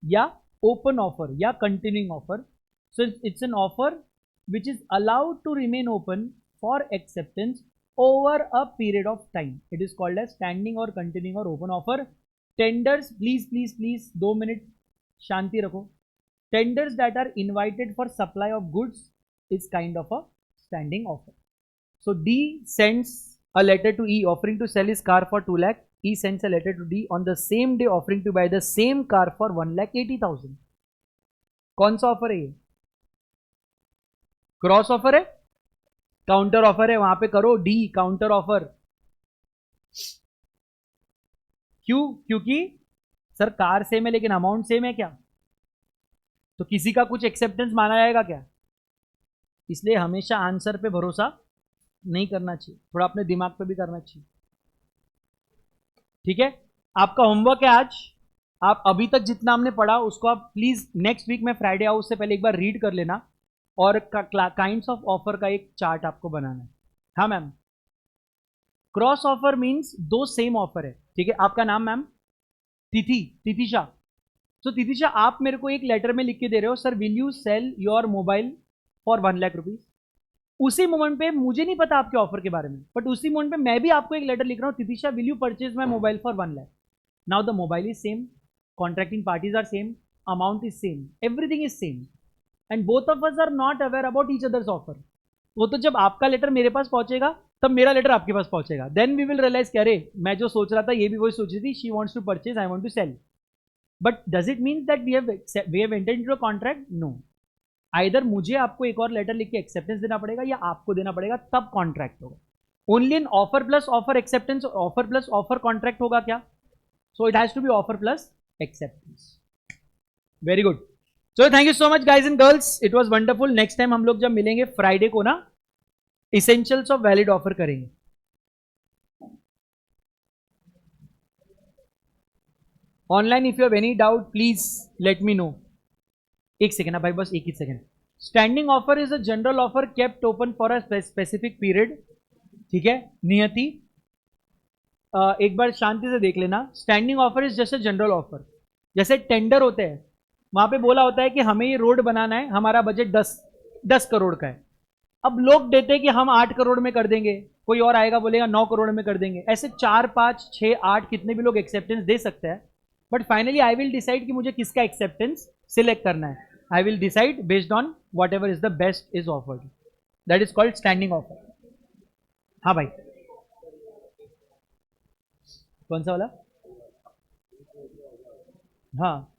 [SPEAKER 1] या ओपन ऑफर या continuing offer. So it's an offer which is allowed to remain open for acceptance over a period of time. It is called as standing और continuing or open offer. Tenders, please please please 2 minute शांति रखो. Tenders that are invited for supply of goods is kind of a standing offer. So D sends a letter to E offering to sell his car for 2 lakh. E sends a letter to D on the same day offering to buy the same car for 1,80,000. कौन सा offer है ये? Cross offer है, counter offer है. वहां पे करो D, counter offer. क्यों? क्योंकि सर कार सेम है लेकिन अमाउंट सेम है क्या? तो किसी का कुछ एक्सेप्टेंस माना जाएगा क्या? इसलिए हमेशा आंसर पे भरोसा नहीं करना चाहिए, थोड़ा अपने दिमाग पे भी करना चाहिए. ठीक है, आपका होमवर्क है आज. आप अभी तक जितना हमने पढ़ा उसको आप प्लीज नेक्स्ट वीक में फ्राइडे आओ उससे पहले एक बार रीड कर लेना, और काइंड्स ऑफ ऑफर का एक चार्ट आपको बनाना है. हाँ ma'am. Cross offer means 2 same offer है. ठीक है, आपका नाम मैम? तिथिशा. तो तिथिशा, आप मेरे को एक लेटर में लिख के दे रहे हो, sir will you sell your mobile for 1 lakh rupees. उसी मोमेंट पे मुझे नहीं पता आपके ऑफर के बारे में, बट उसी मोमेंट पे मैं भी आपको एक लेटर लिख रहा हूं, Tithisha will you purchase my mobile for 1 lakh. Now the mobile is same, contracting parties are same, amount is same, everything is same, and both of us are not aware about each others offer. वो तो जब आपका letter मेरे पास पहुंचेगा तब मेरा letter आपके पास पहुंचेगा, देन वी विल रियलाइज कि अरे मैं जो सोच रहा था ये भी वही सोच रही थी. She wants to purchase, I want to sell. But does it mean that we have entered into a contract? No. Either मुझे आपको एक और लेटर लिख के एक्सेप्टेंस देना पड़ेगा या आपको देना पड़ेगा, तब कॉन्ट्रैक्ट होगा. Only in offer plus offer acceptance, offer plus offer contract होगा क्या? So it has to be offer plus acceptance. Very good. So thank you so much guys and girls, it was wonderful. Next time हम लोग जब मिलेंगे Friday को ना, essentials of valid offer करेंगे. Online if you have any doubt please let me know. एक second भाई, बस एक ही सेकेंड. Standing offer is a general offer kept open for a specific period. ठीक है, नियति. एक बार शांति से देख लेना. स्टैंडिंग ऑफर इज जैसे जनरल ऑफर, जैसे टेंडर होते हैं वहां पे बोला होता है कि हमें ये रोड बनाना है, हमारा बजट 10 करोड़ का है. अब लोग देते हैं कि हम 8 करोड़ में कर देंगे, कोई और आएगा बोलेगा 9 करोड़ में कर देंगे. ऐसे 4, 5, 6, 8 कितने भी लोग एक्सेप्टेंस दे सकते हैं, but finally I will decide कि मुझे किसका एक्सेप्टेंस सिलेक्ट करना है. I will decide based on what ever is the best is offered. That is called standing offer. हाँ भाई, कौन सा वाला? हाँ,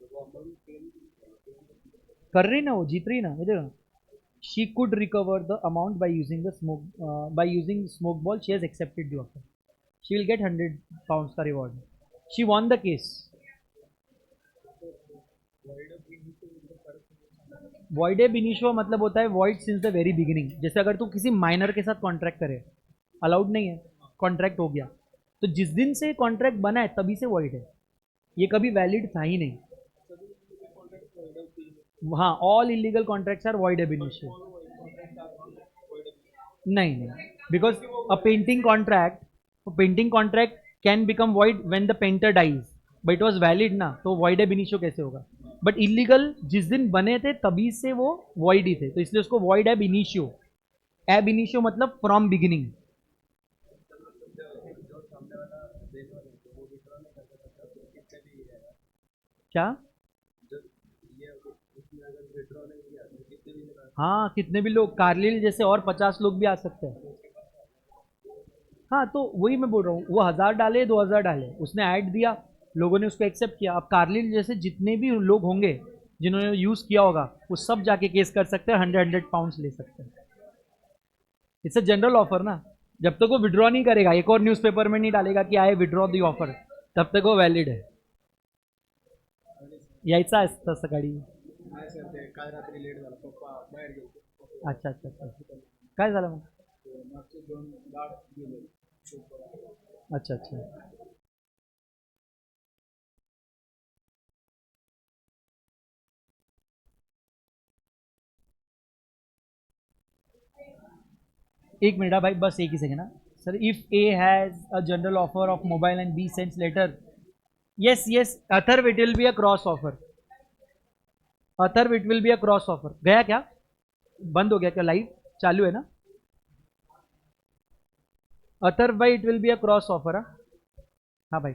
[SPEAKER 1] कर रही ना, वो जीत रही ना. ये देखो, she could recover the amount by using the smoke, by using smoke ball, she has accepted the offer. She will get 100 pounds का reward. She won the case. Void ab initio मतलब होता है void since the very beginning. जैसे अगर तू किसी minor के साथ कॉन्ट्रैक्ट करे, अलाउड नहीं है, कॉन्ट्रैक्ट हो गया, तो जिस दिन से कॉन्ट्रैक्ट बना है तभी से वॉइड है, ये कभी वैलिड था ही नहीं. हाँ, all illegal contracts are void ab initio. नहीं नहीं, because a painting contract can become void when the painter dies, but it was valid ना, तो वॉइड एब इनिशियो कैसे होगा. बट इलीगल जिस दिन बने थे तभी से वो वॉइड ही थे, तो इसलिए उसको वॉइड एब इनिशियो. एब इनिशियो मतलब फ्रॉम बिगिनिंग. क्या? हाँ, कितने भी लोग, कार्लिल जैसे और 50 लोग भी आ सकते हैं. हाँ, तो वही मैं बोल रहा हूँ, वो 1000 डाले 2000 डाले, उसने ऐड दिया, लोगों ने उसको एक्सेप्ट किया. अब कार्लिल जैसे जितने भी लोग होंगे जिन्होंने यूज़ किया होगा, वो सब जाके केस कर सकते हैं, 100 पाउंड्स ले सकते हैं. इट्स अ जनरल ऑफर ना. जब तक वो विड्रॉ नहीं करेगा, एक और न्यूज़पेपर में नहीं डालेगा कि आई विड्रॉ दी ऑफर, तब तक वो वैलिड है. यायचा असतं सकाळी. अच्छा अच्छा अच्छा. काय झालं मग? अच्छा अच्छा. एक मिनट भाई, बस एक ही सेकंड ना. Sir, if A has a general offer of mobile and B sends letter, yes yes Atharva, it will be a cross offer. Atharva, it will be a cross offer. गया क्या? बंद हो गया क्या? लाइव चालू है ना? अथर्व भाई, it will be a cross offer. हाँ हाँ भाई.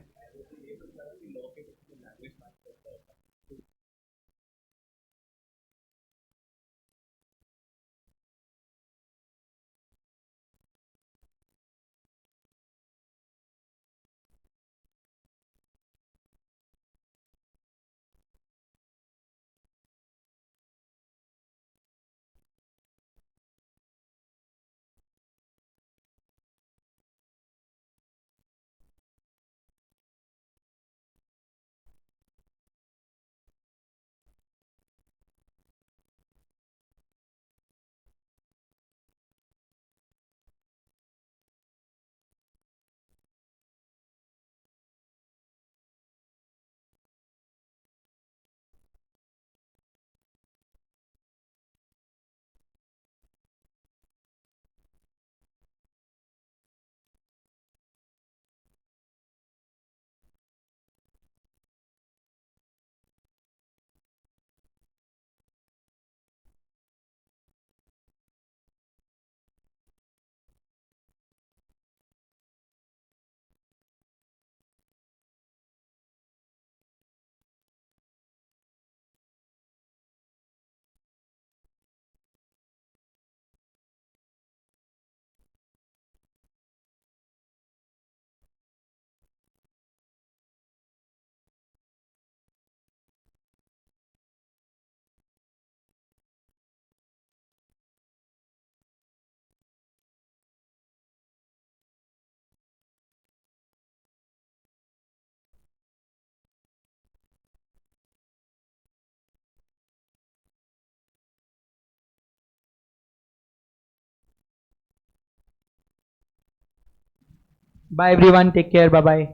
[SPEAKER 1] Bye everyone, take care, bye bye.